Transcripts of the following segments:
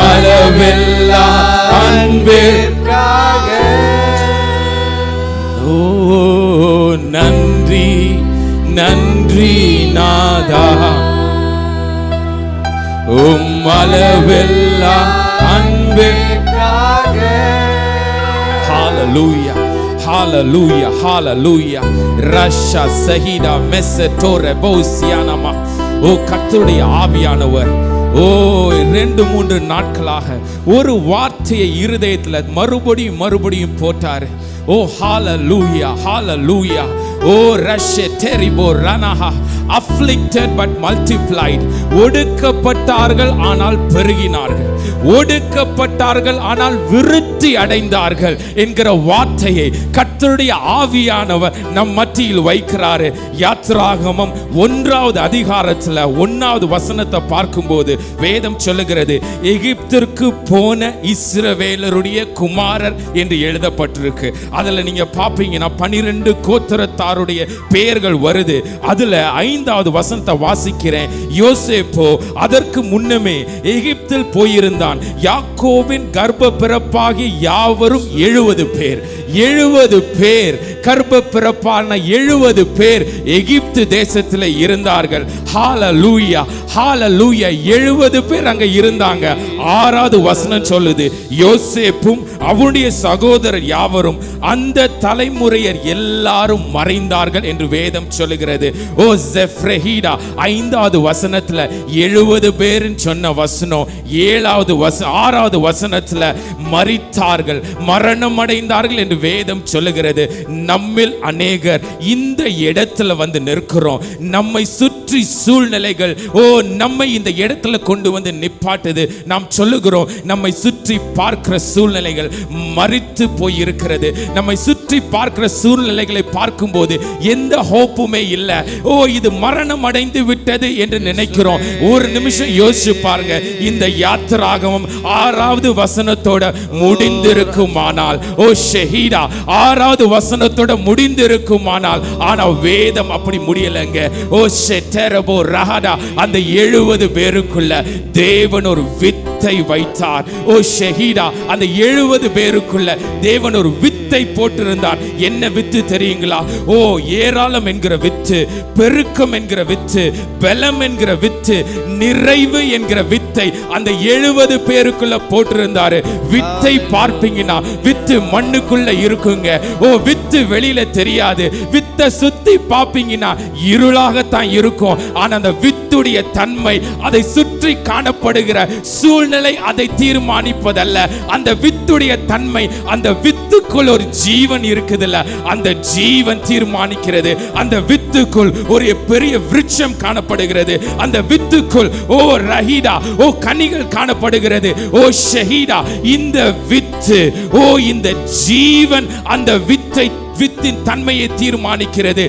அளவில்லா அன்பிற்காக. ஓ நன்றி நன்றி நாதா, அளவில்லா அன்பிற்காக. ஹalleluya hallelujah hallelujah rasha sahida mesetore bosianama. ஓ கர்த்தருடைய ஆவியானவர் 2-3 நாட்களாக ஒரு வார்த்தையை இருதயத்தில் மறுபடியும் போட்டாரு. ஓ ஹalleluya hallelujah. O ரஷே தெரிபோ ரனஹா afflicted but multiplied. ஒடுக்கப்பட்டார்கள் ஆனால் பெருகினார்கள், ஒடுக்கப்பட்டார்கள் ஆனால் விருத்தி அடைந்தார்கள் என்கிற வார்த்தையை கர்த்தருடைய ஆவியானவர் நம் மத்தியில் வைக்கிறாரு. யாத்திராகமம் 1வது அதிகாரத்தில் 1வது வசனத்தை பார்க்கும்போது வேதம் சொல்லுகிறது, எகிப்திற்கு போன இஸ்ரவேலருடைய குமாரர் என்று எழுதப்பட்டிருக்கு. அதுல நீங்க பாப்பீங்கன்னா 12 கோத்திரத்தாருடைய பெயர்கள் வருது. அதுல 5வது வசனத்தை வாசிக்கிறேன். யோசேப்போ அதற்கு முன்னமே எகிப்தில் போயிருந்தான். யாக்கோபின் கர்ப்ப பிறப்பாகி யாவரும் 70 பேர், 70 பேர் கர்ப்ப பிறப்பான 70 பேர் எகிப்து தேசத்தில் இருந்தார்கள். ஹalleluya hallelujah 70 பேர் அங்க இருந்தாங்க. 6வது வசனம் சொல்லுது, யோசேப்பும் அவனுடைய சகோதரர் யாவரும் அந்த தலைமுறையர் எல்லாரும் மறைந்தார்கள் என்று வேதம் சொல்லுகிறது. ஓ ஜெஃப்ரஹீடா 5வது வசனத்துல 70 பேர்னு சொன்ன வசனம் 6வது வசனத்துல மரித்தார்கள், மரணம் அடைந்தார்கள் என்று வேதம் சொல்லுகிறது. நம்மில் அநேகர் இந்த இடத்துல வந்து நிற்கிறோம். நம்மை சுற்றி சூழ்நிலைகள் நம்மை இந்த இடத்துல கொண்டு வந்து நிப்பாட்டுது. நாம் சொல்லுகிறோம், நம்மை சுற்றி பார்க்கிற சூழ்நிலைகள் மரித்து போய் இருக்கிறது. நம்மை சுற்றி பார்க்கிற சூழ்நிலைகளை பார்க்கும்போது எந்த ஹோப்புமே இல்லை. இது மரணம் அடைந்து விட்டது என்று நினைக்கிறோம். ஒரு நிமிஷம் யோசிச்சு பாருங்க, இந்த யாத்திராகமம் 6வது வசனத்தோட முடிந்திருக்குமானால், ஷஹீடா 6வது வசனத்தோட முடிந்திருக்குமானால், ஆனா வேதம் அப்படி முடியலங்க. ஷெட்டரபோ ரஹடா அந்த 70 பேருக்குள்ள தேவன் ஒரு வித்தை வைத்தார். ஷஹீடா அந்த 70 பேருக்குள்ள தேவன் ஒரு வித்தை போட்டிருந்தார். என்ன வித்து தெரியுங்களா? ஏராளம் என்கிற வித்து, பெருக்கம் என்கிற வித்து, பலம் என்கிற வித்து, நிறைவு என்கிற வித்தை அந்த 70 பேருக்குள்ள போட்டிருந்தாரு. வித்தை பார்ப்பீங்கன்னா வித்து மண்ணுக்குள்ள இருக்குங்க. வித்து வெளியில தெரியாது. வித்தை சுத்தி பார்ப்பீங்கன்னா இருளாகத்தான் இருக்கும். ஆனா அந்த வித்துடைய தன்மை, அதை சுற்றி காணப்படுகிற சூழ்நிலை அதை தீர்மானிப்பதல்ல. அந்த வித்துடைய தன்மை, அந்த வித்துக்குள் ஒரு ஜீவன் இருக்குதுல்ல, அந்த ஜீவன் தீர்மானிக்கிறது. அந்த வித்துக்குள் ஒரு பெரிய விருட்சம் காணப்படுகிறது. அந்த வித்துக்குள் ரஹீடா கனிகள் காணப்படுகிறது. ஷஹீடா இந்த வித்து, இந்த ஜீவன் அந்த வித்தின் தன்மையை தீர்மானிக்கிறது.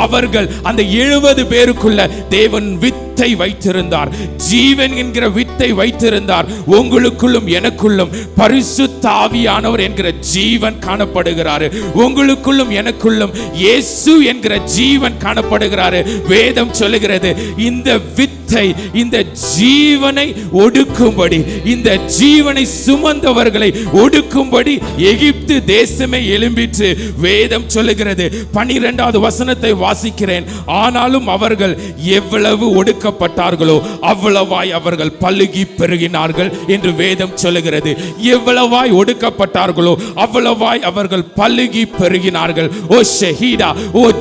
அவர்கள் அந்த 70 பேருக்குள்ள தேவன் வித்தை வைத்திருந்தார், ஜீவன் என்கிற வித்தை வைத்திருந்தார். உங்களுக்குள்ளும் எனக்குள்ளும் பரிசுத்த ஆவியானவர் என்கிற ஜீவன் காணப்படுகிறார். உங்களுக்குள்ளும் எனக்குள்ளும் இயேசு என்கிற ஜீவன் காணப்படுகிறார். வேதம் சொல்லுகிறது, இந்த வித்தை, இந்த ஜீவனை ஒடுக்கும்படி, இந்த ஜீவனை சுமந்தவர்களை ஒடுக்கும்படி எகிப்து தேசமே எழும்பிற்று. வேதம் சொல்லுகிறது. 12வது வசனத்தை வாசிக்கிறேன். ஆனாலும் அவர்கள் எவ்வளவு ஒடுக்கப்பட்டார்களோ அவ்வளவாய் அவர்கள் பலுகி பெருகினார்கள் என்று வேதம் சொல்லுகிறது. எவ்வளவாய் ஒடுக்கப்பட்டார்களோ அவ்வளவாய் அவர்கள் பலுகி பெருகினார்கள். ஷஹீடா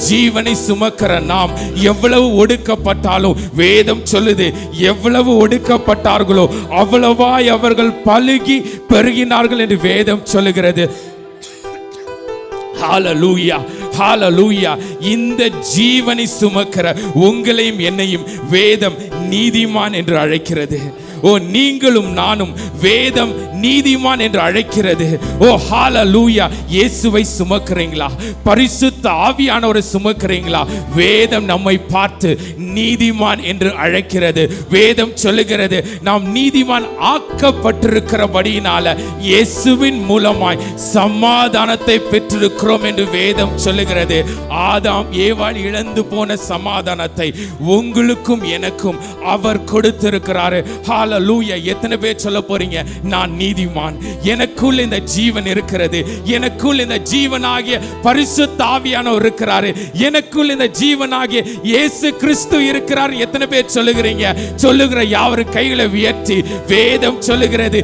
ஜீவனை சுமக்கிற நாம் எவ்வளவு ஒடுக்கப்பட்டாலும் வேதம் சொல்லுது, எவ்வளவு ஒடுக்கப்பட்டார்களோ அவ்வளவாய் அவர்கள் பலுகி பெருகினார்கள் என்று வேதம் சொல்லுகிறது. ஹalleluya ஹalleluya இந்த ஜீவனை சுமக்கிற உங்களையும் என்னையும் வேதம் நீதிமான் என்று அழைக்கிறது. நீங்களும் நானும் வேதம் நீதிமான் என்று அழைக்கிறது. ஹalleluya இயேசுவை சுமக்கிறீங்களா? பரிசுத்த ஆவியானவரை சுமக்கிறீங்களா? வேதம் நம்மை பார்த்து நீதிமான் என்று அழைக்கிறது. வேதம் சொல்லுகிறது, நாம் நீதிமான் ஆக்கப்பட்டிருக்கிறபடியினால இயேசுவின் மூலமாய் சமாதானத்தை பெற்றிருக்கிறோம் என்று வேதம் சொல்லுகிறது. ஆதாம் ஏவாள் இழந்து போன சமாதானத்தை உங்களுக்கும் எனக்கும் அவர் கொடுத்திருக்கிறார். ஹalleluya. எத்தனை பேர் சொல்ல போறீங்க, நான் நீதிமான், எனக்குள் இந்த ஜீவன் இருக்கிறது, எனக்குள் இந்த ஜீவனாகிய பரிசுத்த ஆவியானவர் இருக்கிறாரு, எனக்குள் இந்த ஜீவனாகிய இயேசு கிறிஸ்து இருக்கிறார். எத்தனை பேர் சொல்லுகிறீங்க? சொல்லுகிற யாவரும் கைகளை உயர்த்தி, வேதம் சொல்லுகிறது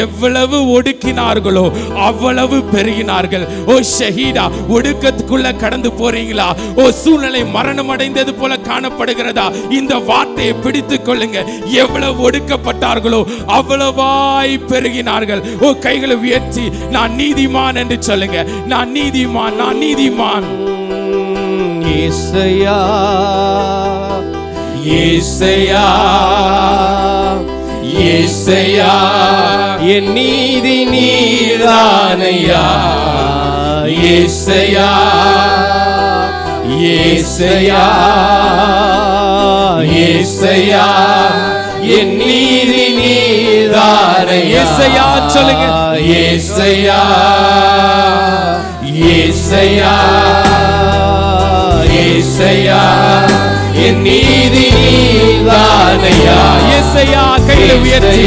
எவ்வளவு ஒடுக்கினார்களோ அவ்வளவு பெருகினார்கள். ஓ ஷஹீதா, ஒடுக்கத்துக்குள்ள கடந்து போறீங்களா? ஓ சூழ்நிலை மரணம் அடைந்தது போல காணப்படுகிறதா? இந்த வார்த்தையை பிடித்துக் கொள்ளுங்க. எவ்வளவு ஒடுக்கப்பட்டார்களோ அவ்வளவாய் பெருகினார்கள். ஓ கைகளை உயர்த்தி நான் நீதிமான் என்று சொல்லுங்க. நான் நீதிமான், நான் நீதிமான். இயேசையா இயேசையா இயேசையா, என் நீதி நீர்தானையா. இயேசையா இயேசையா இயேசையா, என் நீதி நீர்தானையா. இயேசையா சொல்லுங்க. இயேசையா இயேசையா இயேசையா, என் நீதி நீர்தானையா. இயேசையா கைகளை உயர்த்தி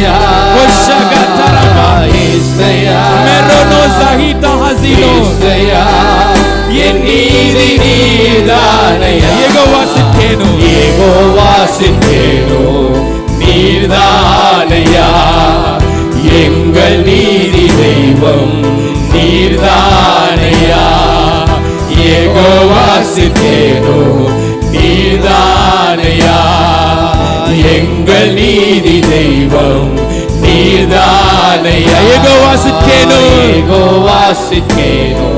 ஒஷகதரபா இயேசையா மெரோனோ சஹிதா ஹசினோ. இயேசையா, என் நீதி நீர்தானையா. யெகோவா சிக்கேனோ, யெகோவா சிக்கேனோ நீர்தானையா. எங்கள் நீதி தெய்வம் நீர்தானையா. யெகோவா சிக்கேனோ நீர்தானையா. எங்கள் நீதி தெய்வம் நீர்தானையா. யெகோவா சிக்கேனோ, யெகோவா சிக்கேனோ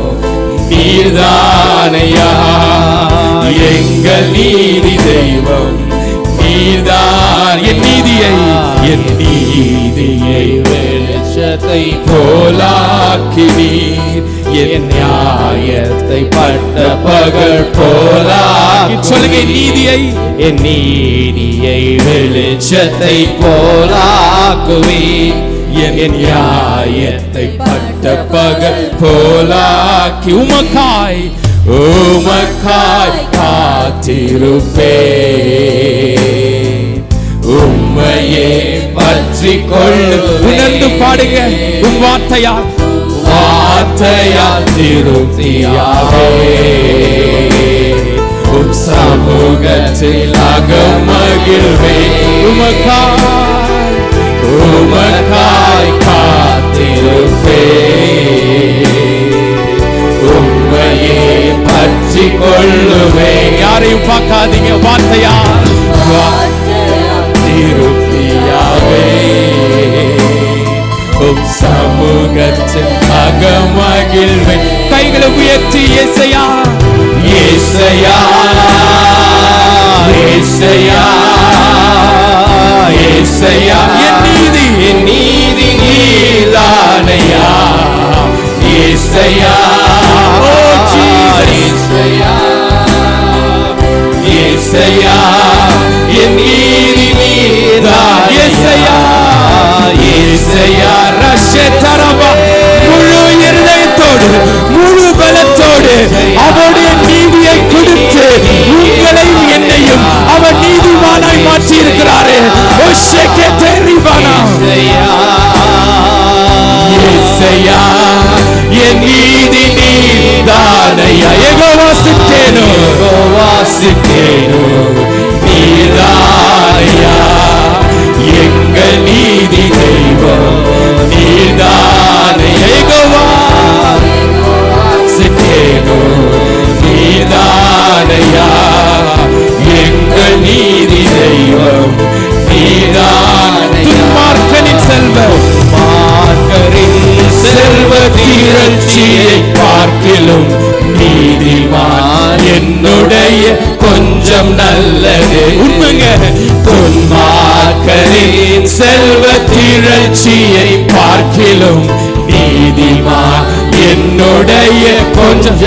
நீர்தானையா. எங்கள் நீதி தெய்வம் நீர்தான். என் நீதியை என் நீதியை வெளிச்சத்தை போலாக்கினீர். என் நியாயத்தை பட்ட பகல் போலாக்கி. சொல்லுங்க நீதியை. என் நீதியை வெளிச்சத்தை போலாக்குவீர். என் நியாயத்தை பட்ட பகல் போலாக்கி. உமக்காய் உமக்காய் காத்திருப்பேன். உம்மையே பற்றி கொள்ளுவேன். உணர்ந்து பாடுங்க. உம் வார்த்தையால் வார்த்தையால் திருப்தியாவே. உம் சமூகத்தில் அகமகிழ்வேன். உமக்காய் உமக்காய் காத்திருப்பேன். உம்மையே பற்றி கொள்ளுவேன். யாரையும் பார்க்காதீங்க. வார்த்தையால் திருப்தியாவே. உம் சமூகத்தில் அகமகிழ்வேன். கைகளை உயர்த்தி இயேசையா இயேசையா இயேசையா இயேசையா, என் நீதி என் நீதி நீர்தானையா. இயேசையா இயேசையா இயேசையா, என் நீதி நீர்தானையா. இயேசையா இயேசையா ரஷேதரபா, முழு இருதயத்தோடு முழு பலத்தோடு அவருடைய நீதியை கொடுத்து உங்களையும் என்னையும் அவர் நீதிமானாய் மாற்றி இருக்கிறாரே. இயேசையா, என் நீதி நீர்தானையா. யெகோவா சிக்கேனோ யெகோவா சிக்கேனோ நீர்தானையா. எங்கள் நீதி தெய்வம் நீர்தானையா. யெகோவா சிக்கேனோ நீர்தானையா. எங்கள் நீதி தெய்வம் நீர்தானையா. துன்மார்க்கனின் செல்வம் மார்க்கரின் செல்வ தீரட்சியை பார்க்கிலும் நீதிமான் என்னுடைய கொஞ்சம் நல்லது. உண்மைங்க. துன்மார்க்கரின் செல்வ தீரட்சியை பார்க்கிலும் நீதிமான் என்னுடைய கொஞ்சம்.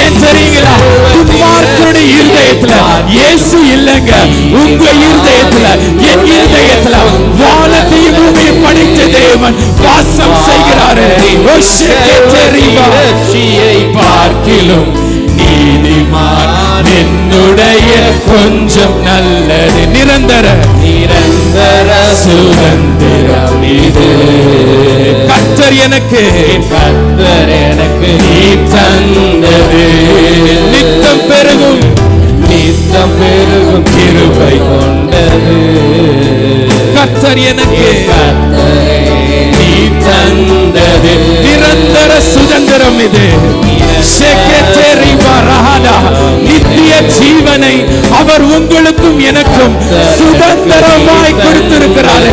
ஏன் தெரியுங்களா? துன்மார்க்கனுடைய இருதயத்துல இயேசு இல்லைங்க. உங்க இருதயத்துல, என் இருதயத்துல வானத்தையும் பூமியையும் படைத்த தேவன் வாசம் செய்கிறாரு. பார்க்கிலும் நீதிமான் என்னுடைய கொஞ்சம் நல்லது. நிரந்தர நிரந்தர சுதந்திரம் இது. கர்த்தர் எனக்கு கர்த்தர் எனக்கு நீ தந்தது. நித்தம் பெருகும் நித்தம் பெருகும் கிருபை கொண்டது. கர்த்தர் எனக்கு கர்த்தரே நீ தந்தது. நிரந்தர சுதந்திரம் இது. நித்திய ஜீவனை அவர் உங்களுக்கும் எனக்கும் சுதந்திரமாய் கொடுத்திருக்கிறார்.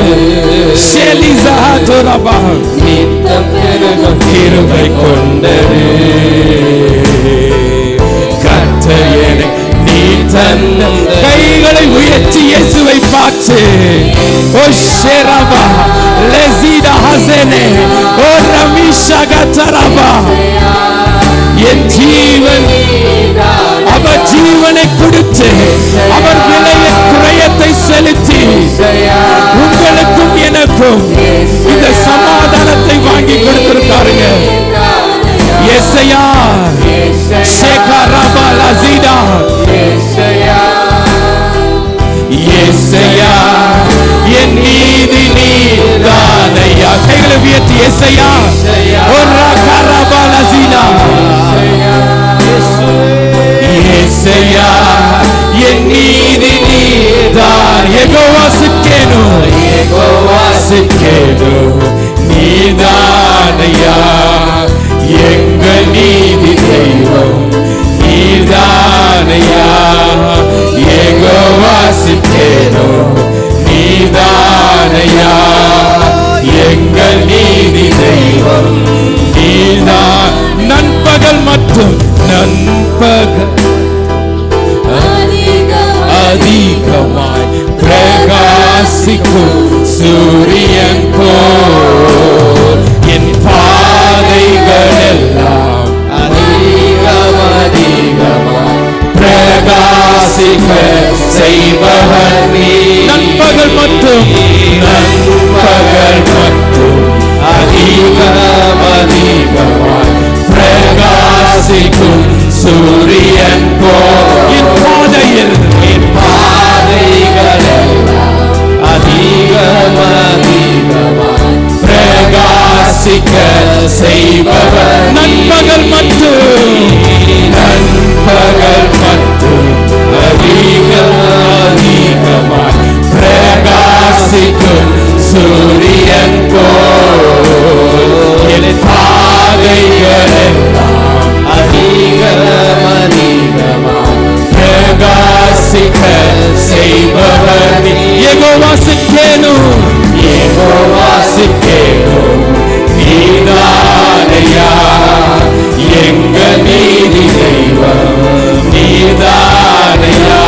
நித்தம் பெருகும் கிருபை கொண்டது. கர்த்தர் எனக்கு நீ தந்தது. கைகளை உயர்த்தி இயேசுவை பார்த்து ஓ ஷேரபா லெசிடா ஹசனே ஓ ரமிஷா கதரபா என் ஜீவன் அவர் ஜீவனை கொடுத்து அவர் விலையை கிரயத்தை செலுத்தி உங்களுக்கும் எனக்கும் இந்த சமாதானத்தை வாங்கி கொடுத்திருக்காருங்க. யெசையா ஷேகரபா லசிடா யெசையா என் நீதி நீதானையா. கைகளை உயர்த்தி யெசையா ஓ ரகரபா லசிடா யெசையா என் நீதி நீதான். யெகோவா சிக்கேனு யெகோவா சிக்கேனு நீதானையா. எங்கள் நீதி தெய்வம் நீதானையா. யெகோவா சிக்கேனு நீதானையா. எங்கள் நீதி தெய்வம் நீதான். நண்பகல் மற்றும் நண்பகல் அதிகமாய் பிரகாசிக்கும் சூரியன் போல் என் பாதைகள் எல்லாம் அதிகமாய் பிரகாசிக்க செய்பவர் நீ. நண்பகல் மற்றும் நண்பகல் மற்றும் அதிகமாய் பிரகாசிக்கும் சூரியன் போல் என் பாதையில் என் பாதைகள் அதிகமாய் பிரகாசிக்க செய்பவர் நண்பகல் மற்றும் நண்பகல் மற்றும் அதிகமாய் பிரகாசிக்கும் சூரியன் போல் என் பாதைகள் அதிகமாய் பிரகாசிக்க செய்பவர் நீ. யெகோவா சிக்கேனு யெகோவா சிக்கேனு நீதானையா. எங்கள் நீதி தெய்வம் நீதானையா.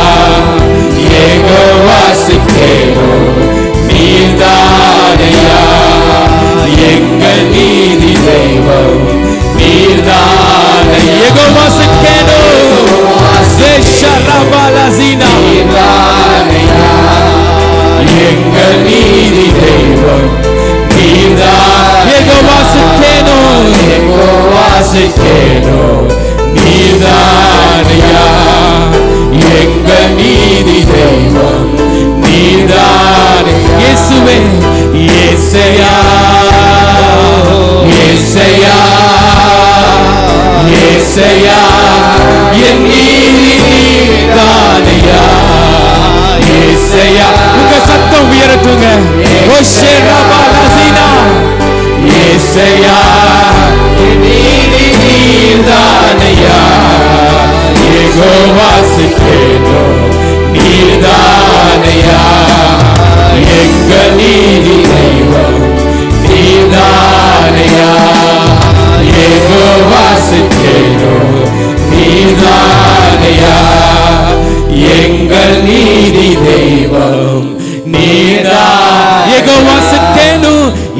யெகோவா சிக்கேனு நீதானையா. எங்கள் நீதி தெய்வம் நீதானையா. யெகோவா சிக்கேனு ஷரபா லசிடா நீதானையா. எங்கள் நீதி தெய்வம் நீதான். யெகோவா சிக்கேனு யெகோவா சிக்கேனு நீதானையா. எங்கள் நீதி தெய்வம் நீதான். இயேசுவே யெசையா யெசையா யெசையா என் நீதி நீதானையா. யெசையா உங்க சத்தம் உயரட்டுங்க. ஓ ஷேரபா லசிடா யெசையா என் நீதி நீதானையா. யெகோவா சிக்கேனு நீதானையா. எங்கள் நீதி தெய்வம் நீதானையா. யெகோவா சிக்கேனு நீதானையா. எங்கள் நீதி தெய்வம் நீதான். யெகோவா சிக்கேனு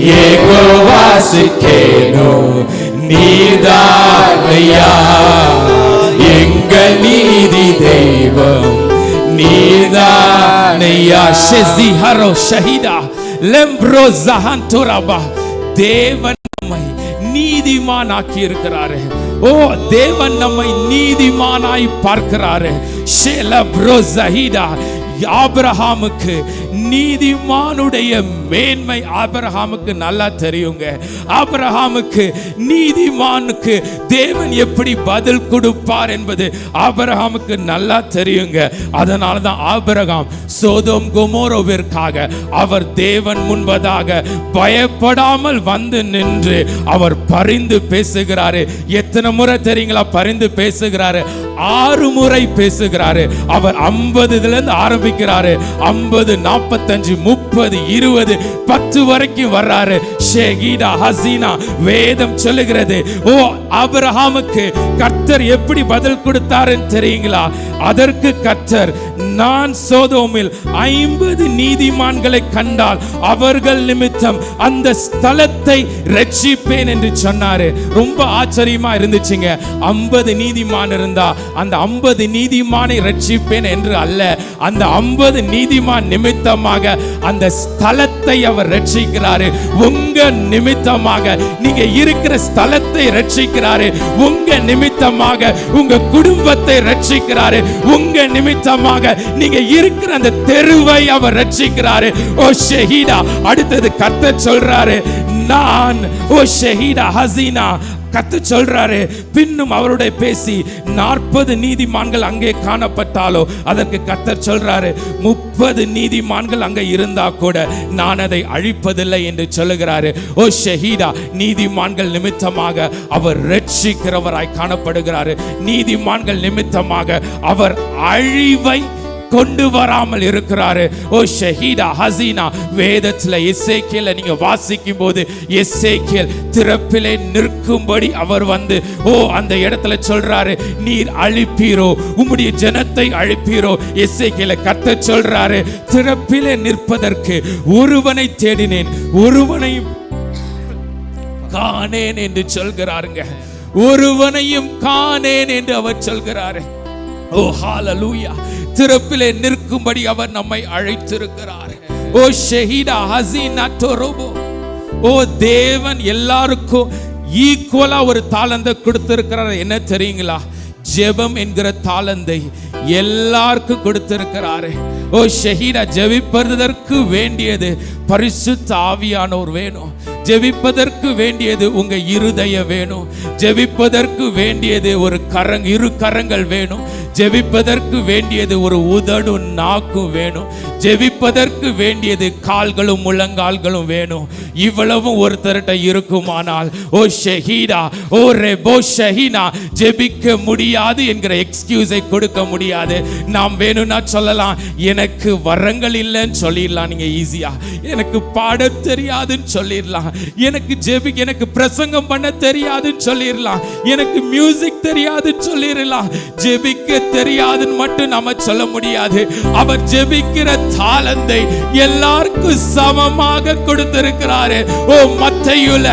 யெகோவா சிக்கேனு நீதானையா. எங்கள் நீதி தெய்வம் நீதானையா. ஷெசி ஹரோ ஷஹீதா லெம்ப்ரோ ஜஹான்துரபா. தேவன் நம்மை நீதிமான் ஆக்கி இருக்கிறாரு. ஓ தேவன் நம்மை நீதிமானாய் பார்க்கிறாரு. ஷெலப்ரோ ஜஹீதா ஆபிரகாமுக்கு நீதிமானுடைய மேன்மை ஆபிரகாமுக்கு நல்லா தெரியுங்க. ஆபிரகாமுக்கு நீதிமானுக்கு தேவன் எப்படி பதில் கொடுப்பார் என்பது ஆபிரகாமுக்கு நல்லா தெரியுங்க. அதனால தான் ஆபிரகாம் சோதோம் கொமோரோவிற்காக அவர் தேவன் முன்பதாக பயப்படாமல் வந்து நின்று அவர் பரிந்து பேசுகிறாரு. எத்தனை முறை தெரியுங்களா பரிந்து பேசுகிறாரு? 6 முறை பேசுகிறாரு. அவர் 50 ஆரம்பிக்கிறாரு. 50, 45, 30, 20, 10 வரைக்கும் வர்றாரு. ஷெகீடா ஹசீனா வேதம் சொல்லுகிறது. ஓ ஆபிரகாமுக்கு கர்த்தர் எப்படி பதில் கொடுத்தாருன்னு தெரியுங்களா? அதற்கு கர்த்தர், நான் சோதோமில் 50 நீதிமான்களை கண்டால் அவர்கள் நிமித்தம் அந்த ஸ்தலத்தை ரட்சிப்பேன் என்று சொன்னாரு. ரொம்ப ஆச்சரியமா இருந்துச்சுங்க. 50 நீதிமான் இருந்தா அந்த 50 நீதிமானை ரட்சிப்பேன் என்று அல்ல, அந்த 50 நீதிமான் நிமித்தமாக அந்த ஸ்தலத்தை அவர் ரட்சிக்கிறாரு. உங்க நிமித்தமாக நீங்க இருக்கிற ஸ்தலத்தை ரட்சிக்கிறாரு. உங்க நிமித்தமாக உங்க குடும்பத்தை ரட்சிக்கிறாரு. உங்க நிமித்தமாக நீங்க இருக்கிற அந்த தெருவை அவர் ரட்சிக்கிறாரு. ஓ ஷஹீடா, அடுத்தது கர்த்தர் சொல்றாரு, நான் ஓ ஷஹீடா ஹசீனா கர்த்தர் சொல்றாரு. பின்னும் அவருடைய பேசி 40 நீதிமான்கள் அங்கே காணப்பட்டாலோ அதற்கு கர்த்தர் சொல்றாரு, 30 நீதிமான்கள் அங்கே இருந்தா கூட நான் அதை அழிப்பதில்லை என்று சொல்லுகிறாரு. ஓ ஷஹீடா, நீதிமான்கள் நிமித்தமாக அவர் ரட்சிக்கிறவராய் காணப்படுகிறாரு. நீதிமான்கள் நிமித்தமாக அவர் அழிவை கொண்டு வராமல் இருக்கிறாரு. ஓ ஷஹீடா ஹசீனா, வேதத்துல எசேக்கியேலை நீங்க வாசிக்கும் போது எசேக்கியேல் திறப்பிலே நிற்கும்படி அவர் வந்து அந்த இடத்துல சொல்றாரு, நீர் அழிப்பீரோ, உம்முடைய ஜனத்தை அழிப்பீரோ. எசேக்கியேலை கர்த்தர் சொல்றாரு, திறப்பிலே நிற்பதற்கு ஒருவனை தேடினேன், ஒருவனையும் காணேன் என்று சொல்கிறாருங்க. ஒருவனையும் காணேன் என்று அவர் சொல்கிறாரு. ஓ ஹalleluya, திறப்பிலே நிற்கும்படி அவர் நம்மை அழைத்திருக்கிறார். ஓ ஷஹீடா ஹசீனா தோரோபோ. ஓ தேவன் எல்லாருக்கும் ஈக்குவலா ஒரு தாளந்தை கொடுத்திருக்கிறார். என்ன தெரியுங்களா? ஜெபம் என்கிற தாளந்தை எல்லாருக்கும் கொடுத்திருக்கிறாரு. ஓ ஷஹீடா, ஜெபிப்பதற்கு வேண்டியது பரிசுத்த ஆவியானவர் வேணும். ஜெபிப்பதற்கு வேண்டியது உங்க இருதய வேணும். ஜெபிப்பதற்கு வேண்டியது ஒரு இரு கரங்கள் வேணும். ஜெபிப்பதற்கு வேண்டியது ஒரு உதடு நாக்கும் வேணும். ஜெபிப்பதற்கு வேண்டியது கால்களும் முழங்கால்களும் வேணும். இவ்வளவும் ஒருத்தர்கிட்ட இருக்குமானால் ஓ ஷஹீடா, ஓ ரெபோ ஷஹீனா, ஜெபிக்க முடியாது என்கிற எக்ஸ்கியூஸை கொடுக்க முடியாது. நாம் வேணும்னா சொல்லலாம், எனக்கு வரங்கள் இல்லைன்னு சொல்லிடலாம். நீங்க ஈஸியா, எனக்கு பாட தெரியாதுன்னு சொல்லிடலாம், எனக்கு பிரசங்கம் பண்ண தெரியாதுன்னு சொல்லிடலாம், எனக்கு மியூசிக் தெரியாதுன்னு சொல்லிடலாம். ஜெபிக்க தெரியாதுன்னு மட்டும் நாம சொல்ல முடியாது. அவர் ஜெபிக்கிற தாளந்தை எல்லாருக்கும் சமமாக கொடுத்திருக்கிறாரு. ஓ மத்தேயுல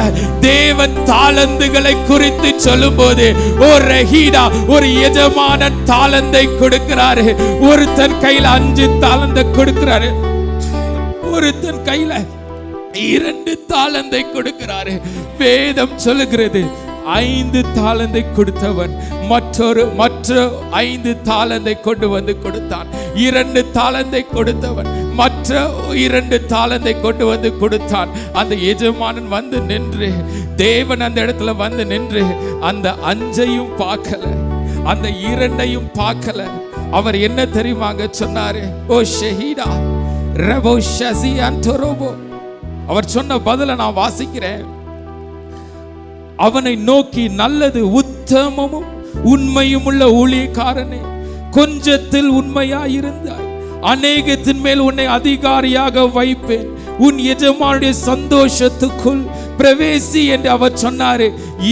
தேவன் தாளந்துகளை குறித்து சொல்லும்போது, ஓ ரஹீடா, ஒரு எஜமான தாளந்தை கொடுக்கிறாரு. ஒருத்தன் கையில 5 தாளந்தை கொடுக்கிறாரு, ஒருத்தன் கையில 2 தாளந்தை கொடுக்கிறாரு. வேதம் சொல்லுகிறது, 5 தாளந்தை கொடுத்தவன் மற்ற 5 தாளந்தை கொண்டு வந்து கொடுத்தான். 2 தாளந்தை கொடுத்தவன் மற்ற 2 தாளந்தை கொண்டு வந்து கொடுத்தான். அந்த எஜமானன் வந்து நின்று, தேவன் அந்த இடத்துல வந்து நின்று அந்த 5ஐயும் பார்க்கல, அந்த 2ஐயும் பார்க்கல. அவர் என்ன தெரியுமாங்க சொன்னாரு? ஓ ஷஹீடா ரபோ ஷசியான் தோரோபோ. அவர் சொன்ன பதில நான் வாசிக்கிறேன். அவனை நோக்கி, நல்லது உத்தமமும் உண்மையும் உள்ள ஊழியக்காரனே, கொஞ்சத்தில் உண்மையாயிருந்தாய், அநேகத்தின் மேல் உன்னை அதிகாரியாக வைப்பேன், உன் எஜமானுடைய சந்தோஷத்துக்குள் பிரவேசி என்று அவர் சொன்னாரு.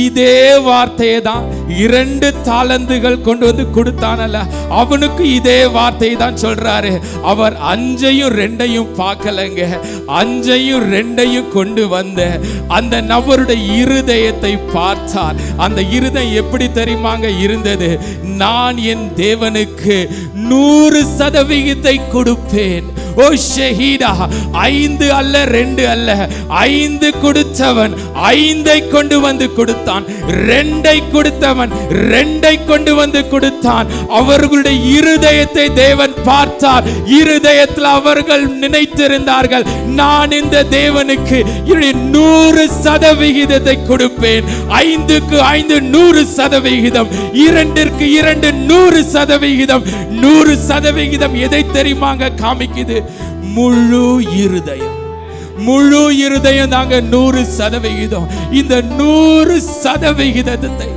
இதே வார்த்தையை தான் 2 தாளந்துகள் கொண்டு வந்து கொடுத்தானல்ல, அவனுக்கு இதே வார்த்தையை தான் சொல்றாரு. அவர் 5ஐயும் 2ஐயும் பார்க்கலங்க, 5ஐயும் 2ஐயும் கொண்டு வந்த அந்த நபருடைய இருதயத்தை பார்த்தார். அந்த இருதயம் எப்படி தெரியுமாங்க இருந்தது? நான் என் தேவனுக்கு 100% கொடுப்பேன். ஓ ஷஹீடா, 5 அல்ல 2 அல்ல, 5 கொடுத்தவன் 5ஐ கொண்டு வந்து கொடுத்தான். 2ஐ கொடுத்தவன் 2ஐ கொண்டு வந்து கொடுத்தான். கொடுத்தான். அவர்களுடைய இருதயத்தை தேவன் பார்த்தார். இருதயத்தில் அவர்கள் நினைத்திருந்தார்கள், நான் இந்த தேவனுக்கு 100% கொடுப்பேன். 5க்கு 5 100%, 2க்கு 2 100%. 100% எதை தெரியுமாங்க காமிக்குது? முழு இருதயம். முழு இருதயம் தாங்க 100%. இந்த 100%த்தை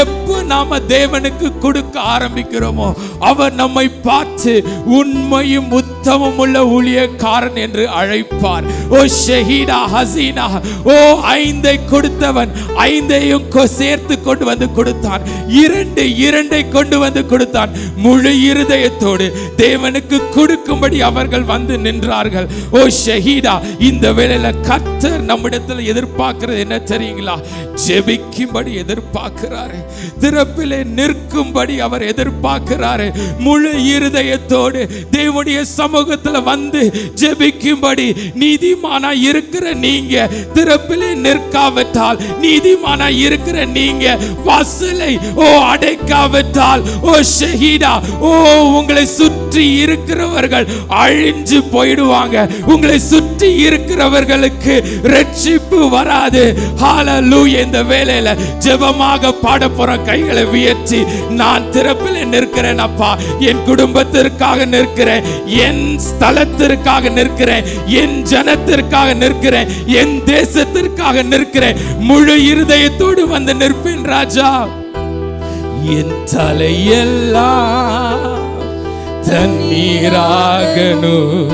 எப்போ நாம தேவனுக்கு கொடுக்க ஆரம்பிக்கிறோமோ அவர் நம்மை பார்த்து உண்மையும் உத்தமம் உள்ள ஊழியக்காரன் என்று அழைப்பார். ஓ ஷஹீடா ஹசீனா, ஓ 5ஐ கொடுத்தவன் 5ஐயும் சேர்த்து கொண்டு வந்து கொடுத்தான். 2 கொண்டு வந்து கொடுத்தான். முழு இருதயத்தோடு தேவனுக்கு கொடுக்கும்படி அவர்கள் வந்து நின்றார்கள். ஓ ஷஹீடா, இந்த வேளையில கர்த்தர் நம்மிடத்தில் எதிர்பார்க்கிறது என்ன தெரியுங்களா? ஜெபிக்கும்படி எதிர்பார்க்கிறார். திறப்பிலே நிற்கும்படி அவர் எதிர்பார்க்கிறார். முழு இருதயத்தோடு தேவனுடைய சமூகத்தில் வந்து ஜெபிக்கும்படி. நீதிமானா இருக்கிற நீங்க திறப்பிலே நிற்காவிட்டால், நீதிமானா இருக்கிற நீங்க வாசலை அடைக்காவிட்டால், ஓ ஷஹீடா, உங்களை சுற்றி இருக்கிறவர்கள் அழிஞ்சு போயிடுவாங்க. உங்களை சுற்றி இருக்கிறவர்களுக்கு ரட்சிப்பு வராது. ஹalleluya. இந்த வேளையில ஜெபமாக பாட போற கைகளை உயர்த்தி, நான் திறப்பில் நிற்கிறேன் அப்பா, என் குடும்பத்திற்காக நிற்கிறேன், என் ஸ்தலத்திற்காக நிற்கிறேன், என் ஜனத்திற்காக நிற்கிறேன், என் தேசத்திற்காக நிற்கிறேன். முழு இருதயத்தோடு வந்து நிற்பேன் ராஜா. என் தலையெல்லாம் தண்ணீராகணும்,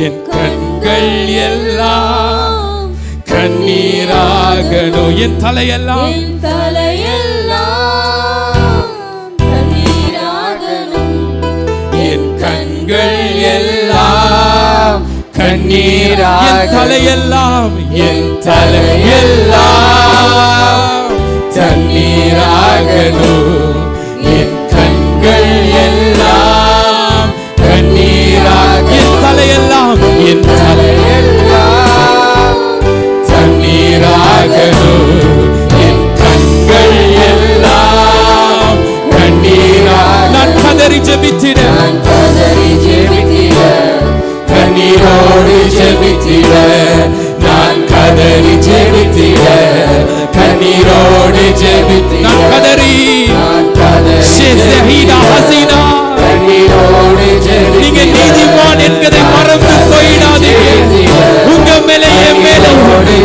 என் கண்கள் எல்லாம் கண்ணீராகணும். என் தலையெல்லாம் தண்ணீராகணும், என் கண்கள் எல்லாம் கண்ணீராக. என் தலையெல்லாம், என் தலையெல்லாம் தண்ணீராகணும், என் கண்கள் எல்லாம் கண்ணீராக. என் தலையெல்லாம், என் தலையெல்லாம் தண்ணீராகணும், என் கண்கள் எல்லாம் கண்ணீராக. நான் கதறி ஜெபித்திட, கண்ணீரோடு ஜெபித்திட, நான் கதறி ஜெபித்திட, கண்ணீரோடு ஜெபித்திட, நான் கதறி ஷஹீடா ஹசீனா, கண்ணீரோடு ஜெபித்திட. நீங்க நீதிமான் என்பதை மறந்து போயிடாதீங்க. உங்க மேலே என் மேலே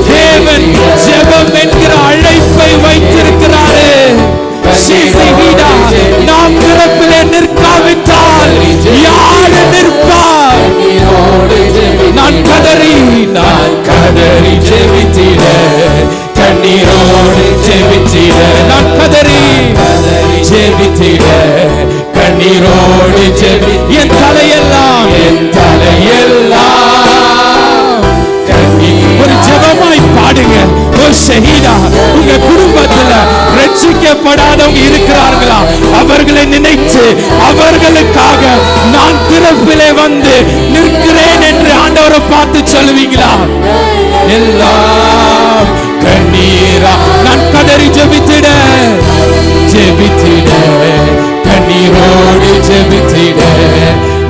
தேவன் ஜெபம் என்கிற அழைப்பை வைத்திருக்கிறாரு. ஷஹீடா, நாம் திறப்பிலே நிற்காவிட்டால் யாரு நிற்பார்? நான் கதறி ஜெபித்திட, கண்ணீரோடு ஜெபித்திட, நான் கதறி ஜெபித்திட, கண்ணீரோடு ஜெபி. என் தலையெல்லாம், என் தலையெல்லாம் கண்ணீர். ஒரு ஜெபமாய் பாடுங்க. ஓ ஷஹீடா, உங்க குடும்பத்துல ரட்சிக்கப்படாதவங்க இருக்கிறார்களா? அவர்களை நினைத்து அவர்களுக்காக நான் திறப்பிலே வந்து நிற்கிறேன் என்று ஆண்டவரை பார்த்து சொல்லுவீங்களா? எல்லாம் கண்ணீரா. நான் கதறி ஜெபித்திட, ஜெபித்திட, கண்ணீரோடு ஜெபித்திட,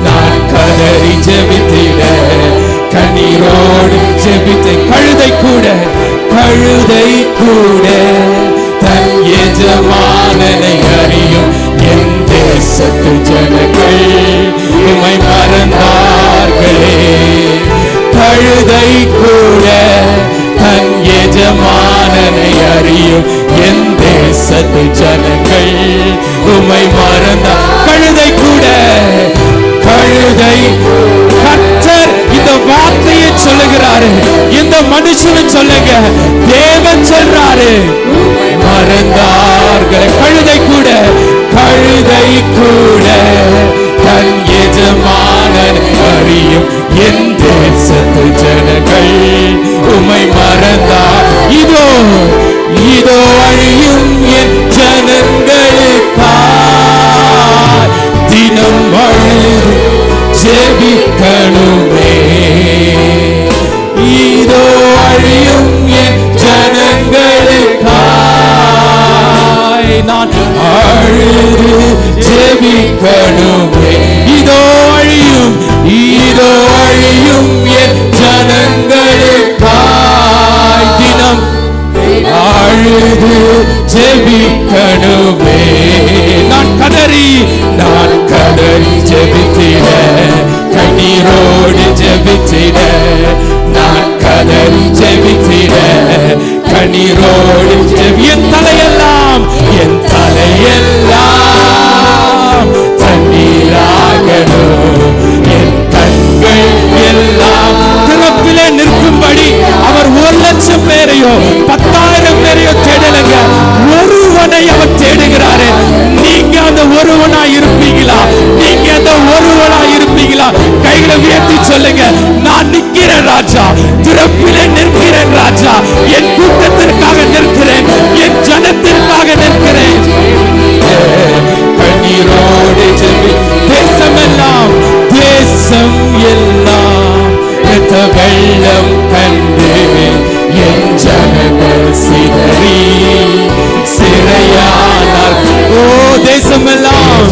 நான் கதறி ஜெபித்திட, கண்ணீரோடு ஜெபித்த. கழுதை கூட, கழுதை கூட தன் எஜமானனை அறியும். என் தேசத்து ஜனங்கள் உம்மை மறந்தார்களே. கழுதை கூட தன் எஜமானனை அறியும். என் தேசத்து ஜனங்கள் உம்மை மறந்தார். கழுதை கூட, கழுதை. கர்த்தர் இந்த வார்த்தையை சொல்லுகிறாரு. இந்த மனுஷனும் சொல்லுங்க, தேவன் சொல்றாரு, மறந்தார்கள். கழுதை கூட, கழுதை கூட தன் எஜமானனை அறியும். என் தேசத்து ஜனங்கள் உம்மை மறந்தார். இதோ இதோ அழியும் என் ஜனங்களுக்காய் தினம் அழுது ஜெபிக்கணுமே. இதோ அழியும் என் ஜனங்களுக்காய் நான் அழுது ஜெபிக்கணுமே. இதோ அழியும் என் ஜனங்களுக்காய் தினம் அழுது ஜெபிக்கணுமே. நான் கதறி ஜெபித்திட, கண்ணீரோடு ஜெபித்திட, நான் கதறி ஜெபித்திட, கண்ணீரோடு என் தலையெல்லாம் தண்ணீராகணும். என் கண்கள் எல்லாம் திறப்பிலே நிற்கும்படி அவர் 1,00,000 பேரையோ 10,000 பேரையோ தேடலங்க, ஒருவனை அவர் தேடுகிறாரு. நீங்க அந்த ஒருவனா இருப்பீங்களா? நீங்க அந்த ஒருவனா இருப்பீங்களா? கைகளை உயர்த்தி சொல்லுங்க, நான் நிற்கிறேன் ராஜா, திறப்பிலே நிற்கிறேன் ராஜா, என் கூட்டத்திற்காக நிற்கிறேன், என் ஜனத்திற்காக நிற்கிறேன். கண்ணீரோடு ஜெபி தேசம் எல்லாம் இரத்த வெள்ளம் கண்டு என் ஜனங்கள் சிதறி சிறையானார். ஓ தேசமெல்லாம்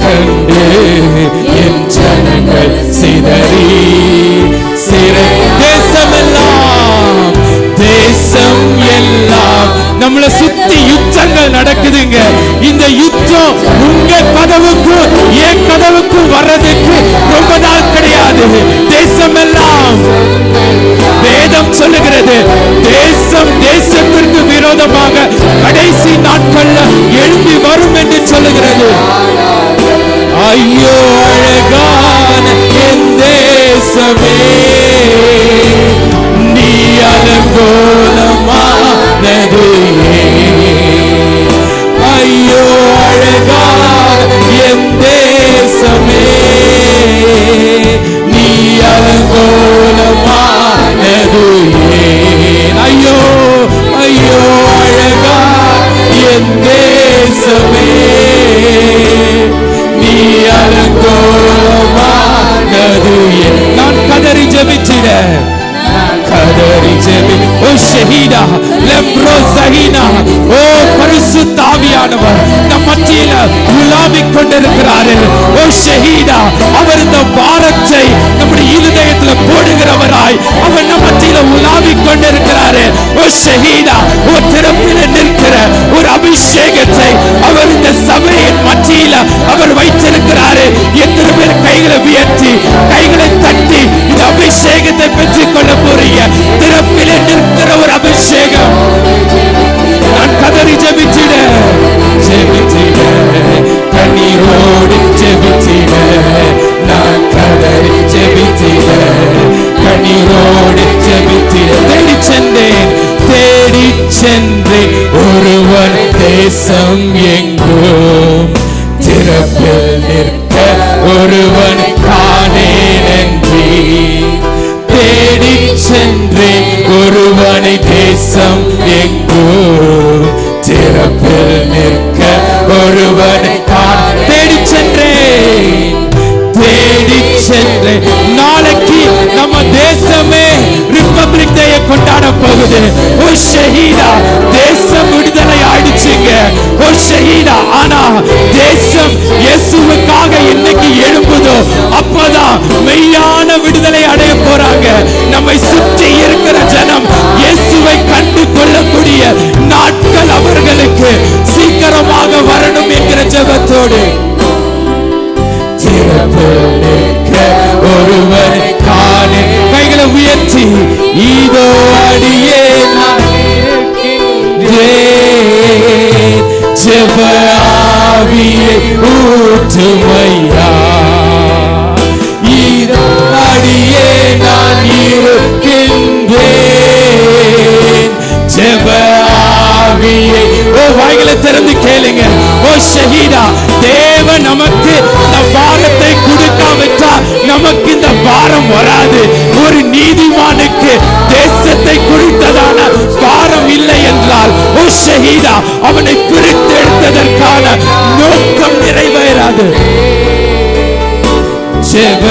கண்டு என் ஜனங்கள் சிதறி சிறை. தேசம் எல்லாம் நம்மளை சுத்தி யுத்தங்கள் நடக்குதுங்க. இந்த யுத்தம் உங்க கதவுக்கும் என் கதவுக்கும் வர்றதுக்கு ரொம்ப நாள் கிடையாது. தேசம் எல்லாம் வேதம் சொல்லுகிறது, தேசத்திற்கு விரோதமாக கடைசி நாட்கள்ல எழும்பி வரும் என்று சொல்லுகிறது. ஐயோ அழகான என் தேசமே, நீ அலங்கோலமானது. ஐயோ அழகான என் தேசமே, நீ அலங்கோலமானது. ஐயோ ஐயோ அழகான என் தேசமே, நீ அலங்கோலமானது. நான் கதறி ஜெபிச்சிட, கதறி ஜெபி. ஓ ஷஹீதா லெப்ரோ சஹீனா, ஓ பரிசுத்த ஆவியானவர் நம் மத்தியில உலாவிக் கொண்டிருக்கிறாரு. ஓ ஷஹீதா, அவர் இந்த பாரத்தை நம்முடைய இருதயத்துல போடுகிறவராய் அவர் நம் மத்தியில உலாவிக் கொண்டிருக்கிறாரு. ஓ ஷஹீதா, ஓ திறப்பில நிற்கிற ஒரு அபிஷேகத்தை அவர் இந்த சபையின் மத்தியில அவர் வைத்திருக்கிறாரு. எத்தனை பேர் கைகளை உயர்த்தி கைகளை தட்டி இந்த அபிஷேகத்தை பெற்றுக் கொள்ள போறீங்க? திறப்பிலே நிற்கிற ஒரு அபிஷேகம். நான் கதறி ஜெபிச்சிட, கண்ணீரோடு ஜெபிச்சிட, நான் கதறி ஜெபிச்சிட, கண்ணீரோடு ஜெபிச்சிட. தேடி சென்றேன் ஒருவன் தேசம் எங்கும், திறப்பில் நிற்க ஒருவன் காணேன் என்று. தேடி சென்றேன் ஒருவனை தேசம் எங்கும், திறப்பில் நிற்க ஒருவனை காண. தேடி சென்றேன். நாளைக்கு நம்ம தேசமே ரிபப்ளிக் டே கொண்டாட போகுது. ஓ ஷஹீதா, தேசம் விடுதலை ஆயிடுச்சுங்க. ஓ ஷஹீதா, ஆனா தேசம் இயேசுவுக்காக இன்னைக்கு எழும்புதோ அப்பதான் மெய்யான விடுதலை அடைய போறாங்க. நம்மை சுற்றி இருக்கிற ஜனம் இயேசுவை கண்டு கொள்ளக்கூடிய நாட்கள் அவர்களுக்கு சீக்கிரமாக வரணும் என்கிற ஜெபத்தோடு ஒருவரை காண கைகளை உயர்த்தி இதோ அடியே ஜெப ஆவியை ஊற்றுமையா, இதோ அடியே நான் இருக்கின்றேன். ஜெப ஆவியை ஓ வாய்களை திறந்து கேளுங்க. ஓ ஷஹீதா, தேவன் நமக்கு இந்த பாரத்தை கொடுக்காவிட்டா நமக்கு இந்த பாரம் வராது. ஒரு நீதிமானுக்கு தேசத்தை குறித்ததான பாரம் இல்லை என்றால் ஓ ஷஹீதா, அவனை பிரித்து எடுத்ததற்கான நோக்கம் நிறைவேறாது. ஜெப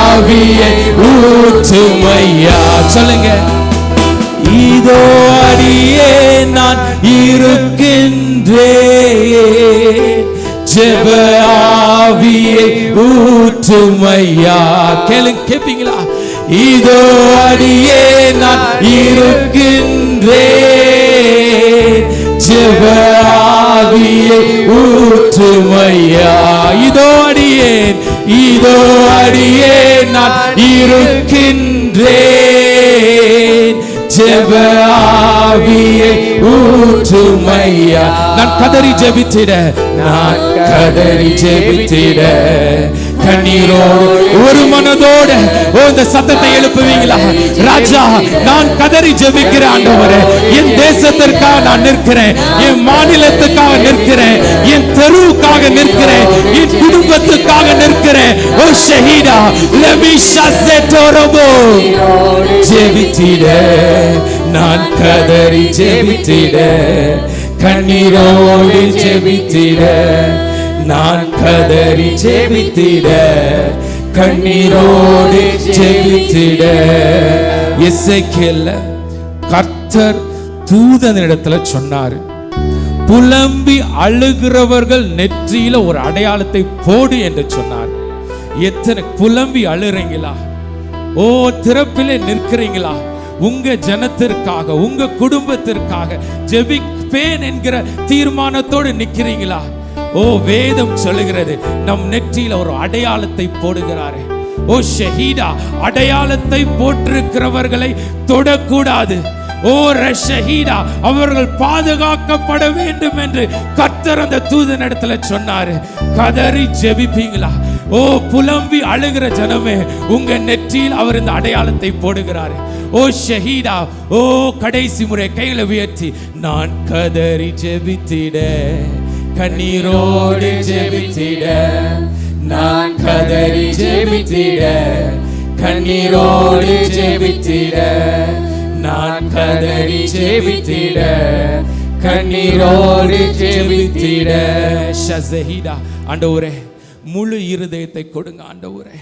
ஆவியை ஊற்றுமையா சொல்லுங்க. இதோ அடியே நான் இருக்கின்றேன். ஜெப ஆவியை ஊற்றுமையா. கேட்பீங்களா? இதோ அடியே நான் இருக்கின்றேன். ஜெப ஆவியை ஊற்றுமையா. இதோ அடியேன், இதோ அடியேன் நான் இருக்கின்றேன். ஜெப ஆவியை ஊற்றுமையா. நான் கதறி ஜெபித்திட, நான் கதறி ஜெபித்திட கண்ணீரோடு ஒரு மனதோட இந்த சத்தத்தை எழுப்புவீங்களா? ராஜா, நான் கதறி ஜெபிக்கிற ஆண்டவரே, என் தேசத்திற்காக நான் நிற்கிறேன், என் மாநிலத்துக்காக நிற்கிறேன், என் தெருவுக்காக நிற்கிறேன், என் குடும்பத்துக்காக நிற்கிறேன். ஓ ஷஹீடா லமிஷா செட்டோரபோ ஜெபித்திட, நான் கதறி ஜெபித்திட கண்ணீரோடு ஜெபித்திட, நான் கதறி ஜெபித்திட கண்ணீரோடு ஜெபித்திட. எசேக்கியேல் கர்த்தர் தூதனிடத்துல சொன்னாரு, புலம்பி அழுகிறவர்கள் நெற்றியில ஒரு அடையாளத்தை போடு என்று சொன்னார். எத்தனை புலம்பி அழுறீங்களா? ஓ, திறப்பிலே நிற்கிறீங்களா? உங்க ஜனத்திற்காக, உங்க குடும்பத்திற்காக ஜெபிப்பேன் என்கிற தீர்மானத்தோடு நிற்கிறீங்களா? ஓ, வேதம் சொல்லுகிறது நம் நெற்றியில ஒரு அடையாளத்தை போடுகிறாரே. ஓ ஷஹீடா, அடையாளத்தை போட்டிருக்கிறவர்களை தொடக்கூடாது. ஓ ரஷஹீடா, அவர்கள் பாதுகாக்கப்பட வேண்டும் என்று கர்த்தர் அந்த தூதனிடத்துல சொன்னாரு. கதறி ஜெபிப்பீங்களா? ஓ, புலம்பி அழுகிற ஜனமே, உங்க நெற்றியில் அவர் இந்த அடையாளத்தை போடுகிறாரு. ஓ ஷஹீடா, ஓ கடைசி முறை கைகளை உயர்த்தி, நான் கதறி ஜெபித்திட கண்ணீரோடு ஜெபித்திட, நான் கதறி ஜெபித்திட கண்ணீரோடு ஜெபித்திட, நான் கதறி ஜெபித்திட கண்ணீரோடு ஜெபித்திட. ஷஸஹீடா, ஆண்டவரே முழு இருதயத்தை கொடுங்க ஆண்டவரே.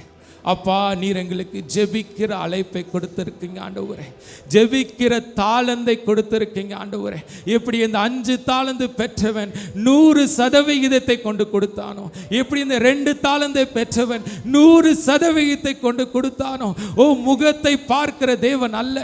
அப்பா, நீர் எங்களுக்கு ஜெபிக்கிற அழைப்பை கொடுத்திருக்கீங்க ஆண்டவரே, ஜெபிக்கிற தாளந்தை கொடுத்திருக்கீங்க ஆண்டவரே. எப்படி இந்த 5 தாளந்து பெற்றவன் 100% கொண்டு கொடுத்தானோ, எப்படி இந்த 2 தாளந்தை பெற்றவன் 100% கொண்டு கொடுத்தானோ. ஓ, முகத்தை பார்க்கிற தேவன் அல்ல,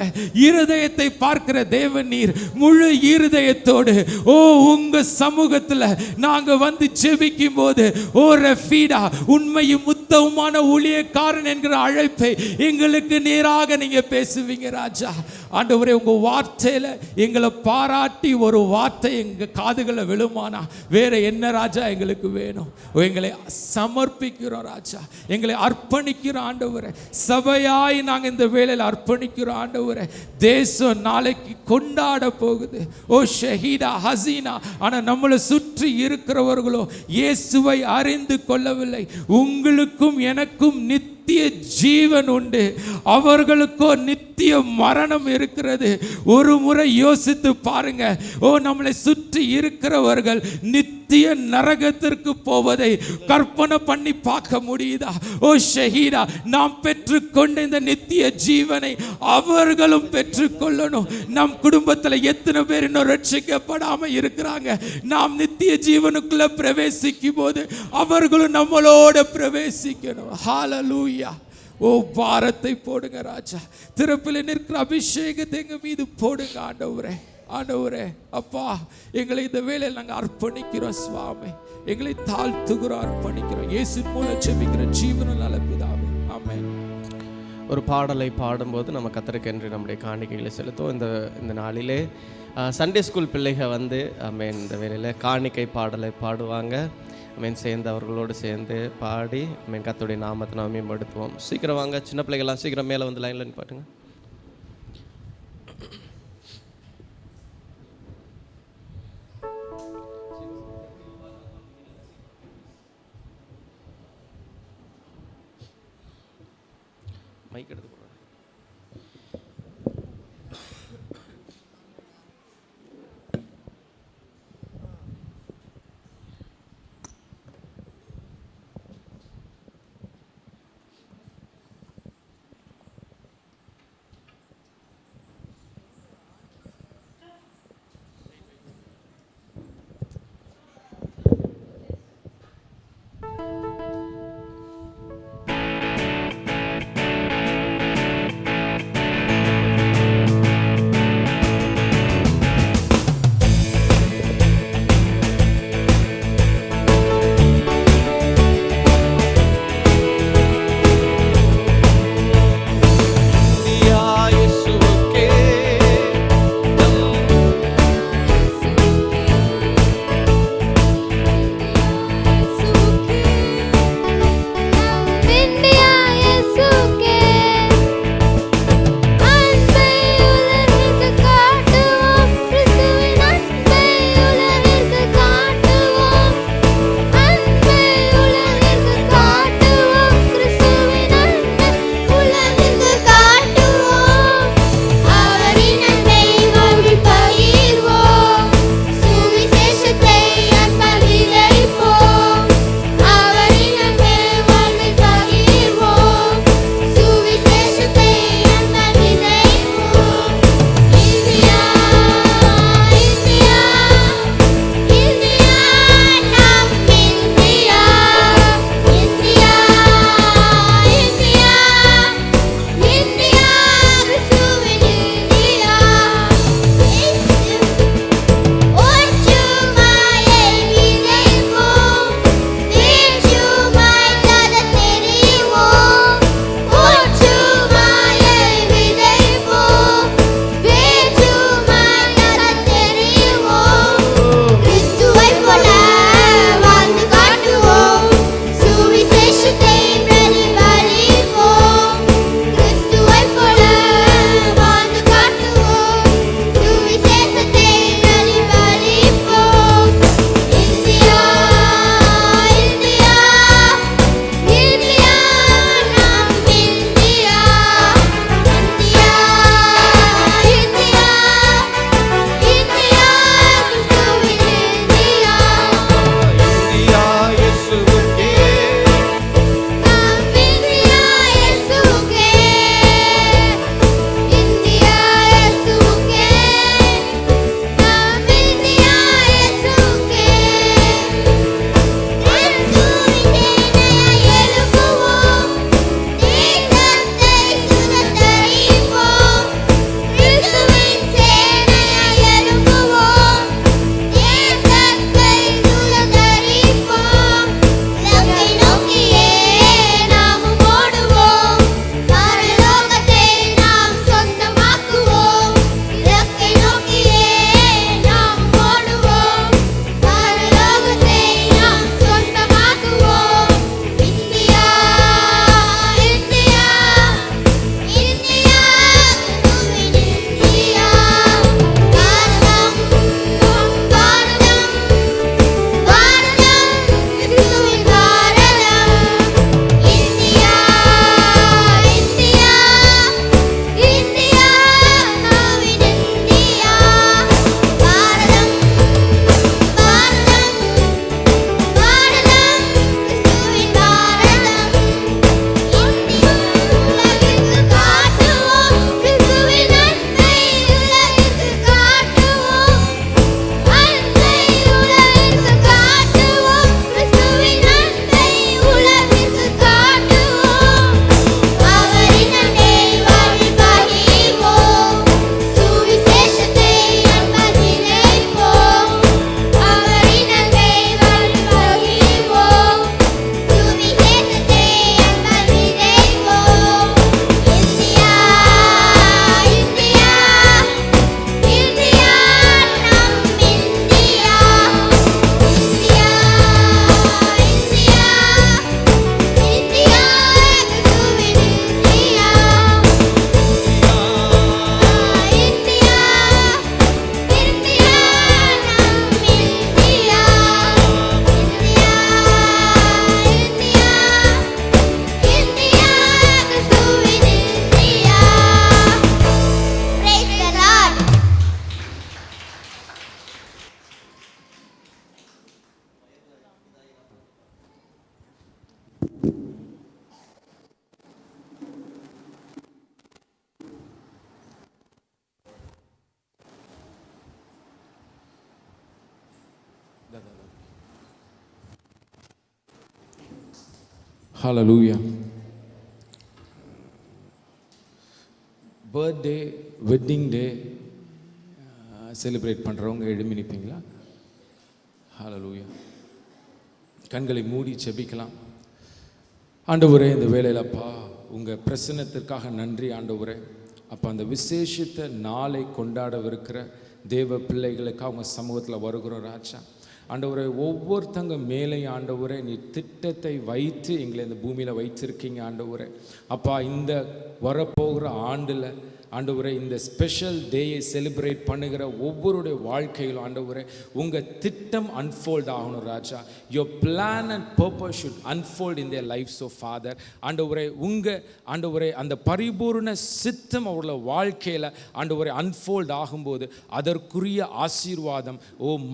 இருதயத்தை பார்க்கிற தேவன் நீர். முழு இருதயத்தோடு ஓ உங்க சமூகத்தில் நாங்க வந்து ஜெபிக்கும் போது, ஓ ரஃபீடா, உண்மையும் உத்தமமான ஊழியக்காரன் என்கிற அழைப்பை எங்களுக்கு நேராக நீங்க பேசுவீங்க ராஜா. ஆண்டவரே, உங்க வார்த்தையில எங்களை பாராட்டி ஒரு வார்த்தை எங்க காதுகளை விழுமானா வேற என்ன ராஜா எங்களுக்கு வேணும்? எங்களை சமர்ப்பிக்கிறோம் ராஜா, எங்களை அர்ப்பணிக்கிறோம் ஆண்டவரே. சபையாய் நாங்க இந்த வேளையில் அர்ப்பணிக்கிறோம் ஆண்டவரே. தேசம் நாளைக்கு கொண்டாட போகுது. ஓ ஷஹீடா ஹசீனா, ஆனா நம்மளை சுற்றி இருக்கிறவர்களோ இயேசுவை அறிந்து கொள்ளவில்லை. உங்களுக்கும் எனக்கும் நித்திய ஜீவன் உண்டு, அவர்களுக்கோ நித்திய மரணம் இருக்கிறது. ஒரு முறை யோசித்து பாருங்க. ஓ, நம்மளை சுற்றி இருக்கிறவர்கள் நித்திய நரகத்திற்கு போவதை கற்பனை பண்ணி பார்க்க முடியுதா? ஓ ஷஹீடா, நாம் பெற்றுக்கொண்ட இந்த நித்திய ஜீவனை அவர்களும் பெற்றுக்கொள்ளணும். நம் குடும்பத்தில் எத்தனை பேர் இன்னும் ரட்சிக்கப்படாம இருக்கிறாங்க? நாம் நித்திய ஜீவனுக்குள்ள பிரவேசிக்கும் போது அவர்களும் நம்மளோட பிரவேசிக்கணும். ஹல்லேலூயா. ஓ, பாரத்தை போடுங்க ராஜா, திறப்பில் நிற்கிற அபிஷேகத்தை எங்க மீது போடுங்க ஆண்டவரே. ஆண்டவரே, அப்பா, எங்களை இந்த வேளையில் நாங்கள் அர்ப்பணிக்கிறோம் சுவாமி, எங்களை தாழ்த்துகிறோம், அர்ப்பணிக்கிறோம். இயேசு மூலம் ஜெபிக்கிற ஜீவனுள்ள நல்ல பிதாவே, ஆமென். ஒரு பாடலை பாடும்போது நம்ம கர்த்தருக்கென்று நம்முடைய காணிக்கைகளை செலுத்துவோம். இந்த நாளிலே சண்டே ஸ்கூல் பிள்ளைகள் வந்து ஆமென் இந்த வேளையில் காணிக்கை பாடலை பாடுவாங்க. ஆமென், சேர்ந்து அவர்களோடு சேர்ந்து பாடி ஆமென் கர்த்தருடைய நாமத்தை நாம் மேம்படுத்துவோம். சீக்கிரம் வாங்க சின்ன பிள்ளைகள்லாம், சீக்கிரம் மேலே வந்து லைனில் பாட்டுங்க. மைக் எடுத்து போடுறேன். ஹல்லேலூயா. பர்த்டே, வெட்டிங் டே செலிப்ரேட் பண்ணுறவங்க எழுப்பி நிற்பீங்களா? ஹல்லேலூயா. கண்களை மூடி ஜெபிக்கலாம். ஆண்டவரே, இந்த வேளையிலப்பா உங்கள் பிரசன்னத்திற்காக நன்றி ஆண்டவரே. அப்போ அந்த விசேஷித்த நாளை கொண்டாடவிருக்கிற தேவ பிள்ளைகளுக்கு அவங்க சமூகத்தில் வருகிறோம் ராஜா. ஆண்டவரே, ஒவ்வொருத்தங்க மேலே ஆண்டவரே நீ திட்டத்தை வைத்து எங்களை இந்த பூமியில் வைத்திருக்கீங்க ஆண்டவரே. அப்பா, இந்த வரப்போகிற ஆண்டில் ஆண்டவரே இந்த ஸ்பெஷல் டேயை செலிப்ரேட் பண்ணுகிற ஒவ்வொருடைய வாழ்க்கையிலும் ஆண்டவரே உங்கள் திட்டம் அன்ஃபோல்ட் ஆகணும் ராஜா. Your plan and purpose should unfold in their life. So father ஆண்டவரே, ஆண்டவரே அந்த பரிபூர்ண சித்தம் அவர்கள வாழ்க்கையில் ஆண்டவரே அன்ஃபோல்ட் ஆகும்போது அதற்குரிய ஆசீர்வாதம்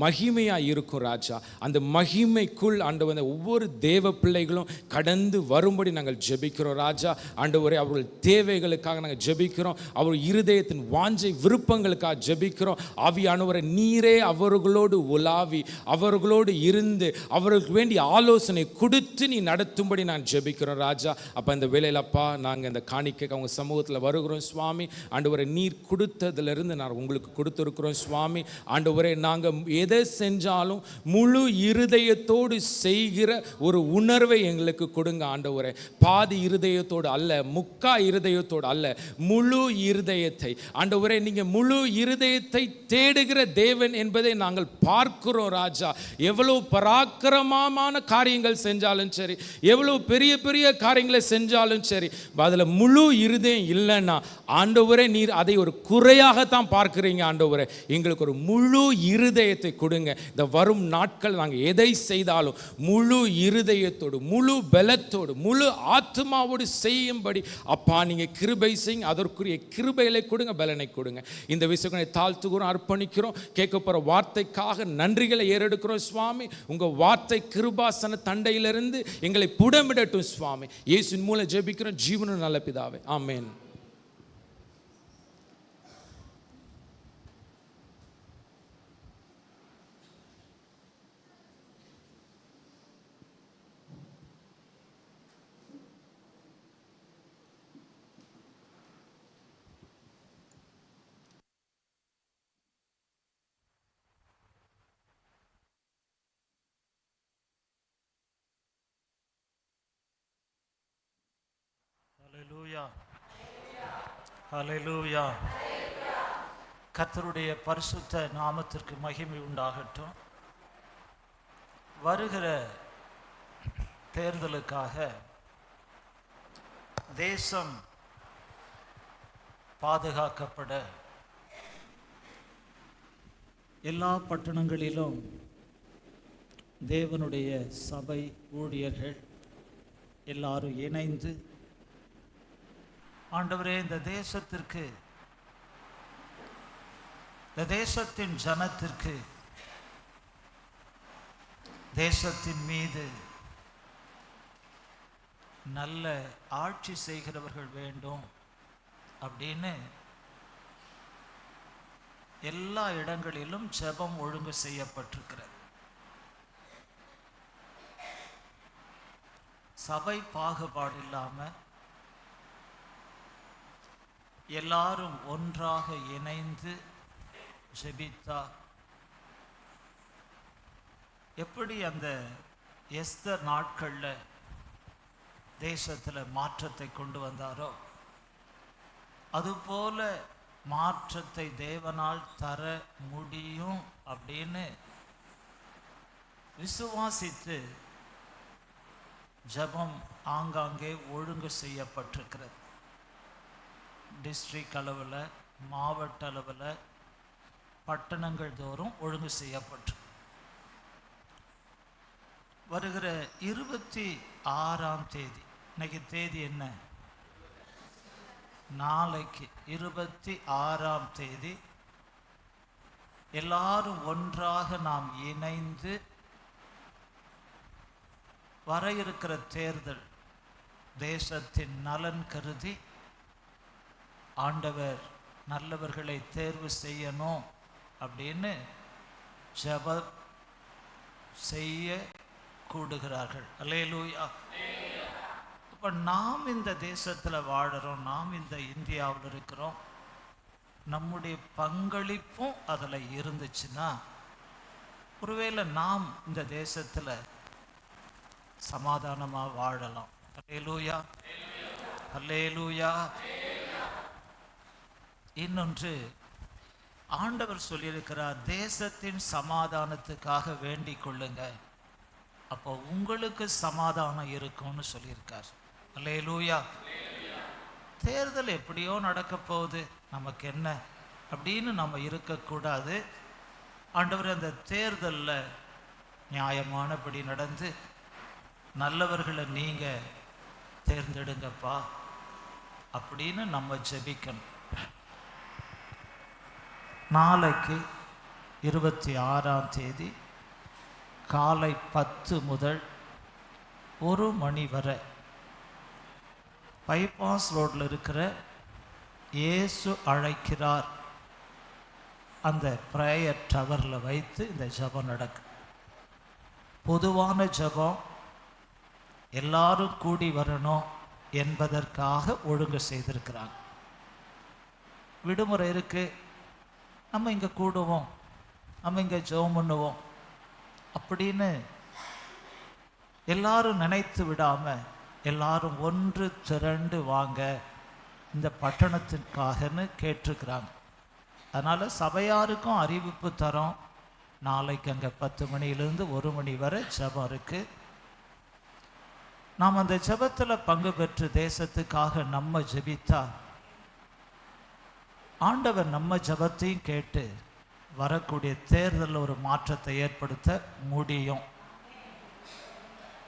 மகிமையாக இருக்கும் ராஜா. அந்த மகிமைக்குள் ஆண்டவரே ஒவ்வொரு தேவ பிள்ளைகளும் கடந்து வரும்படி நாங்கள் ஜெபிக்கிறோம் ராஜா. ஆண்டவரே, அவர்கள் தேவைகளுக்காக நாங்கள் ஜெபிக்கிறோம். அவர் இருதயத்தின் வாஞ்சை விருப்பங்களுக்காக ஜெபிக்கிறோம். ஆவியானவரை நீரே அவர்களோடு உலாவி அவர்களோடு இருந்து அவர்களுக்கு வேண்டிய ஆலோசனை கொடுத்து நீ நடத்தும்படி நான் ஜெபிக்கிறோம் ராஜா. அப்போ இந்த வேளையில் அப்பா நாங்கள் இந்த காணிக்கை அவங்க சமூகத்தில் வருகிறோம் சுவாமி. ஆண்டவரை நீர் கொடுத்ததிலிருந்து நான் உங்களுக்கு கொடுத்துருக்குறோம் சுவாமி. ஆண்டவரை நாங்கள் எதை செஞ்சாலும் முழு இருதயத்தோடு செய்கிற ஒரு உணர்வை எங்களுக்கு கொடுங்க ஆண்டவரை. பாதி இருதயத்தோடு அல்ல, முக்கா இருதயத்தோடு அல்ல, முழு இருதயத்தை ஆண்டவரே நீங்க முழு இருதயத்தை தேடுகிற தேவன் என்பதை நாங்கள் பார்க்கிறோம் ராஜா. எவ்வளவு பராக்கிரமமான காரியங்கள் செஞ்சாலும் சரி, எவ்வளவு பெரிய பெரிய காரியங்களை செஞ்சாலும் சரி, அதில் முழு இருதயம் இல்லைன்னா ஆண்டவரே நீர் அதை ஒரு குறையாகத்தான் பார்க்கிறீங்க ஆண்டவரே. எங்களுக்கு ஒரு முழு இருதயத்தை கொடுங்க. இந்த வரும் நாட்கள் நாங்கள் எதை செய்தாலும் முழு இருதயத்தோடு முழு பலத்தோடு முழு ஆத்மாவோடு செய்யும்படி அப்பா நீங்க கிருபை செய்யுங்க. அதற்குரிய கிருபைகளை கொடுங்க, பலனை கொடுங்க. இந்த விஷயங்களை தாழ்த்துகிறோம், அர்ப்பணிக்கிறோம். கேட்க போற வார்த்தைக்காக நன்றிகளை ஏறெடுக்கிறோம் சுவாமி. உங்க வார்த்தை கிருபாசன தண்டையிலிருந்து எங்களை புடமிடட்டும் சுவாமி. இயேசுவின் மூலம் ஜெபிக்கிறோம் ஜீவனுள்ள நல்ல பிதாவே, ஆமென். ஹல்லேலூயா. கர்த்தருடைய பரிசுத்த நாமத்திற்கு மகிமை உண்டாகட்டும். வருகிற தேர்தலுக்காக தேசம் பாதுகாக்கப்பட எல்லா பட்டணங்களிலும் தேவனுடைய சபை ஊழியர்கள் எல்லாரும் இணைந்து ஆண்டவரே இந்த தேசத்திற்கு, இந்த தேசத்தின் ஜனத்திற்கு, தேசத்தின் மீது நல்ல ஆட்சி செய்கிறவர்கள் வேண்டும் அப்படின்னு எல்லா இடங்களிலும் ஜெபம் ஒழுங்கு செய்யப்பட்டிருக்கிறது. சபை பாகுபாடு இல்லாமல் எல்லாரும் ஒன்றாக இணைந்து ஜெபித்தா எப்படி அந்த எஸ்தர் நாட்களில் தேசத்தில் மாற்றத்தை கொண்டு வந்தாரோ அதுபோல மாற்றத்தை தேவனால் தர முடியும் அப்படின்னு விசுவாசித்து ஜெபம் ஆங்காங்கே ஒழுங்கு செய்யப்பட்டிருக்கிறது. டிஸ்ட்ரிக்ட் அளவில், மாவட்ட அளவில், பட்டணங்கள் தோறும் ஒழுங்கு செய்யப்பட்டு வருகிற 26ஆம் தேதி, இன்னைக்கு தேதி என்ன? நாளைக்கு 26ஆம் தேதி எல்லாரும் ஒன்றாக நாம் இணைந்து வர இருக்கிற தேர்தல் தேசத்தின் நலன் கருதி ஆண்டவர் நல்லவர்களை தேர்வு செய்யணும் அப்படின்னு ஜெபம் செய்ய கூடுகிறார்கள். அல்லேலூயா. இப்போ நாம் இந்த தேசத்தில் வாழுறோம், நாம் இந்த இந்தியாவில் இருக்கிறோம். நம்முடைய பங்களிப்பும் அதில் இருந்துச்சுன்னா ஒருவேளை நாம் இந்த தேசத்தில் சமாதானமாக வாழலாம். அல்லேலூயா, அல்லேலூயா. இன்னொன்று ஆண்டவர் சொல்லியிருக்கிறார், தேசத்தின் சமாதானத்துக்காக வேண்டிக் கொள்ளுங்க, அப்போ உங்களுக்கு சமாதானம் இருக்கும்னு சொல்லியிருக்கார். அல்லேலூயா. தேர்தல் எப்படியோ நடக்க போகுது, நமக்கு என்ன அப்படின்னு நம்ம இருக்கக்கூடாது. ஆண்டவர் அந்த தேர்தலில் நியாயமானபடி நடந்து நல்லவர்களை நீங்கள் தேர்ந்தெடுங்கப்பா அப்படின்னு நம்ம ஜெபிக்கணும். நாளைக்கு 26ஆம் தேதி காலை 10 முதல் 1 மணி வரை பைபாஸ் ரோட்டில் இருக்கிற இயேசு அழைக்கிறார் அந்த ப்ரேயர் டவரில் வைத்து இந்த ஜெபம் நடக்கும். பொதுவான ஜெபம், எல்லாரும் கூடி வரணும் என்பதற்காக ஒழுங்கு செய்திருக்கிறாங்க. விடுமுறை இருக்குது, நம்ம இங்கே கூடுவோம், நம்ம இங்கே ஜெபம் பண்ணுவோம் அப்படின்னு எல்லாரும் நினைத்து விடாமல் எல்லாரும் ஒன்று திரண்டு வாங்க இந்த பட்டணத்திற்காகன்னு கேட்டிருக்கிறாங்க. அதனால் சபையாருக்கும் அறிவிப்பு தரோம். நாளைக்கு அங்கே 10 மணியிலிருந்து 1 மணி வரை ஜெபம் இருக்குது. நாம் அந்த ஜெபத்தில் பங்கு பெற்று தேசத்துக்காக நம்ம ஜெபித்தா ஆண்டவர் நம்ம ஜெபத்தையும் கேட்டு வரக்கூடிய தேர்தலில் ஒரு மாற்றத்தை ஏற்படுத்த முடியும்.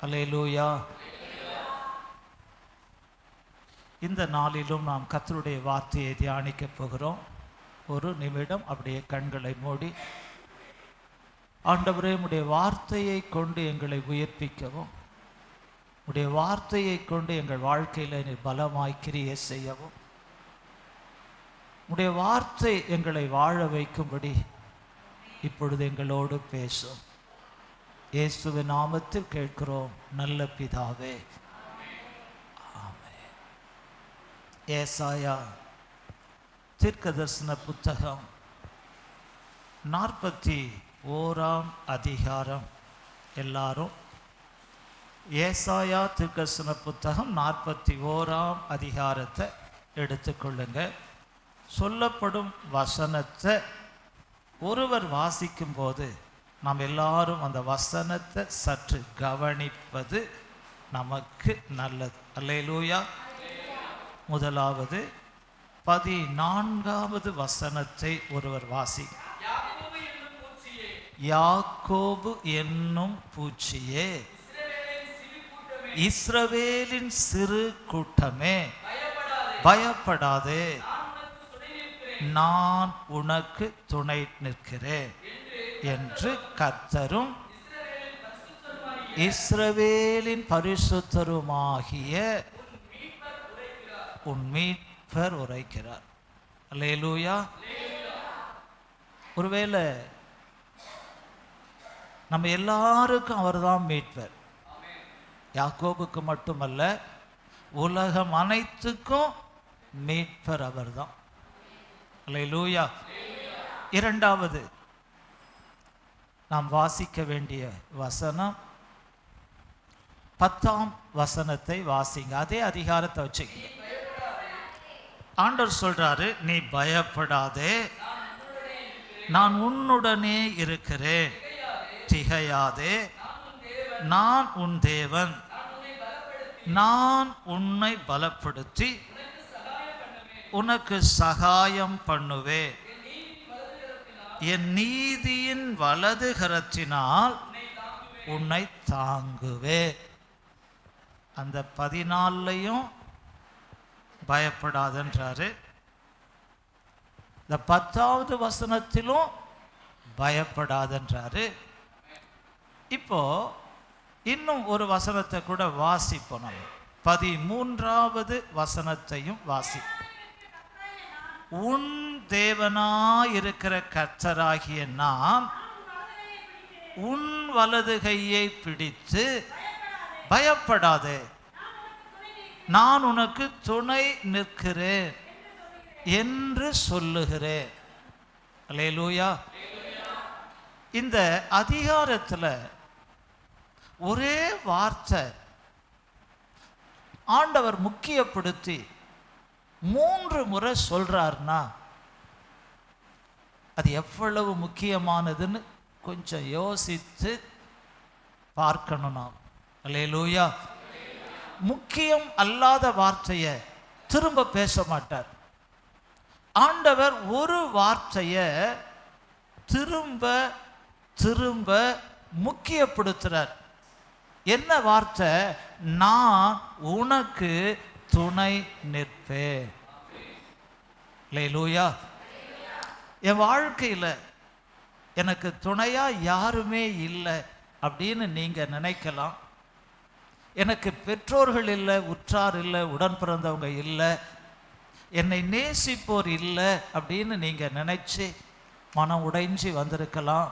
அல்லேலூயா. இந்த நாளிலும் நாம் கர்த்தருடைய வார்த்தையை தியானிக்க போகிறோம். ஒரு நிமிடம் அப்படியே கண்களை மூடி, ஆண்டவரே உம்முடைய வார்த்தையை கொண்டு எங்களை உயிர்ப்பிக்கவும், உம்முடைய வார்த்தையை கொண்டு எங்கள் வாழ்க்கையில் நீ பலமாய் கிரியை செய்யவும், உம்முடைய வார்த்தை எங்களை வாழ வைக்கும்படி இப்பொழுது எங்களோடு பேசும். இயேசுவின் நாமத்தில் கேட்கிறோம் நல்ல பிதாவே, ஆமென். ஏசாயா தீர்க்கதரிசன புத்தகம் 41ஆம் அதிகாரம். எல்லாரும் ஏசாயா தீர்க்கதரிசன புத்தகம் 41ஆம் அதிகாரத்தை எடுத்துக்கொள்ளுங்க. சொல்லப்படும் வசனத்தை ஒருவர் வாசிக்கும் போது நாம் எல்லாரும் அந்த வசனத்தை சற்று கவனிப்பது நமக்கு நல்லது. அல்லேலூயா. முதலாவது 14வது வசனத்தை ஒருவர் வாசி. யாக்கோபு என்னும் பூச்சியே, இஸ்ரவேலின் சிறு கூட்டமே, பயப்படாதே, நான் உனக்கு துணை நிற்கிறேன் என்று கர்த்தரும் இஸ்ரவேலின் பரிசுத்தருமாகிய உன் மீட்பர் உரைக்கிறார். அல்லேலூயா. ஒருவேளை நம்ம எல்லாருக்கும் அவர்தான் மீட்பர். யாக்கோபுக்கு மட்டுமல்ல, உலகம் அனைத்துக்கும் மீட்பர் அவர்தான். அல்லேலூயா. இரண்டாவது நாம் வாசிக்க வேண்டிய வசனம் 10ஆம் வசனத்தை வாசிங்க. அதே அதிகாரத்தை வச்சுக்கங்க. ஆண்டவர் சொல்றாரு, நீ பயப்படாதே, நான் உன்னுடனே இருக்கிறேன், திகையாதே, நான் உன் தேவன், நான் உன்னை பலப்படுத்தி உனக்கு சகாயம் பண்ணுவேன், என் நீதியின் வலது கரத்தினால் உன்னை தாங்குவேன். அந்த 14லையும் பயப்படாதன்றாரு. இந்த 10வது வசனத்திலும் பயப்படாதன்றாரு. இப்போ இன்னும் ஒரு வசனத்தை கூட வாசிப்போம். நம்ம 13வது வசனத்தையும் வாசி. உன் தேவனாயிருக்கிற கர்த்தராகிய நான் உன் வலது கையை பிடித்து பயப்படாதே, நான் உனக்கு துணை நிற்கிறேன் என்று சொல்லுகிறேன். அல்லேலூயா. இந்த அதிகாரத்தில் ஒரே வார்த்தை ஆண்டவர் முக்கியப்படுத்தி 3 முறை சொல்றாருன்னா அது எவ்வளவு முக்கியமானதுன்னு கொஞ்சம் யோசித்து பார்க்கணும் நாம். அல்லேலூயா. முக்கியம் அல்லாத வார்த்தையை திரும்ப பேச மாட்டார். ஆண்டவர் ஒரு வார்த்தையை திரும்ப திரும்ப முக்கியப்படுத்துறார். என்ன வார்த்தை? நான் உனக்கு துணை நிற்பேன். அல்லேலூயா. என் வாழ்க்கையில் எனக்கு துணையா யாருமே இல்லை அப்படின்னு நீங்க நினைக்கலாம். எனக்கு பெற்றோர்கள் இல்லை, உற்றார் இல்லை, உடன் பிறந்தவங்க இல்லை, என்னை நேசிப்போர் இல்லை அப்படின்னு நீங்க நினைச்சு மனம் உடைஞ்சி வந்திருக்கலாம்.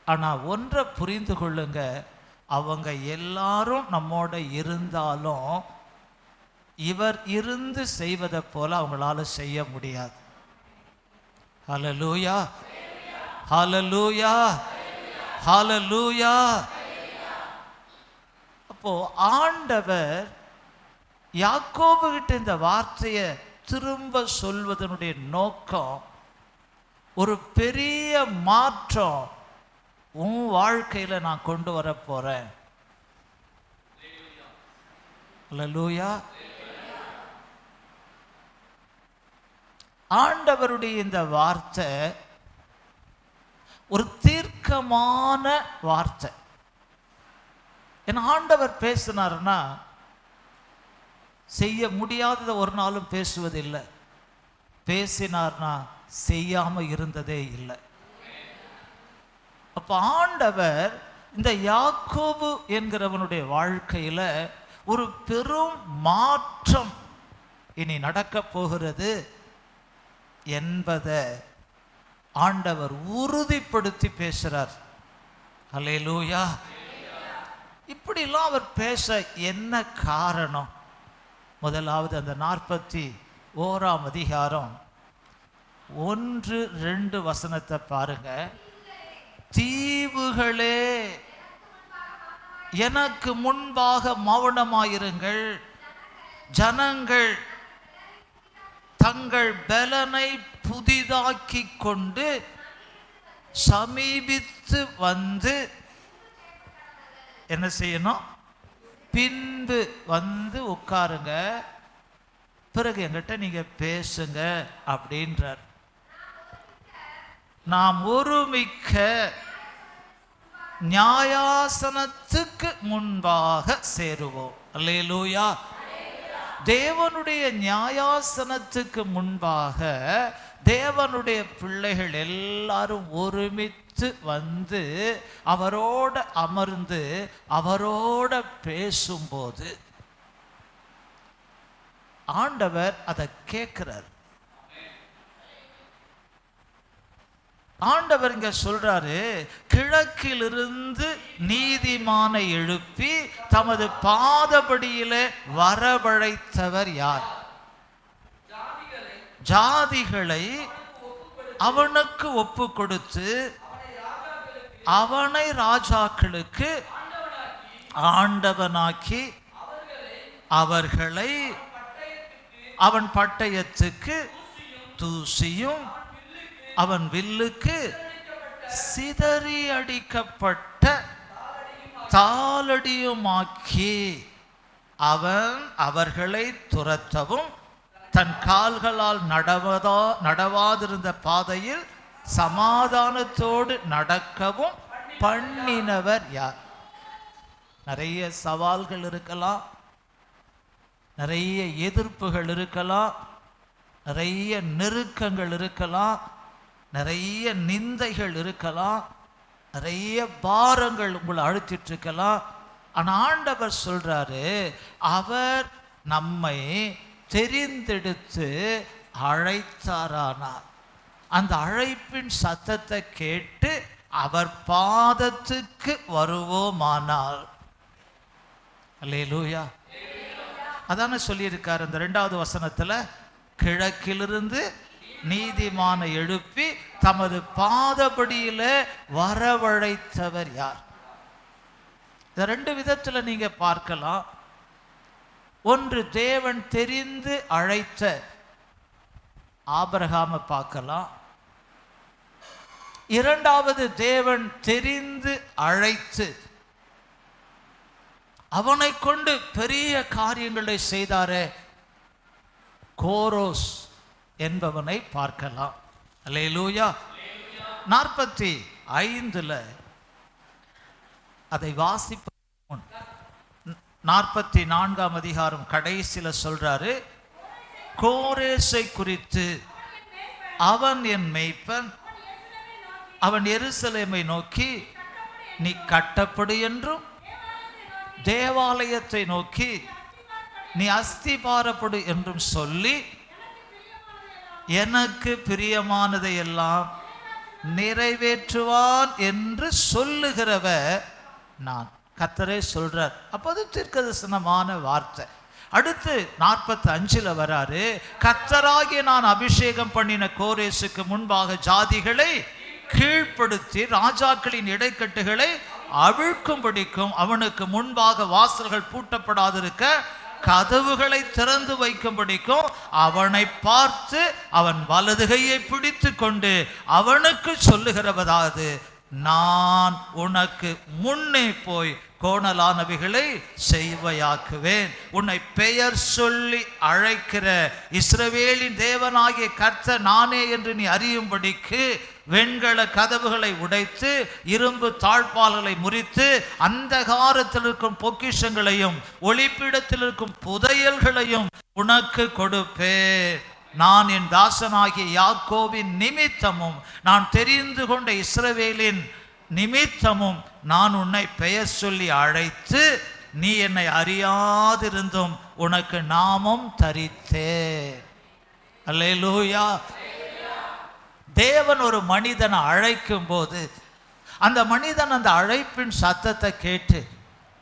ஆனால் ஒன்றை புரிந்து கொள்ளுங்க, அவங்க எல்லாரும் நம்மோட இருந்தாலும் இவர் இருந்து செய்வதை போல அவங்களால செய்ய முடியாது. ஹல்லேலூயா, ஹல்லேலூயா, ஹல்லேலூயா. அப்போ ஆண்டவர் யாக்கோபு கிட்ட இந்த வார்த்தையை திரும்ப சொல்வதனுடைய நோக்கம் ஒரு பெரிய மாற்றம் உன் வாழ்க்கையில நான் கொண்டு வர போறேன். அல்லேலூயா. ஆண்டவருடைய இந்த வார்த்தை ஒரு தீர்க்கமான வார்த்தை. ஏன்னா ஆண்டவர் பேசினார்னா செய்ய முடியாததை ஒரு நாளும் பேசுவதில்லை, பேசினார்னா செய்யாம இருந்ததே இல்லை. அப்ப ஆண்டவர் இந்த யாக்கோபு என்கிறவனுடைய வாழ்க்கையில ஒரு பெரும் மாற்றம் இனி நடக்க போகிறது என்பதை ஆண்டவர் உறுதிப்படுத்தி பேசுறார். அல்லேலூயா. இப்படிலாம் அவர் பேச என்ன காரணம்? முதலாவது அந்த 41ஆம் அதிகாரம் 1-2 வசனத்தை பாருங்க. தீவுகளே எனக்கு முன்பாக மௌனமாயிருங்கள், ஜனங்கள் தங்கள் பலனை புதிதாக்கி கொண்டு சமீபித்து வந்து என்ன செய்யணும்? பின்பு வந்து உட்காருங்க, பிறகு என்கிட்ட நீங்க பேசுங்க அப்படின்றார். நாம் ஒருமிக்க நியாயாசனத்துக்கு முன்பாக சேருவோம். அல்லேலூயா. தேவனுடைய நியாயாசனத்துக்கு முன்பாக தேவனுடைய பிள்ளைகள் எல்லாரும் ஒருமித்து வந்து அவரோட அமர்ந்து அவரோட பேசும்போது ஆண்டவர் அதை கேட்கிறார். ஆண்டவர் இங்க சொல்றாரு, கிழக்கிலிருந்து நீதிமானை எழுப்பி தமது பாதபடியிலே வரவழைத்தவர் யார்? ஜாதிகளை அவனுக்கு ஒப்பு கொடுத்து அவனை ராஜாக்களுக்கு ஆண்டவனாக்கி அவர்களை அவன் பட்டயத்துக்கு தூசியும் அவன் வில்லுக்கு சிதறி அடிக்கப்பட்ட தாளடியுமாக்கி அவன் அவர்களை துரத்தவும் தன் கால்களால் நடவாதிருந்த பாதையில் சமாதானத்தோடு நடக்கவும் பண்ணினவர் யார்? நிறைய சவால்கள் இருக்கலாம், நிறைய எதிர்ப்புகள் இருக்கலாம், நிறைய நெருக்கங்கள் இருக்கலாம், நிறைய நிந்தைகள் இருக்கலாம், நிறைய பாரங்கள் உங்களை அழுத்திட்டு இருக்கலாம். ஆனால் ஆண்டவர் சொல்றாரு, அவர் நம்மை தெரிந்தெடுத்து அழைத்தாரானார். அந்த அழைப்பின் சத்தத்தை கேட்டு அவர் பாதத்துக்கு வருவோமானால். அல்லேலூயா. அதானே சொல்லியிருக்கார் இந்த 2வது வசனத்துல, கிழக்கிலிருந்து நீதிமானை எழுப்பி தமது பாதபடியில வரவழைத்தவர் யார்? இந்த 2 விதத்துல நீங்க பார்க்கலாம். ஒன்று, தேவன் தெரிந்து அழைத்த ஆபிரகாமை பார்க்கலாம். 2வது, தேவன் தெரிந்து அழைத்து அவனை கொண்டு பெரிய காரியங்களை செய்தாரே, கோரோஸ் என்பவனை பார்க்கலாம். அல்லேலூயா. 45 அதை வாசிப்ப 44ஆம் அதிகாரம் கடைசியில சொல்றாரு, கோரேசை குறித்து, அவன் என் மேய்ப்பன், அவன் எருசலேமை நோக்கி நீ கட்டப்படு என்றும், தேவாலயத்தை நோக்கி நீ அஸ்திபாரப்படு என்றும் சொல்லி எனக்கு பிரியமானதை எல்லாம் நிறைவேற்றுவான் என்று சொல்லுகிறவர் நான். கர்த்தரே சொல்றார். அப்போ அது தீர்க்கதரிசனமான வார்த்தை. அடுத்து 45 வராரு, கர்த்தராகிய நான் அபிஷேகம் பண்ணின கோரேசுக்கு முன்பாக ஜாதிகளை கீழ்ப்படுத்தி ராஜாக்களின் இடைக்கட்டுகளை அவிழ்க்கும்படிக்கும் அவனுக்கு முன்பாக வாசல்கள் பூட்டப்படாதிருக்க கதவுகளை திறந்து வைக்கும்படிக்கும் அவனை பார்த்து அவன் வலது கையை பிடித்து கொண்டு அவனுக்கு சொல்லுகிறவதாவது, நான் உனக்கு முன்னே போய் கோணலானவைகளை செய்வையாக்குவேன். உன்னை பெயர் சொல்லி அழைக்கிற இஸ்ரவேலின் தேவனாகிய கர்த்தர் நானே என்று நீ அறியும்படிக்கு வெண்கல கதவுகளை உடைத்து இரும்பு தாழ்பால்களை முறித்து அந்தகாரத்தில் இருக்கும் பொக்கிஷங்களையும் ஒளிப்பிடத்தில் இருக்கும் புதையல்களையும் உனக்கு கொடுப்பேன். நான் என் தாசனாகிய யாக்கோபின் நிமித்தமும் நான் தெரிந்து கொண்ட இஸ்ரவேலின் நிமித்தமும் நான் உன்னை பெயர் சொல்லி அழைத்து நீ என்னை அறியாதிருந்தும் உனக்கு நாமம் தரித்தேன். அல்லேலூயா. தேவன் ஒரு மனிதனை அழைக்கும் போது அந்த மனிதன் அந்த அழைப்பின் சத்தத்தை கேட்டு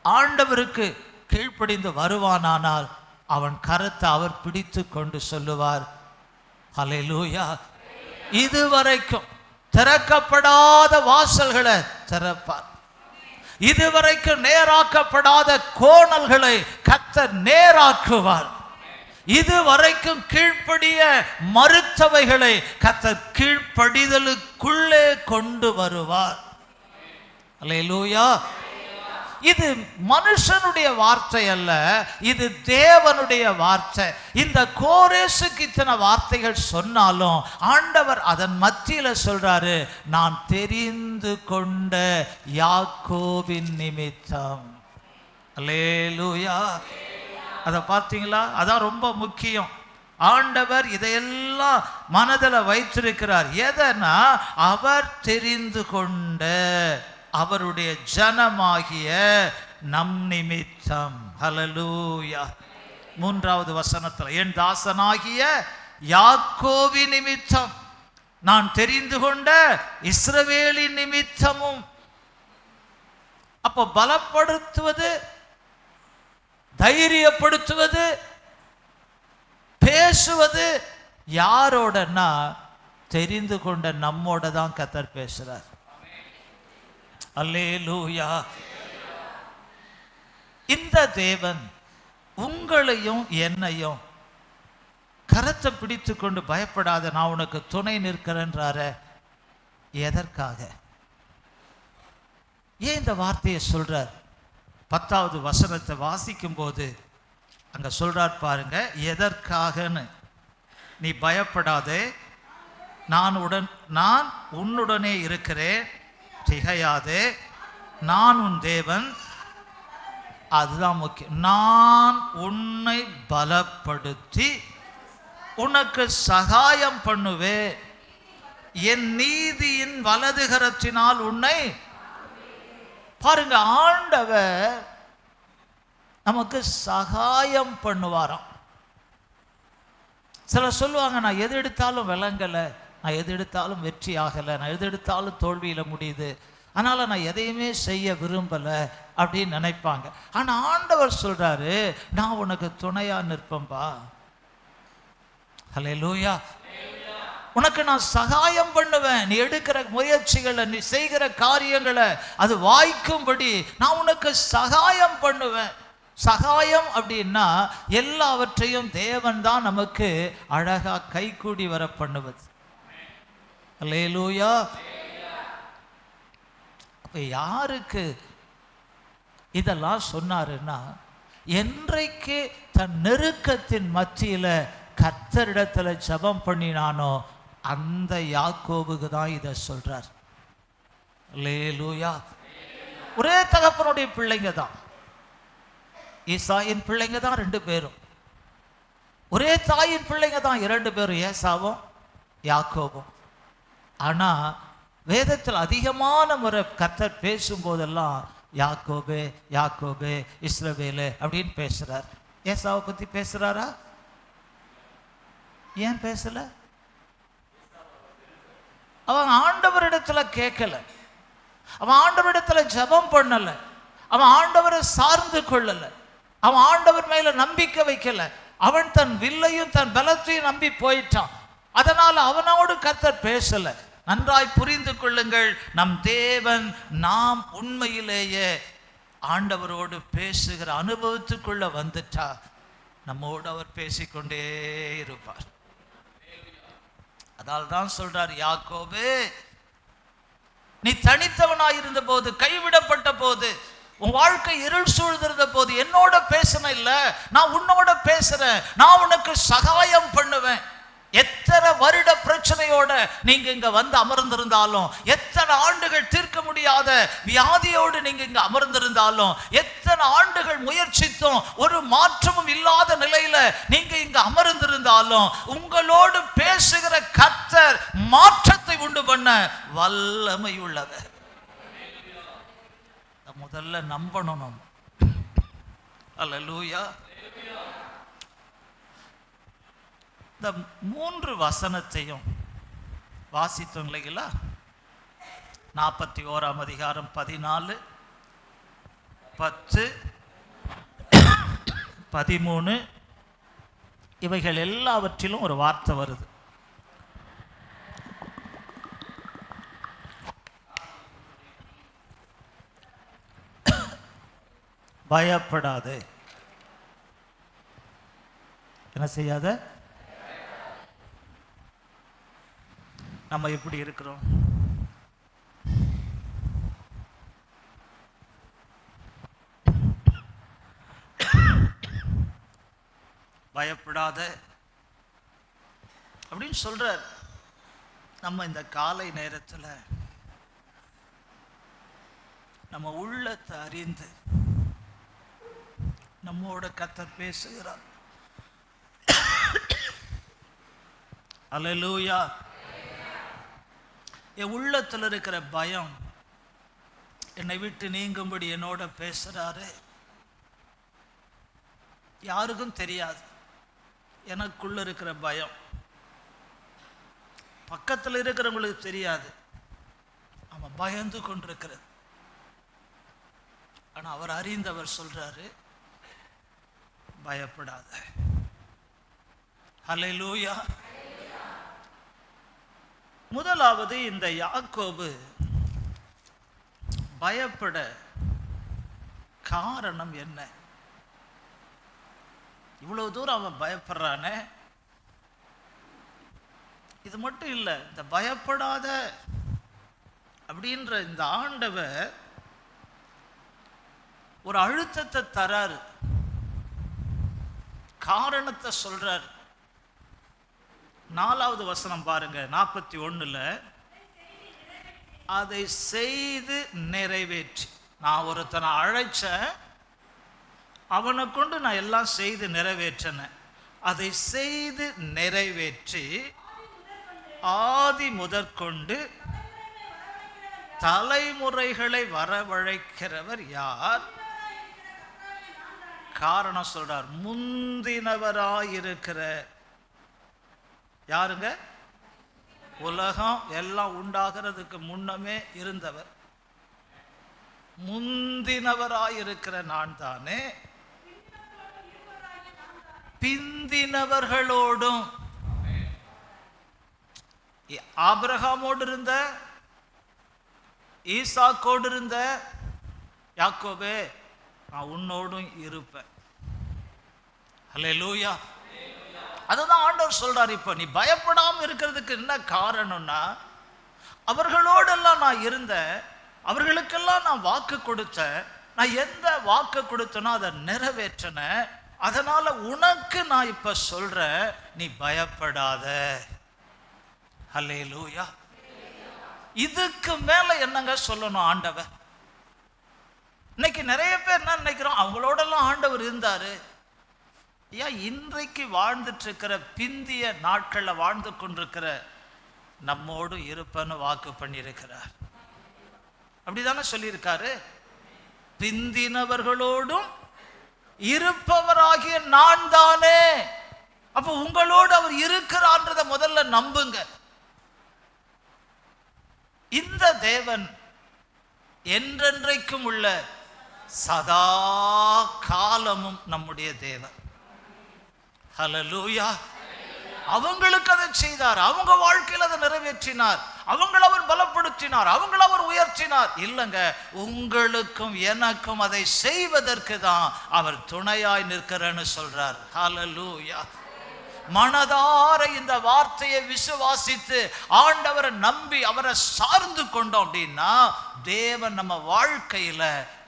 ஆண்டவருக்கு கீழ்ப்படிந்து வருவானானால் அவன் கரத்தை அவர் பிடித்து கொண்டு சொல்லுவார், அல்லேலூயா. இதுவரைக்கும் திறக்கப்படாத வாசல்களை திறப்பார். இதுவரைக்கும் நேராக்கப்படாத கோணல்களை கர்த்தர் நேராக்குவார். இதுவரைக்கும் கீழ்ப்படிய மறுத்தவைகளை கர்த்தர் கீழ்ப்படிதலுக்குள்ளே கொண்டு வருவார். அல்லேலூயா. இது மனுஷனுடைய வார்த்தை அல்ல, இது தேவனுடைய வார்த்தை. இந்த கோரேசுக்கு இத்தனை வார்த்தைகள் சொன்னாலும் ஆண்டவர் அதன் மத்தியில சொல்றாரு, நான் தெரிந்து கொண்ட யாக்கோபின் நிமித்தம். அல்லேலூயா. அதை பார்த்தீங்களா? அதான் ரொம்ப முக்கியம். ஆண்டவர் இதையெல்லாம் மனதில் வைத்திருக்கிறார். எதனா அவர் தெரிந்து கொண்ட அவருடைய ஜனமாகிய நம் நிமித்தம். ஹல்லேலூயா. 3வது வசனத்தில், என் தாசனாகிய யாக்கோபி நிமித்தம் நான் தெரிந்து கொண்ட இஸ்ரவேலின் நிமித்தமும். அப்போ பலப்படுத்துவது, தைரியப்படுத்துவது, பேசுவது யாரோடனா தெரிந்து கொண்ட நம்மோட தான் கர்த்தர் பேசுறார். அல்லேலூயா. இந்த தேவன் உங்களையும் என்னையும் கரத்தை பிடித்து கொண்டு பயப்படாத, நான் உனக்கு துணை நிற்கிறேன்றார. எதற்காக? ஏன் இந்த வார்த்தையை சொல்றார்? 10வது வசனத்தை வாசிக்கும் போது அங்க சொல்றார் பாருங்க, எதற்காகன்னு. நீ பயப்படாதே, நான் உன்னுடனே இருக்கிறேன், திகையாதே, நான் உன் தேவன். அதுதான் முக்கியம். நான் உன்னை பலப்படுத்தி உனக்கு சகாயம் பண்ணுவேன், என் நீதியின் வலதுகரத்தினால் உன்னை. பாருங்க, ஆண்டவர் நமக்கு சகாயம் பண்ணுவாராம். சிலர் சொல்லுவாங்க, நான் எது எடுத்தாலும் விளங்கலை, நான் எது எடுத்தாலும் வெற்றி ஆகலை, நான் எது எடுத்தாலும் தோல்வியில் முடியுது. அதனால நான் எதையுமே செய்ய விரும்பலை அப்படின்னு நினைப்பாங்க. ஆனால் ஆண்டவர் சொல்றாரு, நான் உனக்கு துணையா நிற்பேன்பா. ஹல்லேலூயா. உனக்கு நான் சகாயம் பண்ணுவேன். நீ எடுக்கிற முயற்சிகளை, நீ செய்கிற காரியங்களை அது வாய்க்கும்படி நான் உனக்கு சகாயம் பண்ணுவேன். சகாயம் அப்படின்னா எல்லாவற்றையும் தேவன் தான் நமக்கு அழகா கைகூடி வர பண்ணுவது. அல்லேலூயா. அப்ப யாருக்கு இதெல்லாம் சொன்னாருன்னா, என்றைக்கு தன் நெருக்கத்தின் மத்தியில கர்த்தரிடத்துல ஜெபம் பண்ணினானோ அந்த யாக்கோபுக்கு தான் இதை சொல்றார். அல்லேலூயா. ஒரே தகப்பனுடைய பிள்ளைங்க தான், ஈசாயின் பிள்ளைங்க தான் 2 பேரும். ஒரே தாயின் பிள்ளைங்க தான் 2 பேரும், ஏசாவும் யாக்கோபும். ஆனா வேதத்தில் அதிகமான முறை கர்த்தர் பேசும்போதெல்லாம் யாக்கோபே யாக்கோபே இஸ்ரவேலே அப்படின்னு பேசுறார். ஏசாவை பத்தி பேசுறாரா? ஏன் பேசல? அவன் ஆண்டவரிடத்துல கேட்கல, அவன் ஆண்டவரிடத்துல ஜெபம் பண்ணல, அவன் ஆண்டவரை சார்ந்து கொள்ளல, அவன் ஆண்டவர் மேல நம்பிக்கை வைக்கல. அவன் தன் வில்லையும் தன் பலத்தையும் நம்பி போயிட்டான். அதனால அவனோடு கர்த்தர் பேசல. நன்றாய் புரிந்து கொள்ளுங்கள், நம் தேவன் நாம் உண்மையிலேயே ஆண்டவரோடு பேசுகிற அனுபவத்துக்குள்ள வந்துட்டா நம்மோடு அவர் பேசிக்கொண்டே இருப்பார். அதனால்தான் சொல்றார், யாக்கோபே நீ தனித்தவனாயிருந்த போது, கைவிடப்பட்ட போது, உன் வாழ்க்கை இருள் சூழ்ந்திருந்த போது என்னோட பேசணும் இல்ல, நான் உன்னோட பேசுறேன், நான் உனக்கு சகாயம் பண்ணுவேன். எத்தனை வருட பிரச்சனையோட நீங்க இங்க வந்து அமர்ந்திருந்தாலும், எத்தனை ஆண்டுகள் தீர்க்க முடியாத வியாதியோடு நீங்க இங்க அமர்ந்திருந்தாலும், எத்தனை ஆண்டுகள் முயற்சித்தும் ஒரு மாற்றமும் இல்லாத நிலையில நீங்க இங்க அமர்ந்திருந்தாலும், உங்களோடு பேசுகிற கர்த்தர் மாற்றத்தை உண்டு பண்ண வல்லமை உள்ளவர். முதல்ல நம்பணும் நம்ம. அல்லேலூயா. இந்த 3 வசனத்தையும் வாசித்தோம் இல்லைங்களா? 41ஆம் அதிகாரம் 14, 10, 13 இவைகள் எல்லாவற்றிலும் ஒரு வார்த்தை வருது. பயப்படாதே. என்ன செய்யாத? நம்ம எப்படி இருக்கிறோம்? பயப்படாத அப்படின்னு சொல்றார். நம்ம இந்த காலை நேரத்துல நம்ம உள்ளத்தை அறிந்து நம்மோட கர்த்தர் பேசுகிறார். அல்லேலூயா. என் உள்ளத்தில் இருக்கிற பயம் என்னை விட்டு நீங்கும்படி என்னோட பேசுறாரு. யாருக்கும் தெரியாது எனக்குள்ள இருக்கிற பயம், பக்கத்தில் இருக்கிறவங்களுக்கு தெரியாது. அவன் பயந்து கொண்டிருக்கிறது. ஆனா அவர் அறிந்தவர் சொல்றாரு, பயப்படாத. ஹல்லேலூயா. முதலாவது, இந்த யாக்கோபு பயப்பட காரணம் என்ன? இவ்வளவு தூரம் அவன் பயப்படுறானே. இது மட்டும் இல்லை, இந்த பயப்படாத அப்படின்ற இந்த ஆண்டவர் ஒரு அழுத்தத்தை தராரு, காரணத்தை சொல்றாரு. 4வது வசனம் பாருங்க, 41ல, அதை செய்து நிறைவேற்றி. நான் ஒருத்தனை அழைச்சேன், அவனை கொண்டு நான் எல்லாம் செய்து நிறைவேற்றினேன். அதை செய்து நிறைவேற்றி ஆதி முதற்கொண்டு தலைமுறைகளை வரவழைக்கிறவர் யார்? காரணம் சொல்றார், முந்தினவராயிருக்கிற யாருங்க? உலகம் எல்லாம் உண்டாகிறதுக்கு முன்னமே இருந்தவர். முந்தினவராயிருக்கிற நான் தானே பிந்தினவர்களோடும். ஆபிரகாமோடு இருந்த, ஈசாக்கோடு இருந்த, யாக்கோபே நான் உன்னோடும் இருப்பேன். அல்லேலூயா. அதுதான் ஆண்டவர் சொல்றார். இப்ப நீ பயப்படாம இருக்கிறதுக்கு என்ன காரணம்னா, அவர்களோடெல்லாம் நான் இருந்தேன், அவர்களுக்கெல்லாம் நான் வாக்கு கொடுத்தேன், நான் எந்த வாக்கு கொடுத்தனோ அதை நிறைவேற்றினேன். அதனால உனக்கு நான் இப்ப சொல்றேன், நீ பயப்படாத. அல்லேலூயா. இதுக்கு மேல என்னங்க சொல்லணும் ஆண்டவர்? இன்னைக்கு நிறைய பேர் என்ன நினைக்கிறோம், அவங்களோடெல்லாம் ஆண்டவர் இருந்தாரு. ஏன் இன்றைக்கு வாழ்ந்துட்டு இருக்கிற, பிந்திய நாட்கள்ல வாழ்ந்து கொண்டிருக்கிற நம்மோடு இருப்பன்னு வாக்கு பண்ணியிருக்கிறார். அப்படிதானே சொல்லியிருக்காரு. பிந்தினவர்களோடும் இருப்பவராகிய நான் தானே. அப்ப உங்களோடு அவர் இருக்கிறான்றத முதல்ல நம்புங்க. இந்த தேவன் என்றென்றைக்கும் உள்ள சதா காலமும் நம்முடைய தேவன். ஹல்லேலூயா. அவங்களுக்கு அதை செய்தார், அவங்க வாழ்க்கையில் அதை நிறைவேற்றினார், அவங்களை அவர் பலப்படுத்தினார், அவங்களை அவர் உயர்த்தினார். இல்லைங்க, உங்களுக்கும் எனக்கும் அதை செய்வதற்கு தான் அவர் துணையாய் நிற்கிறேன்னு சொல்றார். ஹல்லேலூயா. மனதார இந்த வார்த்தையை விசுவாசித்து ஆண்டவரை நம்பி அவரை சார்ந்து கொண்டோம் அப்படின்னா தேவன் நம்ம வாழ்க்கையில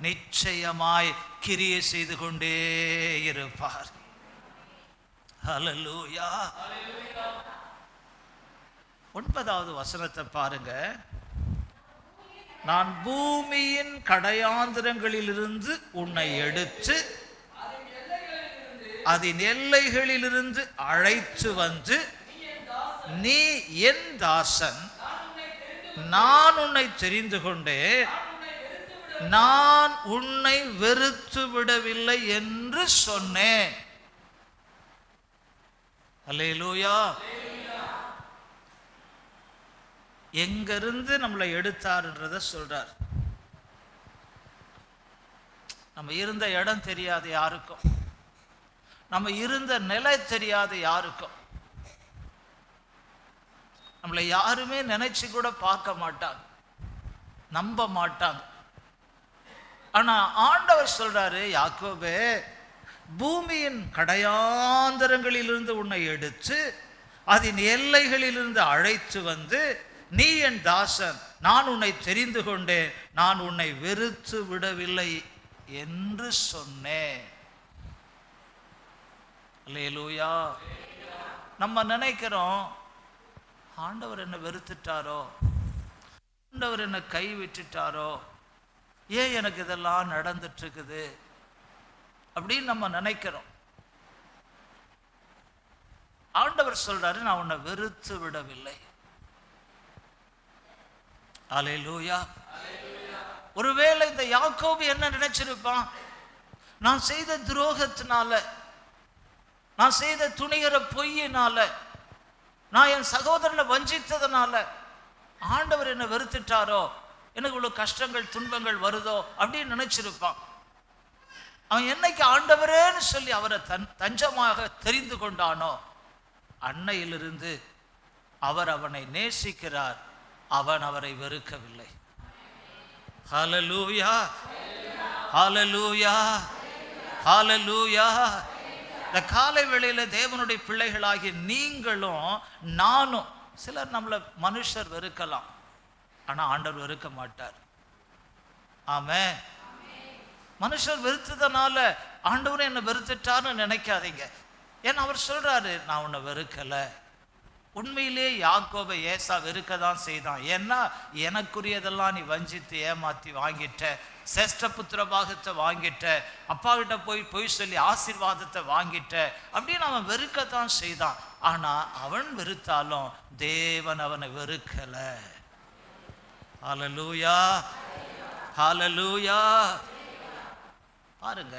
நிச்சயமாய் கிரியை செய்து கொண்டே இருப்பார். ஹல்லேலூயா. 9வது வசனத்தை பாருங்க. நான் பூமியின் கடையாந்திரங்களிலிருந்து உன்னை எடுத்து அதன் எல்லைகளிலிருந்து அழைத்து வந்து நீ என் தாசன், நான் உன்னை தெரிந்து கொண்டேன், நான் உன்னை வெறுத்து விடவில்லை என்று சொன்னேன். அல்லேலூயா. எங்கிருந்து நம்மளை எடுத்தாருன்றத சொல்றார். நம்ம இருந்த இடம் தெரியாது யாருக்கும், நம்ம இருந்த நிலை தெரியாது யாருக்கும், நம்மளை யாருமே நினைச்சு கூட பார்க்க மாட்டாங்க, நம்ப மாட்டாங்க. ஆனா ஆண்டவர் சொல்றாரு, யாக்கோபே பூமியின் கடையாந்தரங்களிலிருந்து உன்னை எடுத்து அதன் எல்லைகளிலிருந்து அழைத்து வந்து நீ என் தாசன், நான் உன்னை தெரிந்து கொண்டேன், நான் உன்னை வெறுத்து விடவில்லை என்று சொன்னேன். அல்லேலூயா. நம்ம நினைக்கிறோம், ஆண்டவர் என்னை வெறுத்துட்டாரோ, ஆண்டவர் என்னை கை விட்டுட்டாரோ, ஏன் எனக்கு இதெல்லாம் நடந்துட்டு இருக்குது அப்படின்னு நம்ம நினைக்கிறோம். ஆண்டவர் சொல்றாரு, நான் உன்னை வெறுத்து விடவில்லை. அல்லேலூயா. ஒருவேளை இந்த யாக்கோபு என்ன நினைச்சிருப்பான், நான் செய்த துரோகத்தினால, நான் செய்த துணிகர பொய்யினால, நான் என் சகோதரனை வஞ்சித்ததுனால ஆண்டவர் என்னை வெறுத்துட்டாரோ, எனக்கு இவ்வளவு கஷ்டங்கள் துன்பங்கள் வருதோ அப்படின்னு நினைச்சிருப்பான். அவன் என்னைக்கு ஆண்டவரேன்னு சொல்லி அவரை தஞ்சமாக தெரிந்து கொண்டானோ அன்னையிலிருந்து அவர் அவனை நேசிக்கிறார், அவன் அவரை வெறுக்கவில்லை. ஹல்லேலூயா. ஹல்லேலூயா. ஹல்லேலூயா. இந்த காலை வேளையில தேவனுடைய பிள்ளைகளாகிய நீங்களும் நானும், சிலர் நம்மளை மனுஷர் வெறுக்கலாம், ஆனா ஆண்டவர் வெறுக்க மாட்டார். ஆமென். மனுஷர் வெறுத்ததுனால ஆண்டவரும் என்னை வெறுத்துட்டார்னு நினைக்காதீங்க. ஏன்னா அவர் சொல்றாரு, நான் உன்னை வெறுக்கல. உண்மையிலே யாக்கோபை ஏசா வெறுக்க தான் செய்தான். ஏன்னா எனக்குரியதெல்லாம் நீ வஞ்சித்து ஏமாத்தி வாங்கிட்ட, சேஷ்ட புத்திர பாகத்தை வாங்கிட்ட, அப்பா கிட்ட போய் சொல்லி ஆசீர்வாதத்தை வாங்கிட்ட அப்படின்னு அவன் வெறுக்கத்தான் செய்தான். ஆனா அவன் வெறுத்தாலும் தேவன் அவனை வெறுக்கல. ஹல்லேலூயா. ஹல்லேலூயா. பாருங்க,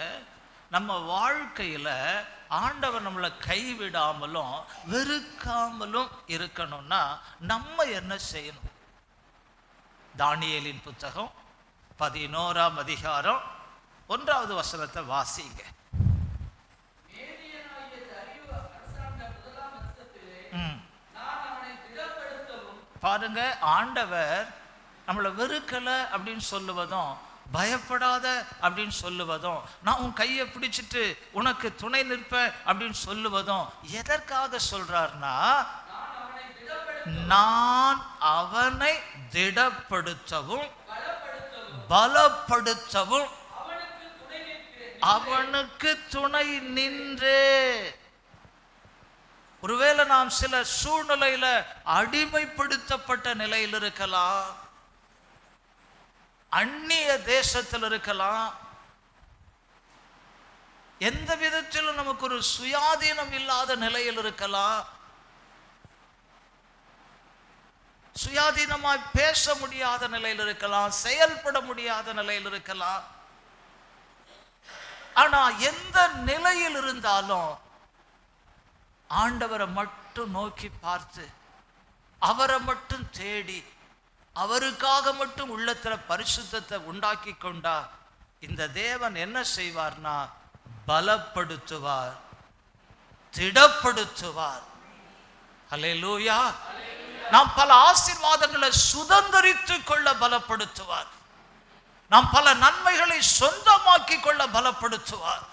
நம்ம வாழ்க்கையில ஆண்டவர் நம்மளை கைவிடாமலும் வெறுக்காமலும் இருக்கணும்னா நம்ம என்ன செய்யணும்? தானியேலின் புத்தகம் 11ஆம் அதிகாரம் 1வது வசனத்தை வாசிங்க. பாருங்க, ஆண்டவர் நம்மளை வெறுக்கலை அப்படின்னு சொல்லுவதும், பயப்படாத அப்படின்னு சொல்லுவதும், நான் உன் கையை பிடிச்சிட்டு உனக்கு துணை நிற்பேன் அப்படின்னு சொல்லுவதும் எதற்காக சொல்றார்னா, நான் அவனை திடப்படுத்தவும் பலப்படுத்தவும் அவனுக்கு துணை நின்றே. ஒருவேளை நாம் சில சூழ்நிலையில அடிமைப்படுத்தப்பட்ட நிலையில் இருக்கலாம், அந்நிய தேசத்தில் இருக்கலாம், எந்த விதத்திலும் நமக்கு ஒரு சுயாதீனம் இல்லாத நிலையில் இருக்கலாம், சுயாதீனமாய் பேச முடியாத நிலையில் இருக்கலாம், செயல்பட முடியாத நிலையில் இருக்கலாம். ஆனா எந்த நிலையில் இருந்தாலும் ஆண்டவரை மட்டும் நோக்கி பார்த்து, அவரை மட்டும் தேடி, அவருக்காக மட்டும் உள்ளத்துல பரிசுத்தத்தை உண்டாக்கி கொண்டா இந்த தேவன் என்ன செய்வார்னா, பலப்படுத்துவார், திடப்படுத்துவார். அல்லேலூயா. நாம் பல ஆசீர்வாதங்களை சுதந்தரித்துக் கொள்ள பலப்படுத்துவார். நாம் பல நன்மைகளை சொந்தமாக்கி கொள்ள பலப்படுத்துவார்.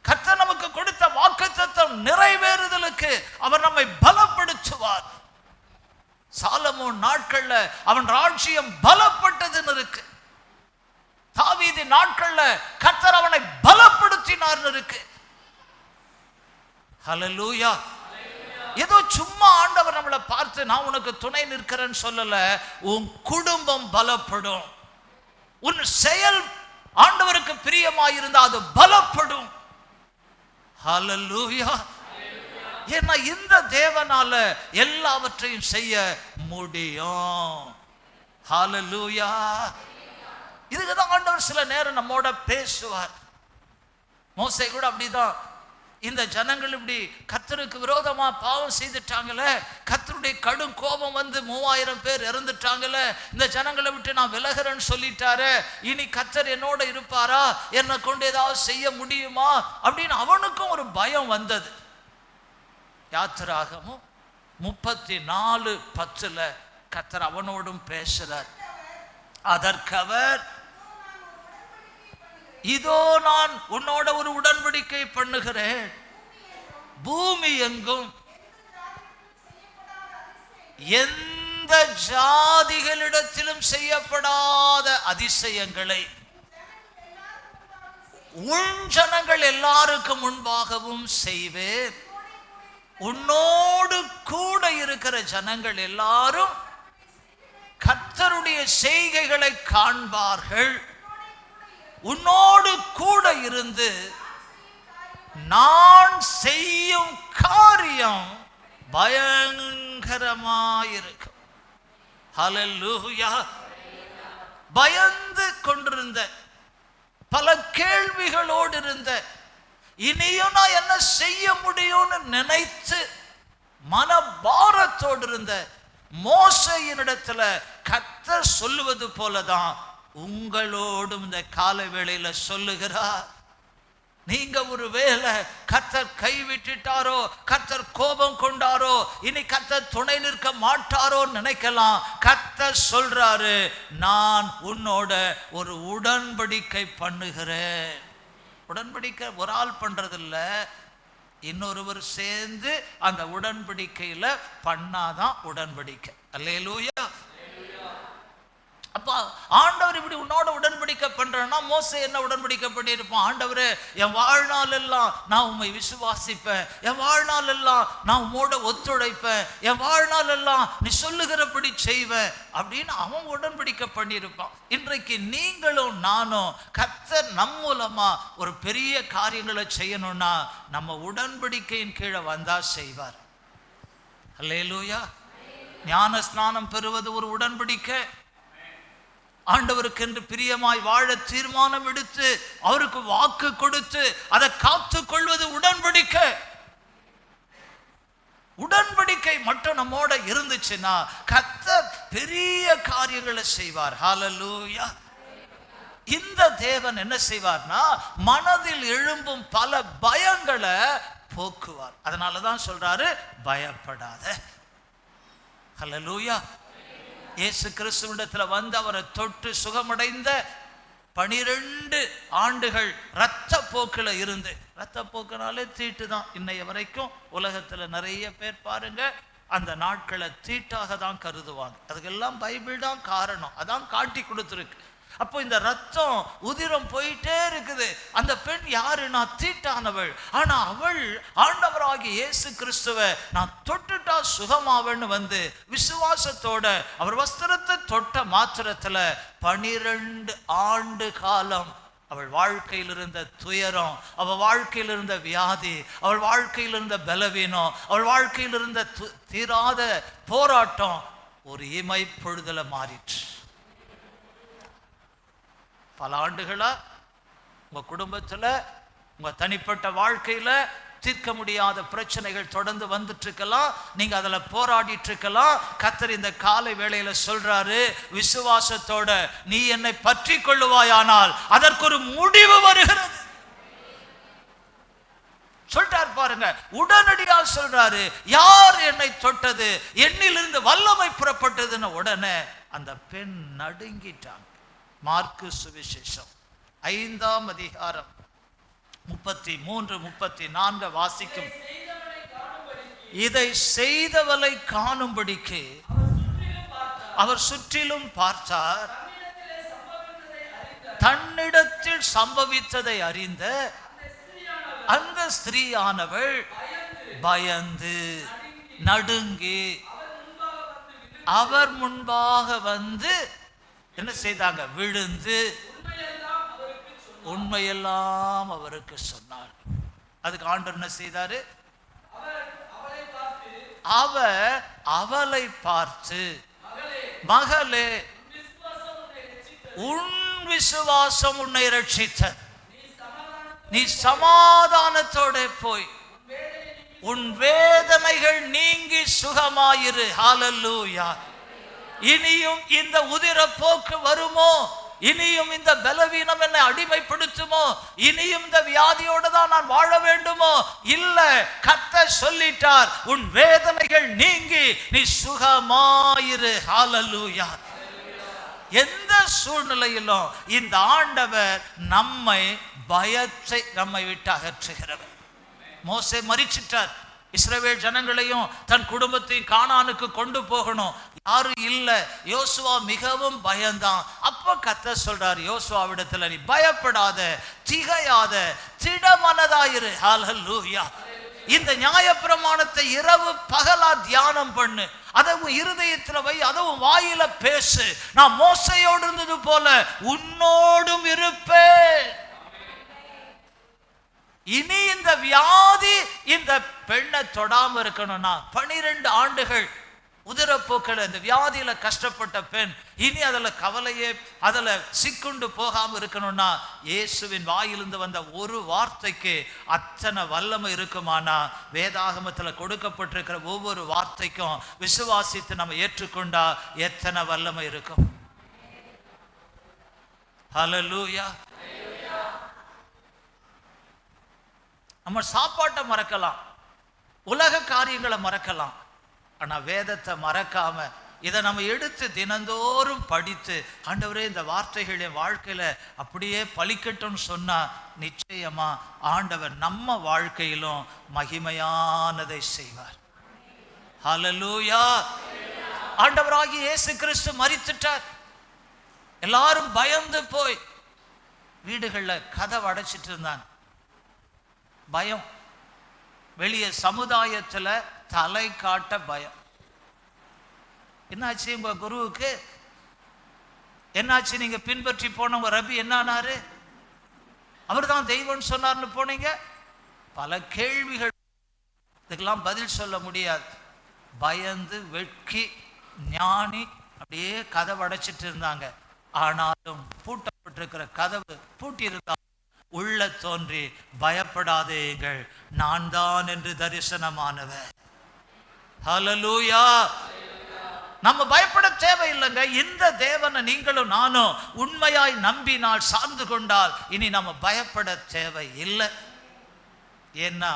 கர்த்தர் நமக்கு கொடுத்த வாக்குத்தத்தம் நிறைவேறுதலுக்கு அவர் நம்மை பலப்படுத்துவார். சாலமோன் நாட்கள்ல அவன் ராஜ்யம் பலப்பட்டதுன்னு இருக்கு. தாவீது நாட்கள்ல கர்த்தர் அவனை பலப்படுத்தினார்னு இருக்கு. ஹல்லேலூயா. ஏதோ சும்மா ஆண்டவர் நம்மளை பார்த்து நான் உனக்கு துணை நிற்கிறேன்னு சொல்லல. உன் குடும்பம் பலப்படும், உன் செயல் ஆண்டவருக்கு பிரியமாயிருந்தா அது பலப்படும். ஹல்லேலூயா. ஏன்னா இந்த தேவனால எல்லாவற்றையும் செய்ய முடியும். ஹல்லேலூயா. இதுக்குதான் ஆண்டவர் சில நேரம் நம்மோட பேசுவார். மோசே கூட அப்படிதான். இந்த ஜனங்கள் இப்படி கர்த்தருக்கு விரோதமா பாவம் செய்துட்டாங்களே, கர்த்தருடைய கடும் கோபம் வந்து 3000 பேர் இறந்துட்டாங்களே, இந்த ஜனங்களை விட்டு நான் விலகிறேன்னு சொல்லிட்டாரு, இனி கர்த்தர் என்னோட இருப்பாரா, என்னை கொண்டு ஏதாவது செய்ய முடியுமா அப்படின்னு அவனுக்கும் ஒரு பயம் வந்தது. யாத்திராகமும் 34:10 கர்த்தர் அவனோடும் பேசுறார். அதற்கவர், இதோ நான் உன்னோட ஒரு உடன்படிக்கை பண்ணுகிறேன், பூமி எங்கும் எந்த ஜாதிகளிடத்திலும் செய்யப்படாத அதிசயங்களை உன் ஜனங்கள் எல்லாருக்கும் முன்பாகவும் செய்வேன். உன்னோடு கூட இருக்கிற ஜனங்கள் எல்லாரும் கர்த்தருடைய செய்கைகளை காண்பார்கள். உன்னோடு கூட இருந்து நான் செய்யும் காரியம் பயங்கரமாயிருக்கும். ஹல்லேலூயா. பயந்து கொண்டிருந்த, பல கேள்விகளோடு இருந்த, இனியும் நான் என்ன செய்ய முடியும்னு நினைத்து மனபாரத்தோடு இருந்த மோசேயினிடத்துல கர்த்தர் சொல்லுவது போலதான் உங்களோடும் இந்த கால வேளையில சொல்லுகிறார். நீங்க ஒரு வேளை கர்த்தர் கைவிட்டுட்டாரோ, கர்த்தர் கோபம் கொண்டாரோ, இனி கர்த்தர் துணை நிற்க மாட்டாரோ நினைக்கலாம். கர்த்தர் சொல்றாரு, நான் உன்னோட ஒரு உடன்படிக்கை பண்ணுகிறேன். உடன்படிக்கை ஒரு ஆள் பண்றதில்ல, இன்னொருவர் சேர்ந்து அந்த உடன்படிக்கையில பண்ணாதான் உடன்படிக்கை. அல்லேலூயா. அப்பா ஆண்டவர் இப்படி உன்னோட உடன்படிக்கை பண்றேன்னா, மோசே என்ன உடன்படிக்கை பண்ணியிருப்பான்? ஆண்டவரே, என் வாழ்நாள் எல்லாம் நான் உம்மை விசுவாசிப்பேன், என் வாழ்நாள் எல்லாம் நான் உம்மோட ஒத்துழைப்பேன், என் வாழ்நாள் எல்லாம் நீ சொல்லுகிறபடி செய்வேன் அப்படின்னு அவன் உடன்படிக்கை பண்ணியிருப்பான். இன்றைக்கு நீங்களும் நானும் கர்த்தர் நம் மூலமா ஒரு பெரிய காரியங்களை செய்யணும்னா நம்ம உடன்படிக்கையின் கீழே வந்தா செய்வார். அல்லேலூயா. ஞான ஸ்நானம் பெறுவது ஒரு உடன்படிக்கை. ஆண்டவருக்கு என்று பிரியமாய் வாழ தீர்மானம் எடுத்து அவருக்கு வாக்கு கொடுத்து அதை காத்து கொள்வது உடன்படிக்கை. உடன்படிக்கை மட்டும் நம்மோட இருந்துச்சுன்னா கர்த்தர் பெரிய காரியங்களை செய்வார். ஹல்லேலூயா. இந்த தேவன் என்ன செய்வார்னா மனதில் எழும்பும் பல பயங்களை போக்குவார். அதனாலதான் சொல்றாரு பயப்படாத. ஹல்லேலூயா. இயேசு கிறிஸ்துவிடத்துல வந்து அவரை தொட்டு சுகமடைந்த 12 ஆண்டுகள் இரத்த போக்குல இருந்து, இரத்த போக்குனாலே தீட்டு தான். இன்னைய வரைக்கும் உலகத்துல நிறைய பேர் பாருங்க அந்த நாட்களை தீட்டாக தான் கருதுவாங்க. அதுக்கெல்லாம் பைபிள் தான் காரணம், அதான் காட்டி கொடுத்துருக்கு. அப்போ இந்த ரத்தம் உதிரம் போயிட்டே இருக்குது. அந்த பெண் யாருன்னா தீட்டானவள். ஆனா அவள் ஆண்டவராகிய இயேசு கிறிஸ்துவை நான் தொட்டுட்டா சுகமாவன்னு வந்து விசுவாசத்தோட அவர் வஸ்திரத்தை தொட்ட மாத்திரத்துல 12 ஆண்டு காலம் அவள் வாழ்க்கையில் இருந்த துயரம், அவள் வாழ்க்கையில் இருந்த வியாதி, அவள் வாழ்க்கையில் இருந்த பலவீனம், அவள் வாழ்க்கையில் இருந்த தீராத போராட்டம் ஒரு இமை பொழுதுல மாறிற்று. பல ஆண்டுகளா உங்க குடும்பத்துல, உங்க தனிப்பட்ட வாழ்க்கையில தீர்க்க முடியாத பிரச்சனைகள் தொடர்ந்து வந்துட்டு இருக்கலாம். நீங்க அதுல போராடிட்டு இருக்கலாம். கர்த்தர் இந்த காலை வேளையில சொல்றாரு, விசுவாசத்தோட நீ என்னை பற்றி கொள்ளுவாயானால் அதற்கு ஒரு முடிவு வருகிறது சொல்றார். பாருங்க, உடனடியா சொல்றாரு, யார் என்னை தொட்டது, என்னிலிருந்து வல்லமை புறப்பட்டதுன்னு உடனே அந்த பெண் நடுங்கிட்டாங்க. மார்க்கு சுவிசேஷம் 5ஆம் அதிகாரம் 33-34 வாசிக்கும். இதை செய்தவளை காணும்படிக்கு அவர் சுற்றிலும் பார்த்தார். தன்னிடத்தில் சம்பவித்ததை அறிந்த அந்த ஸ்திரீயானவள் பயந்து நடுங்கி அவர் முன்பாக வந்து என்ன செய்தாங்க, விழுந்து உண்மையெல்லாம் அவருக்கு சொன்னார். அதுக்கு ஆண்டவர் என்ன செய்தாரு, அவளை பார்த்து, மகளே உன் விசுவாசம் உன்னை ரட்சித்தது, நீ சமாதானத்தோட போய் உன் வேதனைகள் நீங்கி சுகமாயிரு. ஹல்லேலூயா. இனியும் இந்த உதிர போக்கு வருமோ, இனியும் இந்த பலவீனம் என்னை அடிமைப்படுத்துமோ, இனியும் இந்த வியாதியோட தான் நான் வாழ வேண்டுமோ? இல்ல, கர்த்தர் சொல்லிட்டார், உன் வேதனைகள் நீங்கி நீ சுகமாயிரு. ஹல்லேலூயா. எந்த சூழ்நிலையிலும் இந்த ஆண்டவர் நம்மை பயத்தை நம்மை விட்டு அகற்றுகிறவர். மோசே மரிச்சிட்டார். இஸ்ரவேல் ஜனங்களையும் தன் குடும்பத்தையும் கானானுக்கு கொண்டு போகணும், யாரும் இல்ல. யோசுவா மிகவும் பயந்தான். அப்ப கர்த்தர் சொல்றார் யோசுவாவிடத்துல, நீ பயப்படாத, திகையாத, திடமனதாயிரு. ஹல்லேலூயா. இந்த நியாயப்பிரமாணத்தை இரவு பகலா தியானம் பண்ணு, அதுவும் இருதயத்துல வை, அதுவும் வாயில பேசு. நான் மோசையோடு இருந்தது போல உன்னோடும் இருப்பேன். இனி இந்த வியாதி இந்த பெண்ணை தொடாம இருக்கணும்னா, 12 ஆண்டுகள் உதிரப்போக்கள் இந்த வியாதியில கஷ்டப்பட்ட பெண் இனி அதுல கவலையே அதுல சிக்குண்டு போகாம இருக்கணும்னா, இயேசுவின் வாயிலிருந்து வந்த ஒரு வார்த்தைக்கு அத்தனை வல்லமை இருக்குமானா, வேதாகமத்துல கொடுக்கப்பட்டிருக்கிற ஒவ்வொரு வார்த்தைக்கும் விசுவாசித்து நம்ம ஏற்றுக்கொண்டா எத்தனை வல்லமை இருக்கும். ஹல்லேலூயா. நம்ம சாப்பாட்டை மறக்கலாம், உலக காரியங்களை மறக்கலாம், ஆனா வேதத்தை மறக்காம இதை நம்ம எடுத்து தினந்தோறும் படித்து, ஆண்டவரே இந்த வார்த்தைகள் என் வாழ்க்கையில அப்படியே பலிக்கட்டும்னு சொன்னா, நிச்சயமா ஆண்டவர் நம்ம வாழ்க்கையிலும் மகிமையானதை செய்வார். ஹல்லேலூயா. ஆண்டவராகிய இயேசு கிறிஸ்து மரித்துட்டார். எல்லாரும் பயந்து போய் வீடுகள்ல கதவை அடைச்சிட்டு இருந்தாங்க. பயம், வெளியே சமுதாயத்துல தலை காட்ட பயம். என்னாச்சு உங்க குருவுக்கு, என்னாச்சு நீங்க பின்பற்றி போன உங்க ரபி என்ன ஆனாரு, அவர் தான் தெய்வம்னு சொன்னார்னு போனீங்க. பல கேள்விகள், இதுக்கெல்லாம் பதில் சொல்ல முடியாது. பயந்து வெட்கி ஞானி அப்படியே கதவு அடைச்சிட்டு இருந்தாங்க. ஆனாலும் பூட்டப்பட்டிருக்கிற கதவு பூட்டி இருந்தா உள்ள தோன்றி, பயப்படாதேங்கள், நான் தான் என்று தரிசனமானவர். ஹல்லேலூயா. நம்ம பயப்பட தேவையில்லைங்க. இந்த தேவனை நீங்களும் நானும் உண்மையாய் நம்பினால், சார்ந்து கொண்டால், இனி நம்ம பயப்பட தேவை இல்லை. ஏன்னா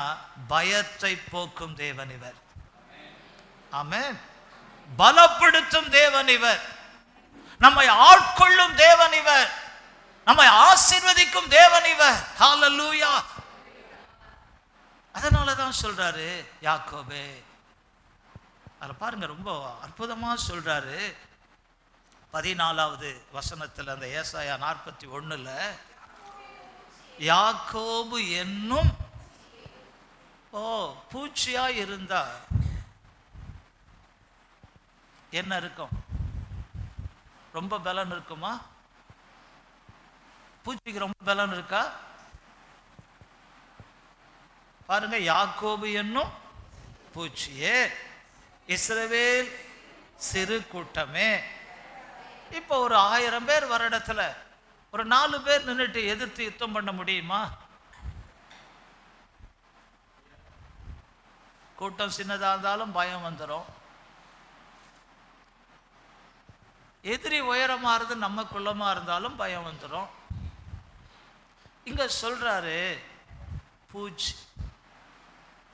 பயத்தை போக்கும் தேவன் இவர். ஆமென். பலப்படுத்தும் தேவன் இவர். நம்மை ஆட்கொள்ளும் தேவன் இவர். நம்மை ஆசீர்வதிக்கும் தேவன் இவர். ஹல்லேலூயா. அதனாலதான் சொல்றாரு யாக்கோபே, அத பாருங்க, ரொம்ப அற்புதமா சொல்றாரு. 14வது வசனத்துல, அந்த ஏசாயா 41ல, யாக்கோபு என்னும் பூச்சியா இருந்தா என்ன இருக்கும்? ரொம்ப பலன் இருக்குமா? பூச்சிக்கு ரொம்ப பலன் இருக்கா? பாருங்க, யாக்கோபு என்னும் பூச்சியே, இஸ்ரவேல் சிறு கூட்டமே. இப்போ ஒரு 1000 பேர் வர இடத்துல ஒரு 4 பேர் நின்றுட்டு எதிர்த்து யுத்தம் பண்ண முடியுமா? கூட்டம் சின்னதா இருந்தாலும் பயம் வந்துடும். எதிரி உயரமா இருந்து நம்ம குள்ளமா இருந்தாலும் பயம் வந்துடும். இங்க சொல்றாரு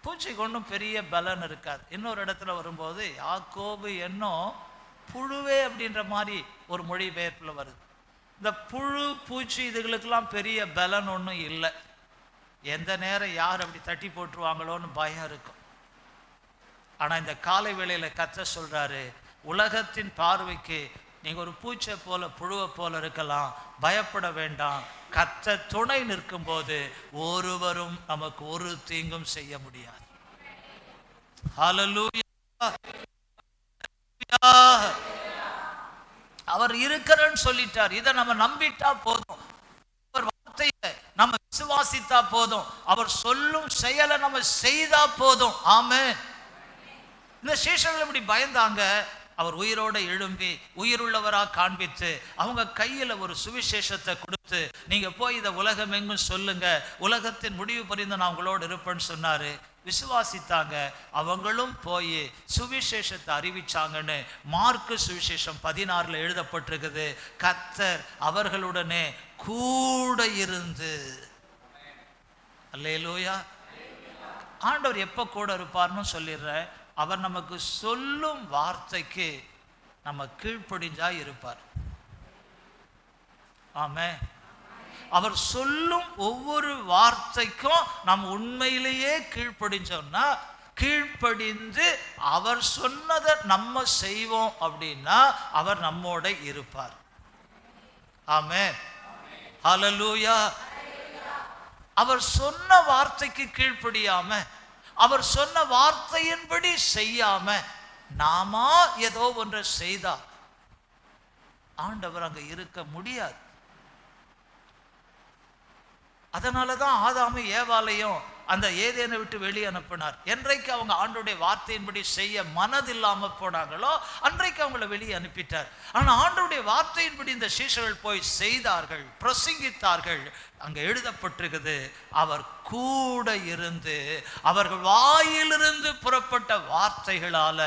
பூச்சிக்கு ஒன்றும் பெரிய பலன் இருக்காது. இன்னொரு இடத்துல வரும்போது யாக்கோபு என்னும் புழுவே அப்படின்ற மாதிரி ஒரு மொழிபெயர்ப்புல வருது. இந்த புழு பூச்சி இதுகளுக்கெல்லாம் பெரிய பலன் ஒன்றும் இல்லை. எந்த நேரம் யார் அப்படி தட்டி போட்டுருவாங்களோன்னு பயம் இருக்கும். ஆனா இந்த காலை வேளையில கர்த்தர் சொல்றாரு, உலகத்தின் பார்வைக்கு நீங்க ஒரு பூச்சை போல, புழுவை போல இருக்கலாம், பயப்பட வேண்டாம். கர்த்தர் துணை நிற்கும் போது ஒருவரும் நமக்கு ஒரு தீங்கும் செய்ய முடியாது. ஹல்லேலூயா. அவர் இருக்கிறன்னு சொல்லிட்டார். இதை நம்ம நம்பிட்டா போதும். அவர் வார்த்தையை நம்ம விசுவாசித்தா போதும். அவர் சொல்லும் செயலை நம்ம செய்தா போதும். ஆமென். இந்த சீஷர்கள் இப்படி பயந்தாங்க. அவர் உயிரோட எழும்பி உயிருள்ளவராக காண்பித்து அவங்க கையில் ஒரு சுவிசேஷத்தை கொடுத்து, நீங்க போய் இதை உலகம் எங்கும் சொல்லுங்க, உலகத்தின் முடிவு பரிந்து நான் உங்களோடு இருப்பேன்னு சொன்னாரு. விசுவாசித்தாங்க. அவங்களும் போய் சுவிசேஷத்தை அறிவிச்சாங்கன்னு மார்க்கு சுவிசேஷம் 16ல் எழுதப்பட்டிருக்குது. கர்த்தர் அவர்களுடனே கூட இருந்து. அல்லேலூயா. ஆண்டவர் எப்ப கூட இருப்பார்னு சொல்லிடுறேன். அவர் நமக்கு சொல்லும் வார்த்தைக்கு நம்ம கீழ்ப்படிஞ்சா இருப்பார். ஆமென். அவர் சொல்லும் ஒவ்வொரு வார்த்தைக்கும் நாம் உண்மையிலேயே கீழ்ப்படிஞ்சோம்னா, கீழ்ப்படிந்து அவர் சொன்னதை நம்ம செய்வோம் அப்படின்னா அவர் நம்மோட இருப்பார். ஆமென். ஹல்லேலூயா. அவர் சொன்ன வார்த்தைக்கு கீழ்ப்படியாம, அவர் சொன்ன வார்த்தையின்படி செய்யாம நாம ஏதோ ஒன்றை செய்தா ஆண்டவர் அங்க இருக்க முடியாது. அதனாலதான் ஆதாமு ஏவாளையும் அந்த ஏதேனை விட்டு வெளியே அனுப்பினார். என்றைக்கு அவங்க ஆண்டோடைய வார்த்தையின்படி செய்ய மனதில்லாம போனாங்களோ அன்றைக்கு அவங்களை வெளியே அனுப்பிட்டார். ஆனா ஆண்டோடைய வார்த்தையின்படி இந்த சீஷர்கள் போய் செய்தார்கள், பிரசங்கித்தார்கள். அங்க எழுதப்பட்டிருக்குது, அவர் கூட இருந்து அவர்கள் வாயிலிருந்து புறப்பட்ட வார்த்தைகளால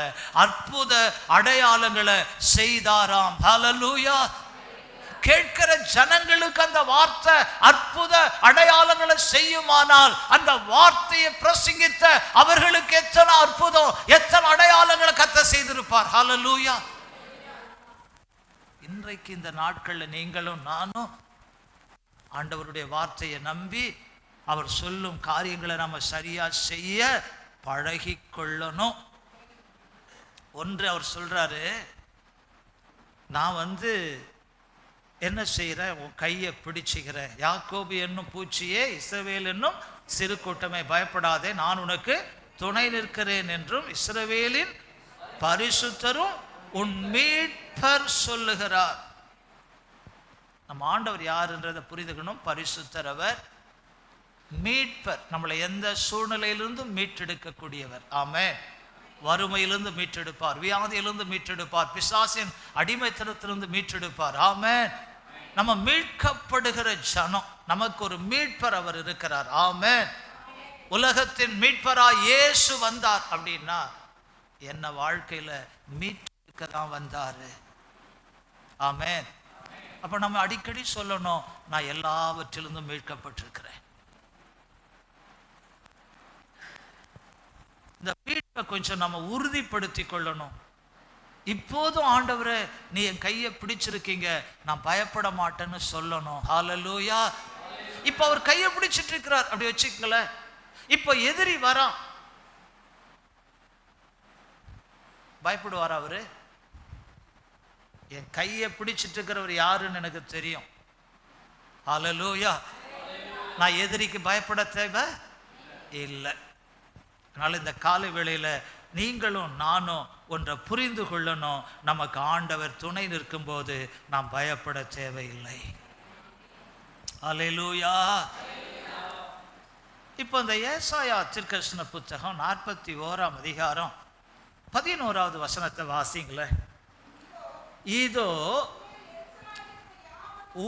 அற்புத அடையாளங்களை செய்தாராம். ஹல்லேலூயா. கேட்கிற ஜனங்களுக்கு அந்த வார்த்தை அற்புத அடையாளங்களை செய்யுமானால், அந்த வார்த்தையை பிரசங்கித்த அவர்களுக்கு எத்தனை அற்புதம், எத்தனை அடையாளங்களை கர்த்தர் செய்திருப்பார். ஹல்லேலூயா. இன்றைக்கு இந்த நாட்கள்ல நீங்களும் நானும் ஆண்டவருடைய வார்த்தையை நம்பி அவர் சொல்லும் காரியங்களை நம்ம சரியா செய்ய பழகி கொள்ளணும். ஒன்று அவர் சொல்றாரு, நான் என்ன செய்கிறேன், உன் கையை பிடிச்சுக்கிறேன். யாக்கோபு என்னும் பூச்சியே, இஸ்ரவேல் என்னும் சிறு கூட்டமே, பயப்படாதே, நான் உனக்கு துணை நிற்கிறேன் என்றும் இஸ்ரவேலின் பரிசுத்தரும் உன் மீட்பர் சொல்லுகிறார். நம்ம ஆண்டவர் யாருன்றதை புரிந்துக்கணும். பரிசுத்தர் அவர், மீட்பர், நம்மளை எந்த சூழ்நிலையிலிருந்தும் மீட்டெடுக்கக்கூடியவர். ஆமென். வறுமையிலிருந்து மீட்டெடுப்பார், வியாதியிலிருந்து மீட்டெடுப்பார், பிசாசின் அடிமைத்தனத்திலிருந்து மீட்டெடுப்பார். ஆமென். நம்ம மீட்கப்படுகிற ஜனம், நமக்கு ஒரு மீட்பர் அவர் இருக்கிறார். ஆமென். உலகத்தின் மீட்பராய் இயேசு வந்தார் அப்படின்னா என்ன வாழ்க்கையில மீட்புக்கு தான் வந்தாரு. ஆமென். அப்ப நம்ம அடிக்கடி சொல்லணும், நான் எல்லாவற்றிலிருந்தும் மீட்கப்பட்டிருக்கிறேன். இந்த மீட்பை கொஞ்சம் நம்ம உறுதிப்படுத்தி கொள்ளணும். இப்போதும் ஆண்டவரே நீ என் கையை பிடிச்சிருக்கீங்க, நான் பயப்பட மாட்டேன்னு சொல்லணும். ஹல்லேலூயா. இப்ப அவர் கையை பிடிச்சிட்டு இருக்கிறார், அப்படி வச்சுக்கல. இப்ப எதிரி வரான், பயப்படுவாரா அவரு? என் கையை பிடிச்சிட்டு இருக்கிறவர் யாருன்னு எனக்கு தெரியும். ஹல்லேலூயா. நான் எதிரிக்கு பயப்பட தேவை இல்லை. அதனால இந்த காலை வேளையில நீங்களும் நானும் ஒன்றை புரிந்து கொள்ளணும், நமக்கு ஆண்டவர் துணை நிற்கும் போது நாம் பயப்பட தேவையில்லை. அல்லேலூயா. இப்போ இந்த ஏசாயா தீர்க்கதரிசன புத்தகம் 41ஆம் அதிகாரம் 11வது வசனத்தை வாசிங்கள. இதோ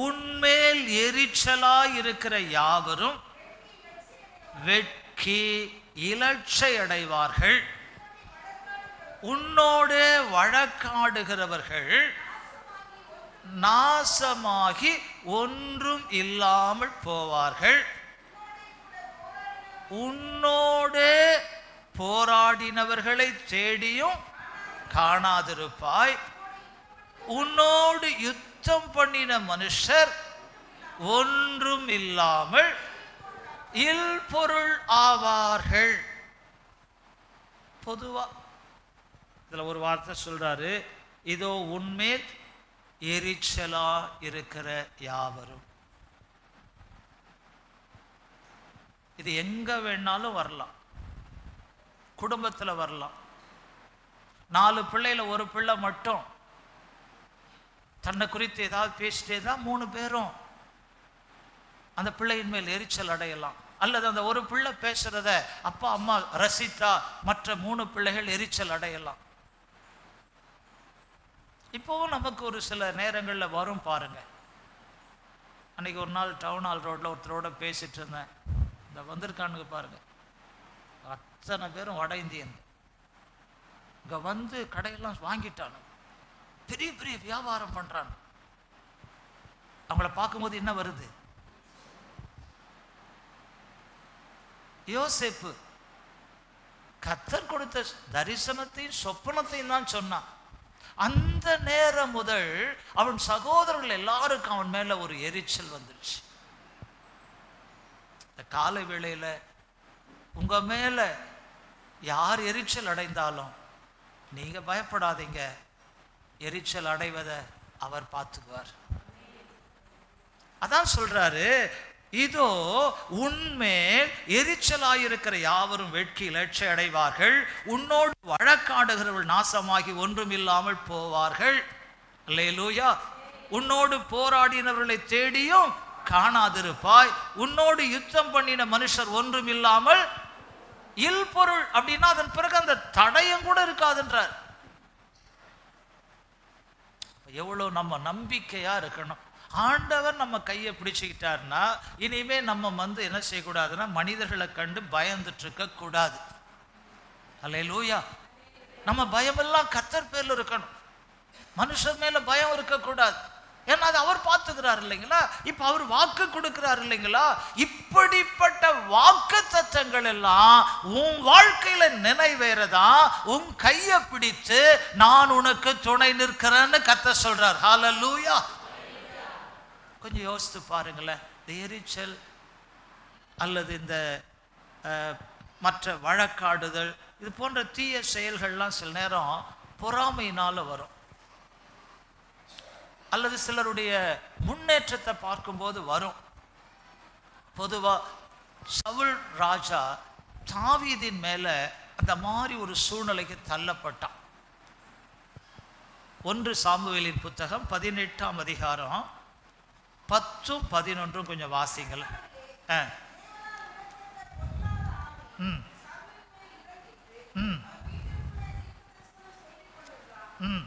உன்மேல் எரிச்சலாய் இருக்கிற யாவரும் வெட்கி இலட்சை அடைவார்கள், உன்னோடு வழக்காடுகிறவர்கள் நாசமாகி ஒன்றும் இல்லாமல் போவார்கள். உன்னோடு போராடினவர்களை தேடியும் காணாதிருப்பாய். உன்னோடு யுத்தம் பண்ணின மனுஷர் ஒன்றும் இல்லாமல் இல்பொருள் ஆவார்கள். பொதுவா இதுல ஒரு வார்த்தை சொல்றாரு, இதோ உன்மேல் எரிச்சலா இருக்கிற யாவரும். இது எங்க வேணாலும் வரலாம், குடும்பத்துல வரலாம். 4 பிள்ளையில ஒரு பிள்ளை மட்டும் தன்னை குறித்து ஏதாவது பேசிட்டே தான் 3 பேரும் அந்த பிள்ளையின் மேல் எரிச்சல் அடையலாம். அல்லது அந்த ஒரு பிள்ளை பேசுறத அப்பா அம்மா ரசித்தா மற்ற 3 பிள்ளைகள் எரிச்சல் அடையலாம். இப்போவும் நமக்கு ஒரு சில நேரங்களில் வரும் பாருங்க. அன்னைக்கு ஒரு நாள் டவுன் ஹால் ரோட்ல ஒருத்தரோட பேசிட்டு இருந்தேன். இந்த வந்திருக்கானுங்க பாருங்க, அத்தனை பேரும் வட இந்தியன். இங்க வந்து கடையெல்லாம் வாங்கிட்டானு, பெரிய பெரிய வியாபாரம் பண்றாங்க. அவங்கள பார்க்கும்போது என்ன வருது? யோசேப்பு கர்த்தர் கொடுத்த தரிசனத்தையும் சொப்பனத்தையும் தான் சொன்னான். அந்த நேரம் முதல் அவன் சகோதரர்கள் எல்லாருக்கும் அவன் மேல ஒரு எரிச்சல் வந்துருச்சு. இந்த காலை வேளையில உங்க மேல யார் எரிச்சல் அடைந்தாலும் நீங்க பயப்படாதீங்க, எரிச்சல் அடைவதை அவர் பார்த்துக்குவார். அதான் சொல்றாரு, இதோ உன்மேல் எரிச்சலாயிருக்கிற யாவரும் வெட்கி இலட்சை அடைவார்கள், உன்னோடு வழக்காடுகிறவர்கள் நாசமாகி ஒன்றும் இல்லாமல் போவார்கள். அல்லேலூயா. உன்னோடு போராடினவர்களை தேடியும் காணாதிருப்பாய், உன்னோடு யுத்தம் பண்ணின மனுஷர் ஒன்றும் இல்லாமல் இல்பொருள். அப்படின்னா அதன் பிறகு அந்த தடயம் கூட இருக்காதுன்றார். எவ்வளவு நம்ம நம்பிக்கையா இருக்கணும். ஆண்டவர் நம்ம கையை பிடிச்சுக்கிட்டாருன்னா இனிமே நம்ம என்ன செய்யக்கூடாதுன்னா மனிதர்களை கண்டு பயந்துட்டு இருக்க கூடாது. அல்லேலூயா. நம்ம பயமெல்லாம் கர்த்தர் பேர்ல இருக்கணும், மனுஷர் மேல பயம் இருக்கக்கூடாது. ஏன்னா அது அவர் பார்த்துக்கிறார் இல்லைங்களா. இப்ப அவர் வாக்கு கொடுக்கிறார் இல்லைங்களா. இப்படிப்பட்ட வாக்கு தத்தங்கள் எல்லாம் உன் வாழ்க்கையில நினைவேறதா உன் கையை பிடித்து நான் உனக்கு துணை நிற்கிறேன்னு கர்த்தர் சொல்றார். ஹல்லேலூயா. கொஞ்சம் யோசித்து பாருங்களேன். இந்த எரிச்சல் அல்லது இந்த மற்ற வழக்காடுதல் இது போன்ற தீய செயல்கள்லாம் சில நேரம் பொறாமையினால வரும், அல்லது சிலருடைய முன்னேற்றத்தை பார்க்கும்போது வரும். பொதுவா சவுல் ராஜா தாவீதின் மேல அந்த மாதிரி ஒரு சூழ்நிலைக்கு தள்ளப்பட்டான். 1 சாமுவேலின் புத்தகம் 18ஆம் அதிகாரம் 10, 11 கொஞ்சம் வாசிங்கள். ம் ம் ம்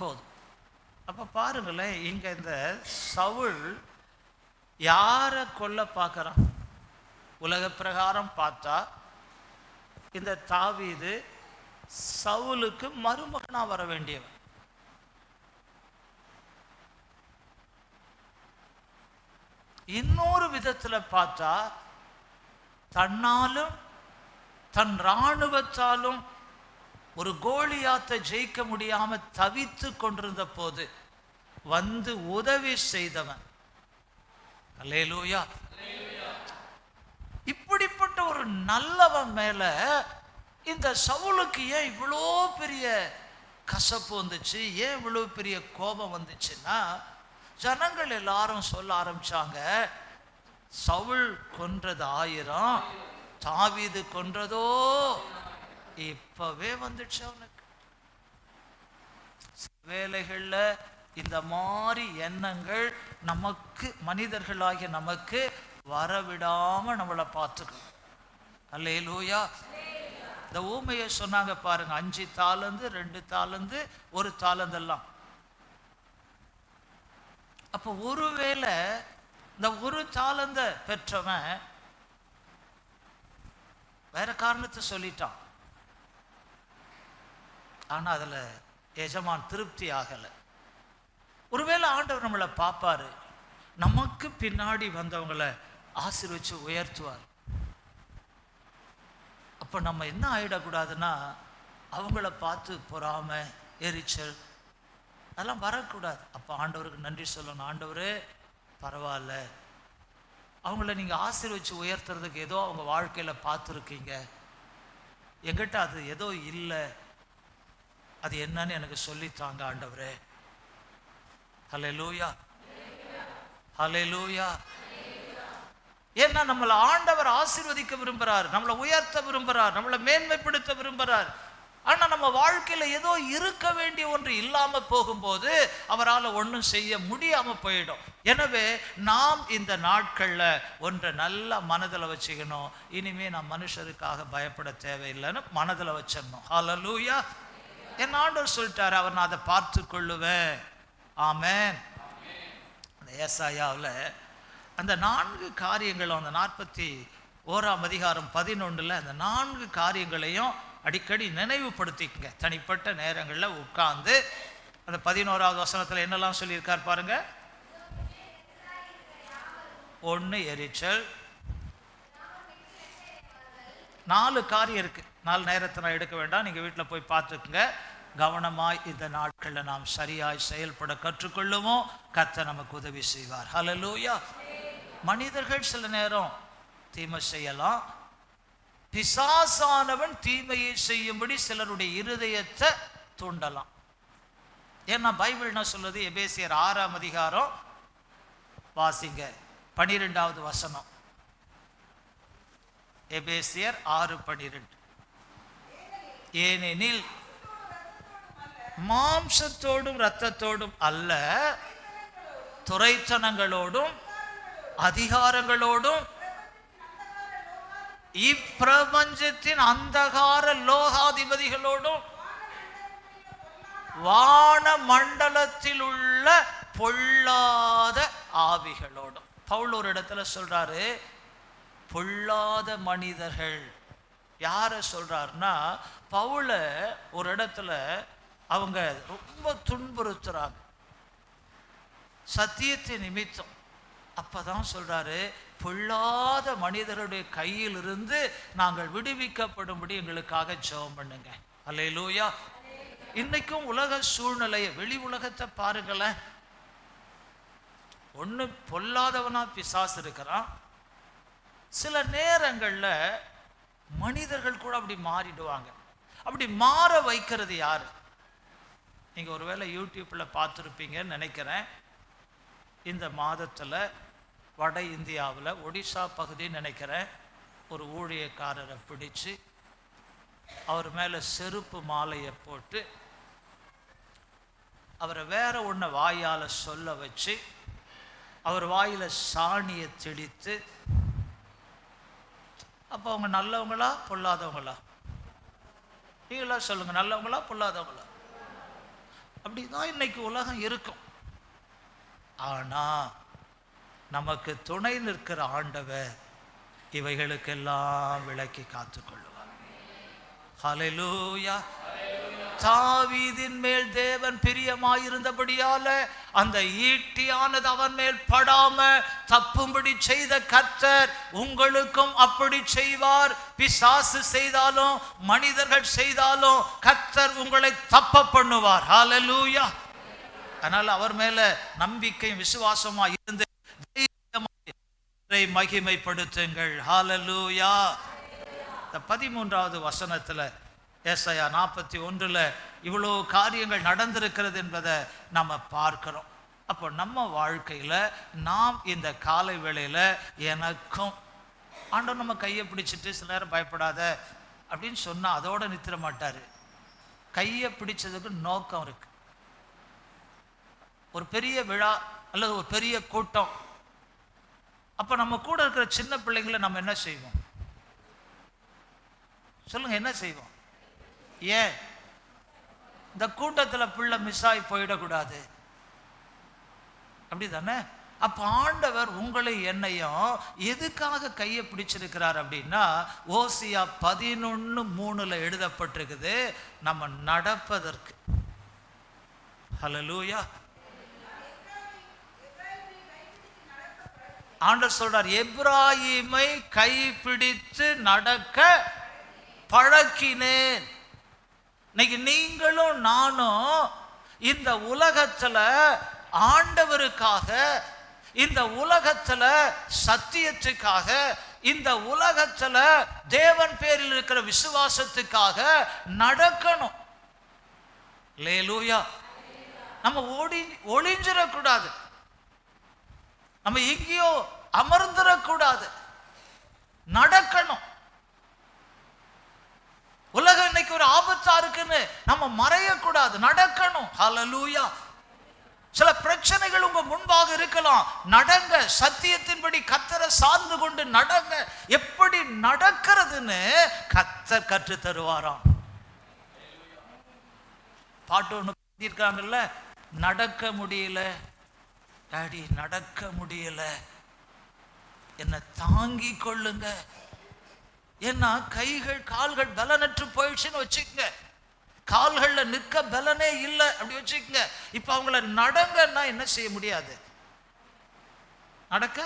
போதும். அப்போ பாருங்களேன், இங்கே இந்த சவுல் யாரை கொல்ல பார்க்குறான்? உலக பிரகாரம் பார்த்தா இந்த தாவீது சவுலுக்கு மருமகனாக வர வேண்டியவன். இன்னொரு விதத்தில் பார்த்தா தன்னாலும் தன் இராணுவத்தாலும் ஒரு கோலியாத்தை ஜெயிக்க முடியாம தவித்து கொண்டிருந்த போது வந்து உதவி செய்தவன். அல்லேலூயா. இப்படிப்பட்ட ஒரு நல்லவன் மேல இந்த சவுலுக்கு ஏன் இவ்வளோ பெரிய கசப்பு வந்துச்சு, ஏன் இவ்வளோ பெரிய கோபம் வந்துச்சுன்னா, ஜனங்கள் எல்லாரும் சொல்ல ஆரம்பிச்சாங்க, சவுல் கொன்றது 1000, தாவீது கொன்றதோ இப்பவே வந்துடுச்சு அவனுக்கு. வேலைகள்ல இந்த மாதிரி எண்ணங்கள் நமக்கு, மனிதர்களாகிய நமக்கு வரவிடாம நம்மளை பார்த்துக்கணும். அல்லேலூயா. இந்த ஊமையை சொன்னாங்க பாருங்க, 5 தாலந்து 2 தாலந்து 1 தாலந்தெல்லாம். அப்போ ஒருவேளை இந்த 1 தாலந்த பெற்றவன் வேற காரணத்தை சொல்லிட்டான், ஆனா அதுல எஜமான் திருப்தி ஆகல. ஒருவேளை ஆண்டவர் நம்மளை பார்ப்பாரு, நமக்கு பின்னாடி வந்தவங்களை ஆசீர்வதிச்சு உயர்த்துவார். அப்ப நம்ம என்ன ஆயிடக்கூடாதுன்னா, அவங்கள பார்த்து பொறாமை, எரிச்சல் அதெல்லாம் வரக்கூடாது. அப்ப ஆண்டவருக்கு நன்றி சொல்லணும். ஆண்டவரே பரவாயில்ல, அவங்கள நீங்க ஆசீர்வதிச்சு உயர்த்துறதுக்கு ஏதோ அவங்க வாழ்க்கையில பார்த்துருக்கீங்க, எங்கிட்ட அது ஏதோ இல்லை, அது என்னன்னு எனக்கு சொல்லித்தாங்க ஆண்டவரே. ஹல்லேலூயா, ஹல்லேலூயா. ஏன்னா நம்மளை ஆண்டவர் ஆசீர்வதிக்க விரும்புறார், நம்மளை உயர்த்த விரும்புறார், நம்மளை மேன்மைப்படுத்த விரும்புறார். ஆனா நம்ம வாழ்க்கையில ஏதோ இருக்க வேண்டிய ஒன்று இல்லாம போகும்போது அவரால் ஒன்றும் செய்ய முடியாம போயிடும். எனவே நாம் இந்த நாட்கள்ல ஒன்றை நல்லா மனதில் வச்சுக்கணும், இனிமே நான் மனுஷருக்காக பயப்பட தேவையில்லைன்னு மனதில் வச்சிடணும். ஹல்லேலூயா. என் ஆண்டவர் சொல்லிட்டாரு, அவர் நான் அதை பார்த்து கொள்ளுவேன். ஆமென். அந்த ஏசாயாவில் அந்த 4 காரியங்களும், அந்த 41ஆம் அதிகாரம் 11 அந்த 4 காரியங்களையும் அடிக்கடி நினைவுபடுத்திக்கங்க. தனிப்பட்ட நேரங்களில் உட்கார்ந்து அந்த 11ஆவது வசனத்தில் என்னெல்லாம் சொல்லியிருக்கார் பாருங்க. 1 எரிச்சல், 4 காரியம் இருக்கு. 4 நேரத்தை நான் எடுக்க வேண்டாம், நீங்க வீட்டில் போய் பார்த்துக்குங்க. கவனமாய் இந்த நாட்களில் நாம் சரியாய் செயல்பட கற்றுக்கொள்ளுவோம். கர்த்தர் நமக்கு உதவி செய்வார். ஹல்லேலூயா. மனிதர்கள் சில நேரம் தீமை செய்யலாம், பிசாசானவன் தீமையை செய்யும்படி சிலருடைய இருதயத்தை தூண்டலாம். ஏன்னா பைபிள் என்ன சொல்லுது? எபேசியர் 6ஆம் அதிகாரம் வாசிங்க, 12வது வசனம். எபேசியர் 6:12. ஏனெனில் மாம்சத்தோடும் இரத்தத்தோடும் அல்ல, துரைத்தனங்களோடும் அதிகாரங்களோடும் இப்பிரபஞ்சத்தின் அந்தகார லோகாதிபதிகளோடும் வான மண்டலத்தில் உள்ள பொல்லாத ஆவிகளோடும். பவுல் ஒரு இடத்துல சொல்றாரு, பொல்லாத மனிதர்கள். யார சொல்றாருன்னா, பவுல ஒரு இடத்துல அவங்க ரொம்ப துன்புறுத்துறாங்க சத்தியத்தை நிமித்தம். அப்பதான் சொல்றாரு, பொல்லாத மனிதருடைய கையில் இருந்து நாங்கள் விடுவிக்கப்படும்படி எங்களுக்காக ஜெபம் பண்ணுங்க. அல்லேலூயா. இன்னைக்கும் உலக சூழ்நிலையை, வெளி உலகத்தை பாருங்களேன். ஒண்ணு பொல்லாதவனா பிசாசு இருக்கிறான், சில நேரங்கள்ல மனிதர்கள் கூட அப்படி மாறிடுவாங்க. அப்படி மாற வைக்கிறது யாரு? நீங்க ஒருவேளை யூடியூப்ல பார்த்துருப்பீங்கன்னு நினைக்கிறேன். இந்த மாதத்துல வட இந்தியாவில் ஒடிசா பகுதி நினைக்கிறேன், ஒரு ஊழியக்காரரை பிடிச்சு அவர் மேலே செருப்பு மாலையை போட்டு அவரை வேற ஒன்று வாயால் சொல்ல வச்சு அவர் வாயில சாணியை தெளித்து, அப்போ அவங்க நல்லவங்களா பொல்லாதவங்களா? நீங்களா சொல்லுங்க, நல்லவங்களா பொல்லாதவங்களா? அப்படிதான் இன்னைக்கு உலகம் இருக்கும். ஆனா நமக்கு துணை நிற்கிற ஆண்டவர் இவைகளுக்கெல்லாம் விலக்கி காத்துக்கொள்ளுவார். ஹல்லேலூயா. தாவீதின் மேல் தேவன் பிரியமாயிருந்தபடியால அந்த ஈட்டியானது அவன் மேல் படாம தப்பும்படி செய்த கர்த்தர் உங்களுக்கும் அப்படி செய்வார். பிசாசு செய்தாலும் மனிதர்கள் செய்தாலும் கர்த்தர் உங்களை தப்ப பண்ணுவார். ஹல்லேலூயா. அதனால அவர் மேல நம்பிக்கையும் விசுவாசமா இருந்து மகிமைப்படுத்துங்கள். ஹல்லேலூயா. 13வது வசனத்துல ஏசாயா 41ல் இவ்வளோ காரியங்கள் நடந்திருக்கிறது என்பதை நம்ம பார்க்கிறோம். அப்போ நம்ம வாழ்க்கையில் நாம் இந்த காலை வேளையில் எனக்கும் ஆண்டவர் நம்ம கையை பிடிச்சிட்டு சில நேரம் பயப்படாத அப்படின்னு சொன்னால் அதோடு நிறுத்திட மாட்டார். கையை பிடிச்சதுக்கு நோக்கம் இருக்கு. ஒரு பெரிய விழா அல்லது ஒரு பெரிய கூட்டம், அப்போ நம்ம கூட இருக்கிற சின்ன பிள்ளைங்களை நம்ம என்ன செய்வோம் சொல்லுங்க? என்ன செய்வோம்? ஏன் இந்த கூட்டத்தில் பிள்ளை மிஸ் ஆகி போயிடக்கூடாது, அப்படிதானே? அப்ப ஆண்டவர் உங்களை என்னையும் எதுக்காக கையை பிடிச்சிருக்கிறார் அப்படின்னா, ஓசியா 11:3 எழுதப்பட்டிருக்குது, நம்ம நடப்பதற்கு. ஹல்லேலூயா. ஆண்டவர் சொல்றார், எப்ராயிமை கைப்பிடித்து நடக்க பழக்கினேன். இன்னைக்கு நீங்களும் நானும் இந்த உலகத்துல ஆண்டவருக்காக, இந்த உலகத்துல சத்தியத்துக்காக, இந்த உலகத்துல தேவன் பேரில் இருக்கிற விசுவாசத்துக்காக நடக்கணும். அல்லேலூயா. நம்ம ஒளிஞ்சிடக்கூடாது, நம்ம எங்கேயோ அமர்ந்துடக்கூடாது, நடக்கணும். உலகம் இன்னைக்கு ஒரு ஆபத்தா இருக்குன்னு நம்ம மறையக்கூடாது, நடக்கணும். ஹல்லேலூயா. சில பிரச்சனைகள் உங்க முன்பாக இருக்கலாம், நடங்க. சத்தியத்தின்படி கர்த்தரை சார்ந்து கொண்டு நடங்க. எப்படி நடக்கிறதுன்னு கர்த்தர் கற்று தருவாராம். பாட்டு ஒண்ணு பாடியிருக்காங்கல்ல, நடக்க முடியல டாடி, நடக்க முடியல, என்ன தாங்கி கொள்ளுங்க. ஏன்னா கைகள் கால்கள் பலனற்று போயிடுச்சுன்னு வச்சுக்கங்க, கால்கள்ல நிற்க பலனே இல்லை அப்படி வச்சுக்கங்க. இப்ப அவங்கள நடங்கன்னா என்ன செய்ய முடியாது, நடக்க.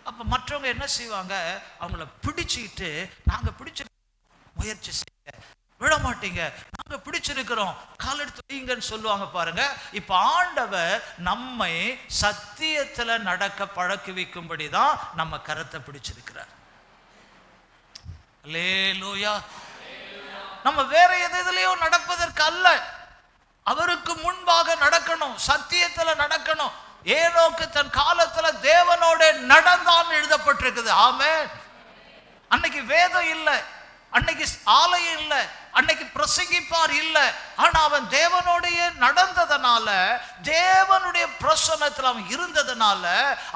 அப்ப மற்றவங்க என்ன செய்வாங்க, அவங்கள பிடிச்சிட்டு நாங்க பிடிச்சு முயற்சி செய்ய விட மாட்டீங்க, நாங்க பிடிச்சிருக்கிறோம், கால் எடுத்து வைங்கன்னு சொல்லுவாங்க பாருங்க. இப்ப ஆண்டவர் நம்மை சத்தியத்துல நடக்க பழக்கி வைக்கும்படிதான் நம்ம கரத்தை பிடிச்சிருக்கிறார். அல்லேலூயா. நம்ம வேற எதுலயோ நடப்பதற்கு அல்ல, அவருக்கு முன்பாக நடக்கணும், சத்தியத்துல நடக்கணும். ஏனோக்கு தன் காலத்துல தேவனோட நடந்தான் எழுதப்பட்டிருக்குது. ஆமென். அன்னைக்கு வேதம் இல்லை, அன்னைக்கு ஆலயம் இல்லை, அன்னைக்கு பிரசங்கிப்பார் இல்லை, ஆனா அவன் தேவனோடையே நடந்ததனால, தேவனுடைய பிரசன்னத்தில் அவன் இருந்ததனால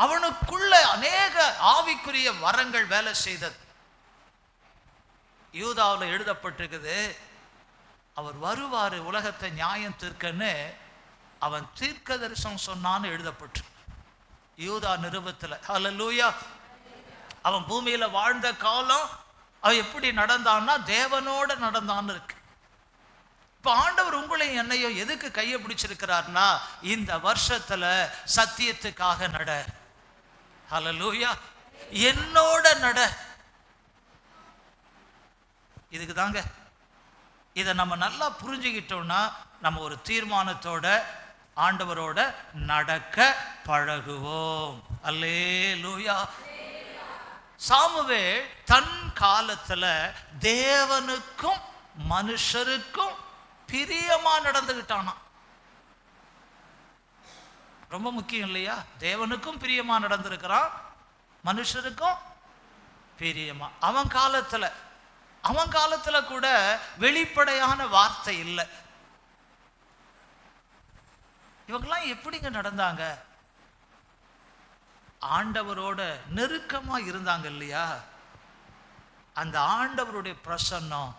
அவனுக்குள்ள அநேக ஆவிக்குரிய வரங்கள் வேலை செய்தது. யூதாவில் எழுதப்பட்டிருக்குது, அவர் வருவாரு உலகத்தை நியாயம் தீர்க்கன்னு அவன் தீர்க்க தரிசனம் சொன்னான்னு எழுதப்பட்டு யூதா நிருபத்தில். ஹல்லேலூயா. அவன் பூமியில வாழ்ந்த காலம் அவன் எப்படி நடந்தான்னா தேவனோட நடந்தான்னு இருக்கு. இப்ப ஆண்டவர் உங்களையும் என்னையும் எதுக்கு கையை பிடிச்சிருக்கிறார்னா, இந்த வருஷத்துல சத்தியத்துக்காக நட. ஹல்லேலூயா. என்னோட நட. இதுக்கு தாங்க. இதை நம்ம நல்லா புரிஞ்சுக்கிட்டோம்னா நம்ம ஒரு தீர்மானத்தோட ஆண்டவரோட நடக்க பழகுவோம். அல்லேலூயா. சாமுவேல் தன் காலத்துல தேவனுக்கும் மனுஷருக்கும் பிரியமா நடந்துகிட்டானா. ரொம்ப முக்கியம் இல்லையா? தேவனுக்கும் பிரியமா நடந்திருக்கிறான், மனுஷருக்கும் பிரியமா. அவன் காலத்துல கூட வெளிப்படையான வார்த்தை இல்லை. இவங்கெல்லாம் எப்படிங்க நடந்தாங்க? ஆண்டவரோட நெருக்கமா இருந்தாங்க இல்லையா? அந்த ஆண்டவருடைய பிரசன்னம்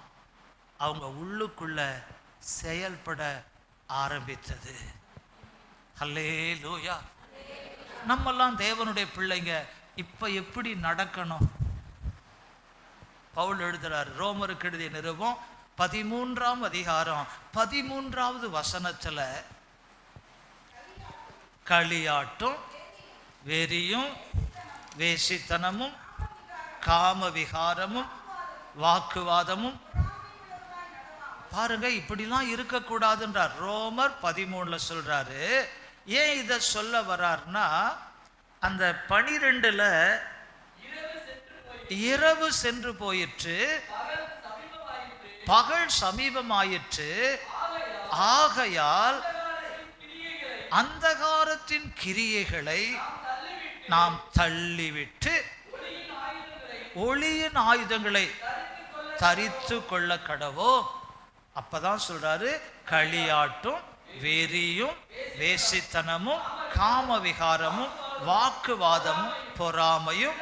அவங்க உள்ளுக்குள்ள செயல்பட ஆரம்பித்தது. ஹல்லேலூயா. நம்மெல்லாம் தேவனுடைய பிள்ளைங்க. இப்ப எப்படி நடக்கணும்? பவுல் எழுதுறார், ரோமருக்கு எழுதிய நிருபம் 13ஆம் அதிகாரம் 13வது வசனத்துல களியாட்டும் வெறியும் வேசித்தனமும் காம விகாரமும் வாக்குவாதமும், பாருங்க, இப்படிலாம் இருக்கக்கூடாதுன்றார். ரோமர் 13ல சொல்றாரு. ஏன் இதை சொல்ல வர்றாருன்னா, அந்த 12ல இரவு சென்று போயிற்று, பகல் சமீபமாயிற்று, ஆகையால் அந்தகாரத்தின் கிரியைகளை நாம் தள்ளிவிட்டு ஒளியின் ஆயுதங்களை தரித்து கொள்ள கடவோம். அப்பதான் சொல்றாரு, களியாட்டும் வெறியும் வேசித்தனமும் காம விகாரமும் வாக்குவாதமும் பொறாமையும்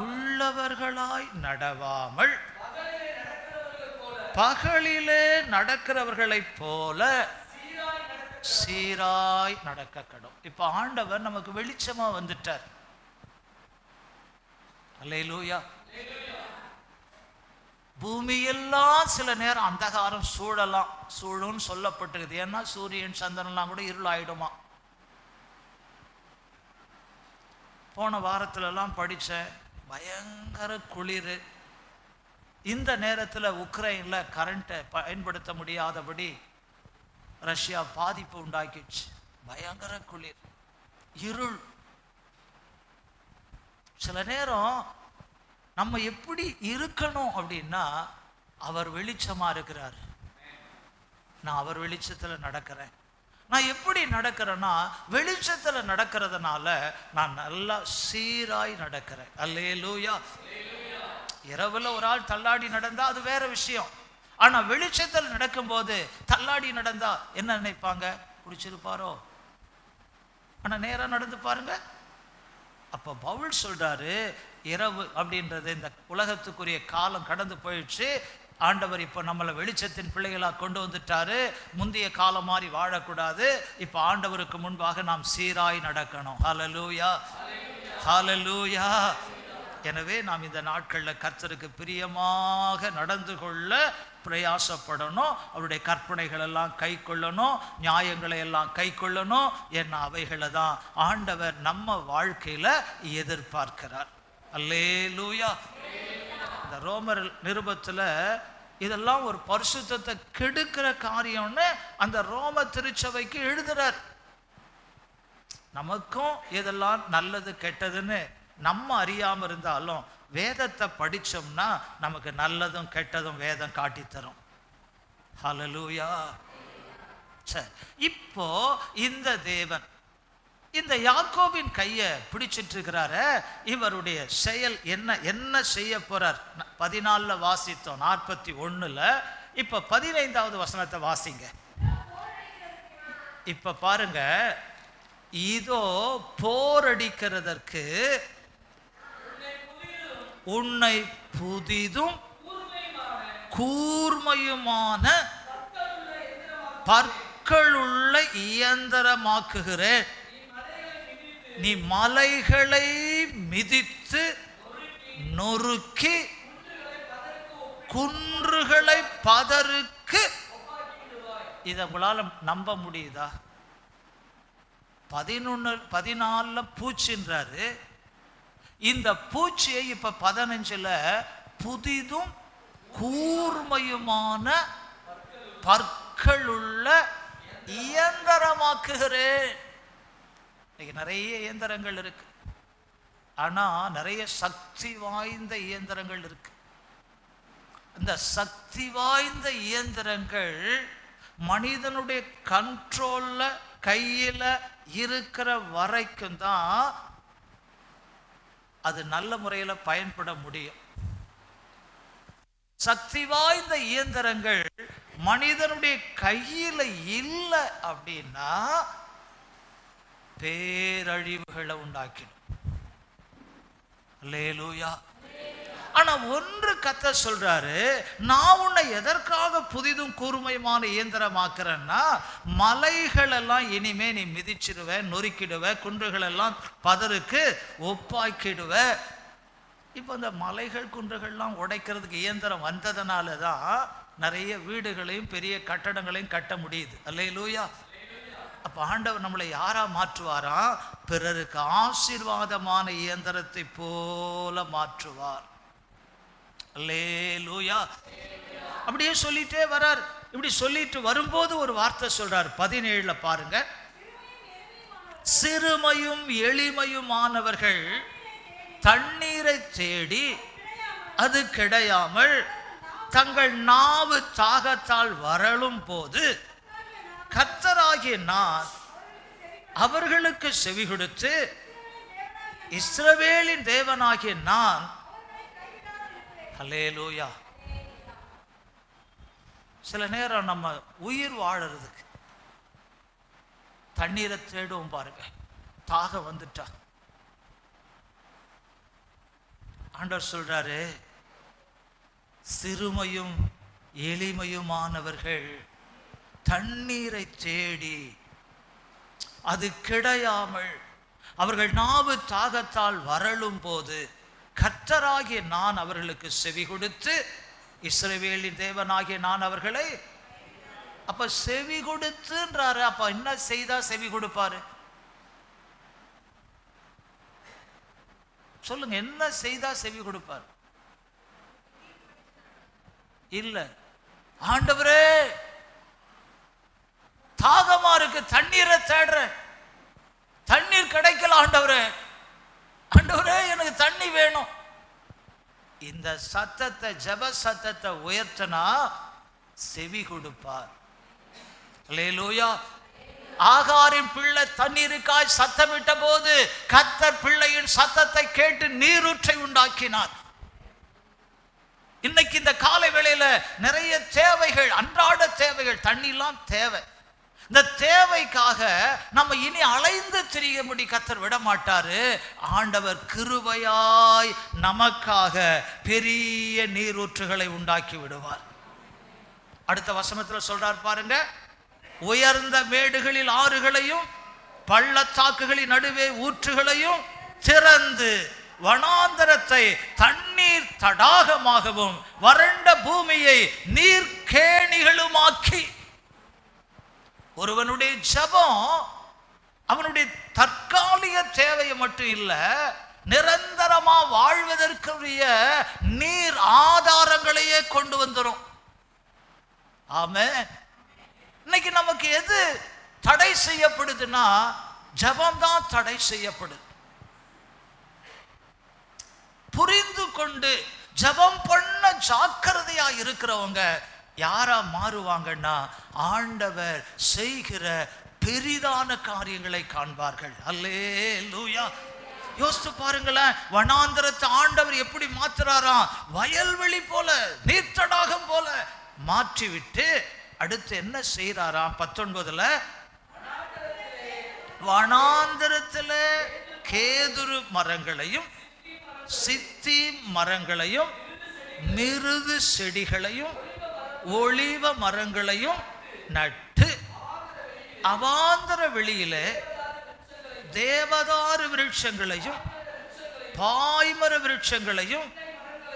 உள்ளவர்களாய் நடவாமல் பகலிலே நடக்கிறவர்களைப் போல சீராய் நடக்க கடும். இப்ப ஆண்டவர் நமக்கு வெளிச்சமா வந்துட்டார். அல்லேலூயா. பூமியெல்லாம் சில நேரம் அந்தகாரம் சூழும் சொல்லப்பட்டிருக்குது. ஏன்னா சூரியன் சந்திரன்லாம் கூட இருள் ஆயிடுமா. போன வாரத்துலலாம் படிச்ச பயங்கர குளிர். இந்த நேரத்தில் உக்ரைன்ல கரண்ட்டை பயன்படுத்த முடியாதபடி ரஷ்யா பாதிப்பு உண்டாக்கிடுச்சு. பயங்கர குளிர், இருள். சில நேரம் நம்ம எப்படி இருக்கணும் அப்படின்னா, அவர் வெளிச்சமா இருக்கிறார், நான் அவர் வெளிச்சத்துல நடக்கிறேன். நான் எப்படி நடக்கிறேன்னா, வெளிச்சத்துல நடக்கிறதுனால நான் நல்லா சீராய் நடக்கிறேன். அல்லேலூயா. இரவுல ஒரு ஆள் தள்ளாடி நடந்தா அது வேற விஷயம். ஆனா வெளிச்சத்தில் நடக்கும்போது தள்ளாடி நடந்தா என்ன நினைப்பாங்க? குடிச்சிருப்பாரோ. ஆனா நேரா நடந்து பாருங்க. அப்ப பவுல் சொல்றாரு, இரவு அப்படின்றது இந்த உலகத்துக்குரிய காலம் கடந்து போயிடுச்சு. ஆண்டவர் இப்ப நம்மளை வெளிச்சத்தின் பிள்ளைகளா கொண்டு வந்துட்டாரு. முந்தைய காலம் மாதிரி வாழக்கூடாது. இப்ப ஆண்டவருக்கு முன்பாக நாம் சீராய் நடக்கணும். ஹல்லேலூயா, ஹல்லேலூயா. எனவே நாம் இந்த நாட்களில் கர்த்தருக்கு பிரியமாக நடந்து கொள்ள பிரயாசப்படணும். அவருடைய கற்பனைகள் எல்லாம் கை கொள்ளணும், நியாயங்களை எல்லாம் கை கொள்ளணும். என்ன அவைகளை தான் ஆண்டவர் நம்ம வாழ்க்கையில எதிர்பார்க்கிறார். அல்லேலூயா. இந்த ரோமர் நிருபத்துல இதெல்லாம் ஒரு பரிசுத்தத்தை கெடுக்கிற காரியம்னு அந்த ரோம திருச்சபைக்கு எழுதுறார். நமக்கும் இதெல்லாம் நல்லது கெட்டதுன்னு நம்ம அறியாம இருந்தாலும் வேதத்தை படிச்சோம்னா நமக்கு நல்லதும் கெட்டதும் வேதம் காட்டித்தரும். ஹல்லேலூயா. சரி, இப்போ இந்த தேவன் இந்த யாக்கோபின் கையை பிடிச்சிட்டு இருக்கிறாரு. இவருடைய செயல் என்ன செய்ய போறார்? 14ல வாசித்தோம், 41ல. இப்ப 15வது வசனத்தை வாசிங்க. இப்ப பாருங்க, இதோ போரடிக்கிறதற்கு உன்னை புதிதும் கூர்மையுமான பற்களுள்ள இயந்திரமாக்குகிறேன். நீ மலைகளை மிதித்து நொறுக்கி குன்றுகளை பதருக்கு. இதை உங்களால நம்ப முடியுதா? 14ல பூச்சின்றாரு. இந்த பூச்சியை இப்ப 15ல புதிதும் கூர்மையுமான பற்களுள்ள இயந்திரமாக்குகிறேன். நிறைய இயந்திரங்கள் இருக்கு, ஆனா நிறைய சக்தி வாய்ந்த இயந்திரங்கள் இருக்கு. இந்த சக்தி வாய்ந்த இயந்திரங்கள் மனிதனுடைய கண்ட்ரோல்ல கையில இருக்கிற வரைக்கும் தான் அது நல்ல முறையில பயன்பட முடியும். சக்தி வாய்ந்த இயந்திரங்கள் மனிதனுடைய கையில இல்லை அப்படின்னா பேரழிவுகளை உண்டாக்கிடும். அல்லேலூயா. ஆனா ஒன்று கர்த்தர் சொல்றாரு, நான் உன்னை எதற்காக புதிதும் கூர்மையுமான இயந்திரமாக்குறேன்னா, மலைகள் எல்லாம் இனிமே நீ மிதிச்சிடுவ, நொறுக்கிடுவ, குன்றுகள் எல்லாம் பதருக்கு ஒப்பாக்கிடுவ. இப்போ இந்த மலைகள் குன்றுகள்லாம் உடைக்கிறதுக்கு இயந்திரம் வந்ததுனால தான் நிறைய வீடுகளையும் பெரிய கட்டடங்களையும் கட்ட முடியுது. அல்லேலூயா. அப்போ ஆண்டவர் நம்மளை யாரா மாற்றுவாராம்? பிறருக்கு ஆசீர்வாதமான இயந்திரத்தை போல மாற்றுவார். அல்லேலூயா. அப்படியே சொல்லிட்டே வரார். இப்படி சொல்லிட்டு வரும்போது ஒரு வார்த்தை சொல்றார். 17 பாருங்க. சிறுமையும் எளிமையுமானவர்கள் தண்ணீரை தேடி அது கிடையாமல் தங்கள் நாவு தாகத்தால் வரலும் போது கர்த்தராகிய நான் அவர்களுக்கு செவி கொடுத்து இஸ்ரவேலின் தேவனாகிய நான். அல்லேலூயா. சில நேரம் நம்ம உயிர் வாழறதுக்கு தண்ணீரை தேடுவோம் பாருங்க. தாகம் வந்துட்டா ஆண்டவர் சொல்றாரு, சிறுமையும் எளிமையுமானவர்கள் தண்ணீரை தேடி அது கிடையாமல் அவர்கள் நாவு தாகத்தால் வரலும் போது கர்த்தராகிய நான் அவர்களுக்கு செவி கொடுத்து இஸ்ரவேலின் தேவனாகிய நான் அவர்களை. அப்ப செவி கொடுத்துன்றாரு. அப்ப என்ன செய்தா செவி கொடுப்பாரு? சொல்லுங்க, என்ன செய்தா செவி கொடுப்பார்? இல்ல, ஆண்டவரே தாகமா இருக்கு, தண்ணீரை தேடுறேன், தண்ணீர் கிடைக்கல ஆண்டவரே, ஆண்டவரே எனக்கு தண்ணி வேணும். இந்த சத்தத்தை, ஜெப சத்தத்தை உயர்த்தினா செவி கொடுப்பார். அல்லேலூயா. ஆகாரின் பிள்ளை தண்ணீருக்காய் சத்தமிட்ட போது கர்த்தர் பிள்ளையின் சத்தத்தை கேட்டு நீரூற்றை உண்டாக்கினார். இன்னைக்கு இந்த காலை வேளையில நிறைய தேவைகள், அன்றாட தேவைகள், தண்ணிலாம் தேவை. இந்த தேவைக்காக நம்ம இனி அலைந்து திரியும்படி கர்த்தர் விட மாட்டாரு. ஆண்டவர் கிருபையாய் நமக்காக பெரிய நீரூற்றுகளை உண்டாக்கி விடுவார். அடுத்த வசனத்தில் சொல்றார் பாருங்க. உயர்ந்த மேடுகளில் ஆறுகளையும் பள்ளத்தாக்குகளின் நடுவே ஊற்றுகளையும் திறந்து வனாந்தரத்தை தண்ணீர் தடாகமாகவும் வறண்ட பூமியை நீர்க்கேணிகளுமாக்கி. ஒருவனுடைய ஜெபம் அவனுடைய தற்காலிக தேவையை மட்டும் இல்ல, நிரந்தரமா வாழ்வதற்குரிய நீர் ஆதாரங்களையே கொண்டு வந்துடும். ஆமென். இன்னைக்கு நமக்கு எது தடை செய்யப்படுதுன்னா, ஜெபம்தான் தடை செய்யப்படுது. புரிந்து கொண்டு ஜெபம் பண்ண ஜாக்கிரதையா இருக்கிறவங்க யாரா மாறுவாங்கன்னா, ஆண்டவர் செய்கிற பெரிதான காரியங்களை காண்பார்கள். அல்லேலூயா. யோசித்து பாருங்களேன், வனாந்தரத்தை ஆண்டவர் எப்படி மாத்துறாராம்? வயல்வெளி போல, நீர்த்தடாகம் போல மாற்றிவிட்டு அடுத்து என்ன செய்யறாராம்? 19 வனாந்தரத்துல கேதுரு மரங்களையும் சித்தி மரங்களையும் மிருது செடிகளையும் ஒளிவ மரங்களையும் நட்டு அவாந்தர வெளியில தேவதாரு விருட்சங்களையும் பாய்மர விருட்சங்களையும்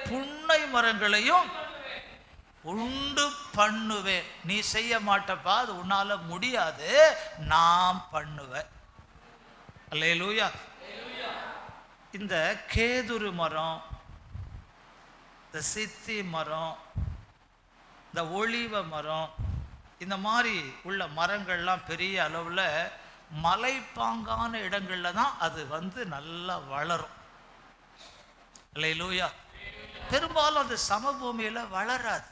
புன்னை மரங்களையும் உண்டு பண்ணுவேன். நீ செய்ய மாட்டப்பா, அது உன்னால முடியாது, நான் பண்ணுவேன். அல்லேலூயா. இந்த கேதுரு மரம், இந்த சித்தி மரம், இந்த ஒளிவ மரம், இந்த மாதிரி உள்ள மரங்கள்லாம் பெரிய அளவில் மலைப்பாங்கான இடங்கள்ல தான் அது நல்லா வளரும். அல்லேலூயா. பெரும்பாலும் அது சமபூமியில வளராது.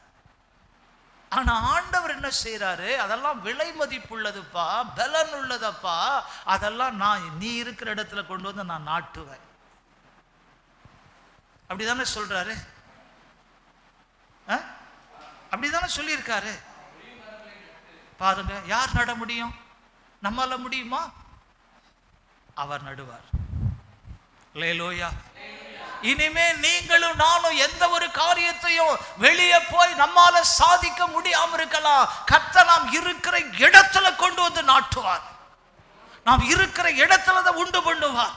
ஆனா ஆண்டவர் என்ன செய்யறாரு? அதெல்லாம் விலை மதிப்புள்ளதுப்பா, பலன் உள்ளதப்பா, அதெல்லாம் நீ இருக்கிற இடத்துல கொண்டு வந்து நான் நாட்டுவேன். அப்படிதானே சொல்றாரு? அப்படிதானே சொல்லியிருக்காரு? பாருங்க, யார் நட முடியும்? நம்மால முடியுமா? அவர் நடுவார். அல்லேலூயா. இனிமே நீங்களும் நானும் எந்த ஒரு காரியத்தையும் வெளியே போய் நம்மால சாதிக்க முடியாம இருக்கலாம். கர்த்தர் நாம் இருக்கிற இடத்துல கொண்டு வந்து நாட்டுவார். நாம் இருக்கிற இடத்துல தான் உண்டு பண்ணுவார்.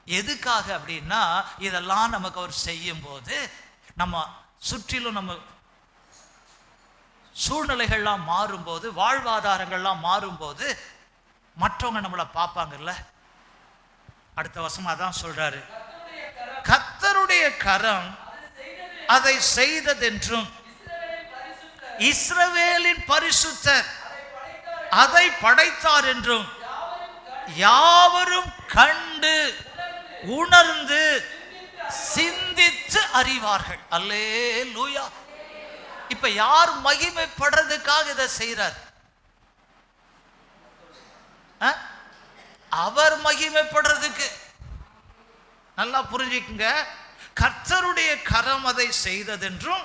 எதுக்காக அப்படின்னா, இதெல்லாம் நமக்கு அவர் செய்யும் போது, நம்ம சுற்றிலும் நம்ம சூழ்நிலைகள்லாம் மாறும்போது, வாழ்வாதாரங்கள்லாம் மாறும்போது மற்றவங்க நம்மளை பார்ப்பாங்கல்ல. அடுத்த வசமா தான் சொல்றாரு, கர்த்தருடைய கரம் அதை செய்ததென்றும் இஸ்ரவேலின் பரிசுத்தர் அதை படைத்தார் என்றும் யாவரும் கண்டு உணர்ந்து சிந்தித்து அறிவார்கள். அல்லேலூயா. இப்ப யார் மகிமைப்படுறதுக்காக இதை செய்றார்? அவர் மகிமைப்படுறதுக்கு. நல்லா புரிஞ்சுக்குங்க. கர்த்தருடைய கரம் அதை செய்ததென்றும்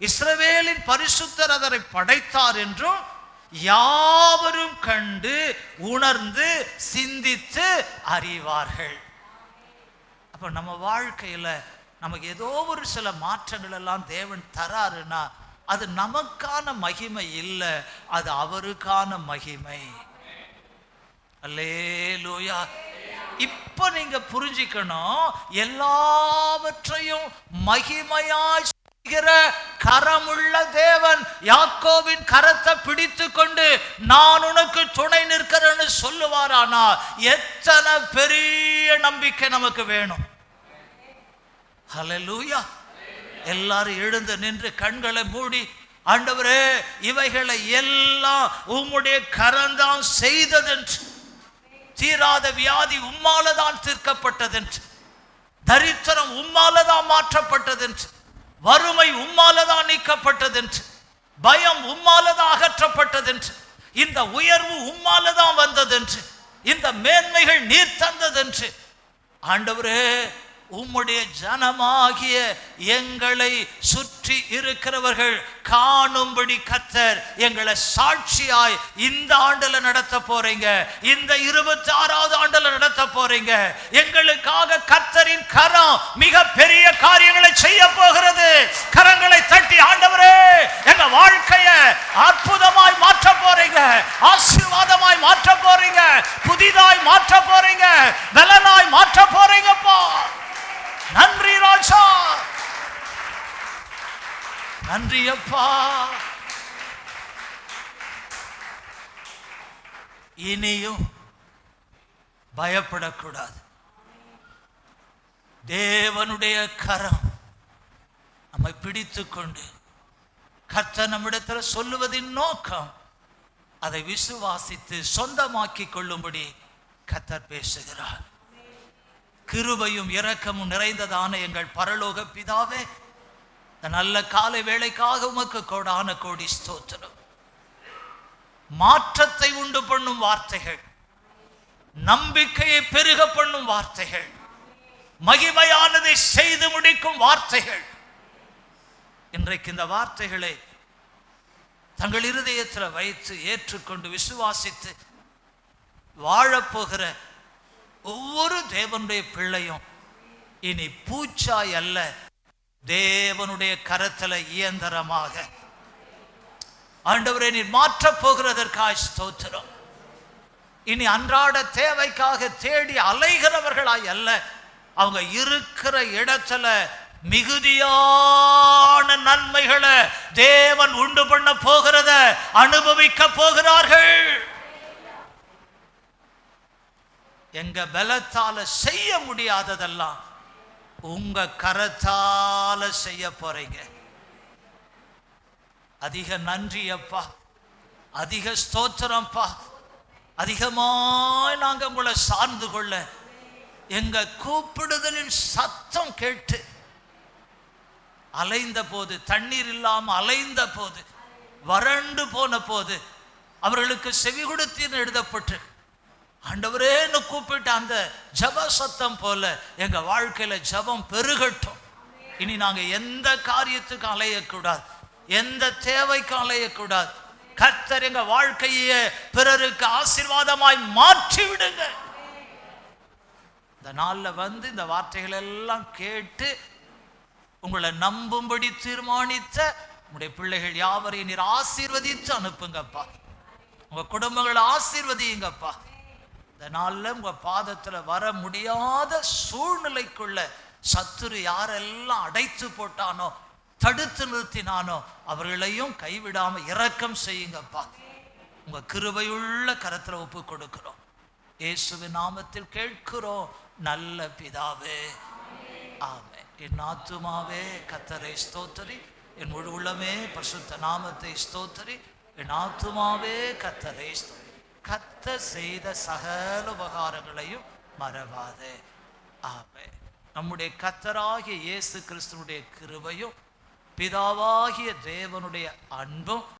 இஸ்ரவேலின் பரிசுத்தர் அதை படைத்தார் என்றும் யாவரும் கண்டு உணர்ந்து சிந்தித்து அறிவார்கள். அப்ப நம்ம வாழ்க்கையில நமக்கு ஏதோ ஒரு சில மாற்றங்கள் எல்லாம் தேவன் தராருன்னா அது நமக்கான மகிமை இல்லை, அது அவருக்கான மகிமை. அல்லேலூயா. இப்ப நீங்க புரிஞ்சுக்கணும், எல்லாவற்றையும் மகிமையாய் செய்கிற கரமுள்ள தேவன் யாக்கோபின் கரத்தை பிடித்து கொண்டு நான் உனக்கு துணை நிற்கிறேன்னு சொல்லுவாரானா எத்தனை பெரிய நம்பிக்கை நமக்கு வேணும். ஹல்லேலூயா. எல்லாரும் எழுந்து நின்று கண்களை மூடி, ஆண்டவரே இவைகளை எல்லாம் உம்முடைய கரம்தான் செய்ததென்று, தீராத வியாதி உம்மாலதான் தீர்க்கப்பட்டதென்று, தரித்திரம் உம்மாலதான் மாற்றப்பட்டதென்று, வறுமை உம்மாலதான் நீக்கப்பட்டதென்று, பயம் உம்மாலதான் அகற்றப்பட்டதென்று, இந்த உயர்வு உம்மாலதான் வந்ததென்று, இந்த மேன்மைகள் நீர் தந்ததென்று, ஆண்டவரே உம்முடைய ஜனமாகிய எங்களை சுற்றி இருக்கிறவர்கள் காணும்படி கர்த்தர் எங்களை சாட்சியாய் இந்த ஆண்டுல நடத்த போறீங்க, இந்த 26வது ஆண்டுல நடத்த போறீங்க. எங்களுக்காக கர்த்தரின் கரம் மிக பெரிய காரியங்களை செய்ய போகிறது. கரங்களை தட்டி, ஆண்டவரே எங்க வாழ்க்கைய அற்புதமாய் மாற்ற போறீங்க, ஆசீர்வாதமாய் மாற்ற போறீங்க, புதிதாய் மாற்ற போறீங்க, பலனாய் மாற்ற போறீங்கப்பா. நன்றி ராஜா, நன்றி அப்பா. இனியும் பயப்படக்கூடாது. தேவனுடைய கரம் நம்மை பிடித்து கொண்டு கர்த்தர் நம்மிடத்தில் சொல்லுவதின் நோக்கம் அதை விசுவாசித்து சொந்தமாக்கி கொள்ளும்படி கர்த்தர் பேசுகிறார். கிருபையும் இரக்கமும் நிறைந்ததான எங்கள் பரலோக பிதாவே, இந்த நல்ல காலை வேளைக்காக உமக்கு கோடான கோடி ஸ்தோத்திரம். மாற்றத்தை உண்டு பண்ணும் வார்த்தைகள், நம்பிக்கையை பெருக பண்ணும் வார்த்தைகள், மகிமையானதை செய்து முடிக்கும் வார்த்தைகள். இன்றைக்கு இந்த வார்த்தைகளை தங்கள் இருதயத்தில் வைத்து ஏற்றுக்கொண்டு விசுவாசித்து வாழப்போகிற ஒவ்வொரு தேவனுடைய பிள்ளையும் இனி பூச்சாய் அல்ல, தேவனுடைய கரத்துல இயந்திரமாக ஆண்டவரே நீர் மாற்றப் போகிறதற்காய் ஸ்தோத்திரம். இனி அன்றாட தேவைக்காக தேடி அலைகிறவர்களாய் அல்ல, அவங்க இருக்கிற இடத்துல மிகுதியான நன்மைகளை தேவன் உண்டு பண்ண போகிறத அனுபவிக்க போகிறார்கள். எங்க பலத்தால செய்ய முடியாததெல்லாம் உங்க கரத்தால செய்ய போறீங்க. அதிக நன்றி அப்பா, அதிக ஸ்தோத்திரம்ப்பா. அதிகமாய் நாங்க உங்களை சார்ந்து கொள்ள எங்க கூப்பிடுதலின் சத்தம் கேட்டு அலைந்த போது, தண்ணீர் இல்லாம அலைந்த போது, வறண்டு போன போது அவர்களுக்கு செவி கொடுத்தீர்னு எழுதப்பட்டு ஆண்டவரேன்னு கூப்பிட்ட அந்த ஜப சத்தம் போல எங்க வாழ்க்கையில ஜபம் பெருகட்டும். இனி நாங்க எந்த காரியத்துக்கும் அலையக்கூடாது, எந்த தேவைக்கும் அலையக்கூடாது. கர்த்தர் எங்க வாழ்க்கையே பிறருக்கு ஆசீர்வாதமாய் மாற்றி விடுங்க. இந்த நாளில் வந்து இந்த வார்த்தைகள் எல்லாம் கேட்டு உங்களை நம்பும்படி தீர்மானித்த உங்களுடைய பிள்ளைகள் யாவரையும் நீர் ஆசீர்வதித்து அனுப்புங்கப்பா. உங்க குடும்பங்களை ஆசீர்வதியுங்கப்பா. இந்த நாளில் உங்க பாதத்தில் வர முடியாத சூழ்நிலைக்குள்ள சத்துரு யாரெல்லாம் அடைத்து போட்டானோ, தடுத்து நிறுத்தினானோ, அவர்களையும் கைவிடாம இரக்கம் செய்யுங்கப்பா. உங்க கிருபையுள்ள கரத்தில் ஒப்பு கொடுக்கிறோம். இயேசுவின் நாமத்தில் கேட்கிறோம் நல்ல பிதாவே, ஆமென். என் ஆத்துமாவே கர்த்தரை ஸ்தோத்திரி, என் முழு உள்ளமே பரிசுத்த நாமத்தை ஸ்தோத்திரி, என் ஆத்துமாவே கர்த்தரை ஸ்தோத்திரி. கர்த்தர் செய்த சகல உபகாரங்களையும் மறவாதே. ஆமென். நம்முடைய கர்த்தராகிய இயேசு கிறிஸ்துவுடைய கிருபையும் பிதாவாகிய தேவனுடைய அன்பும்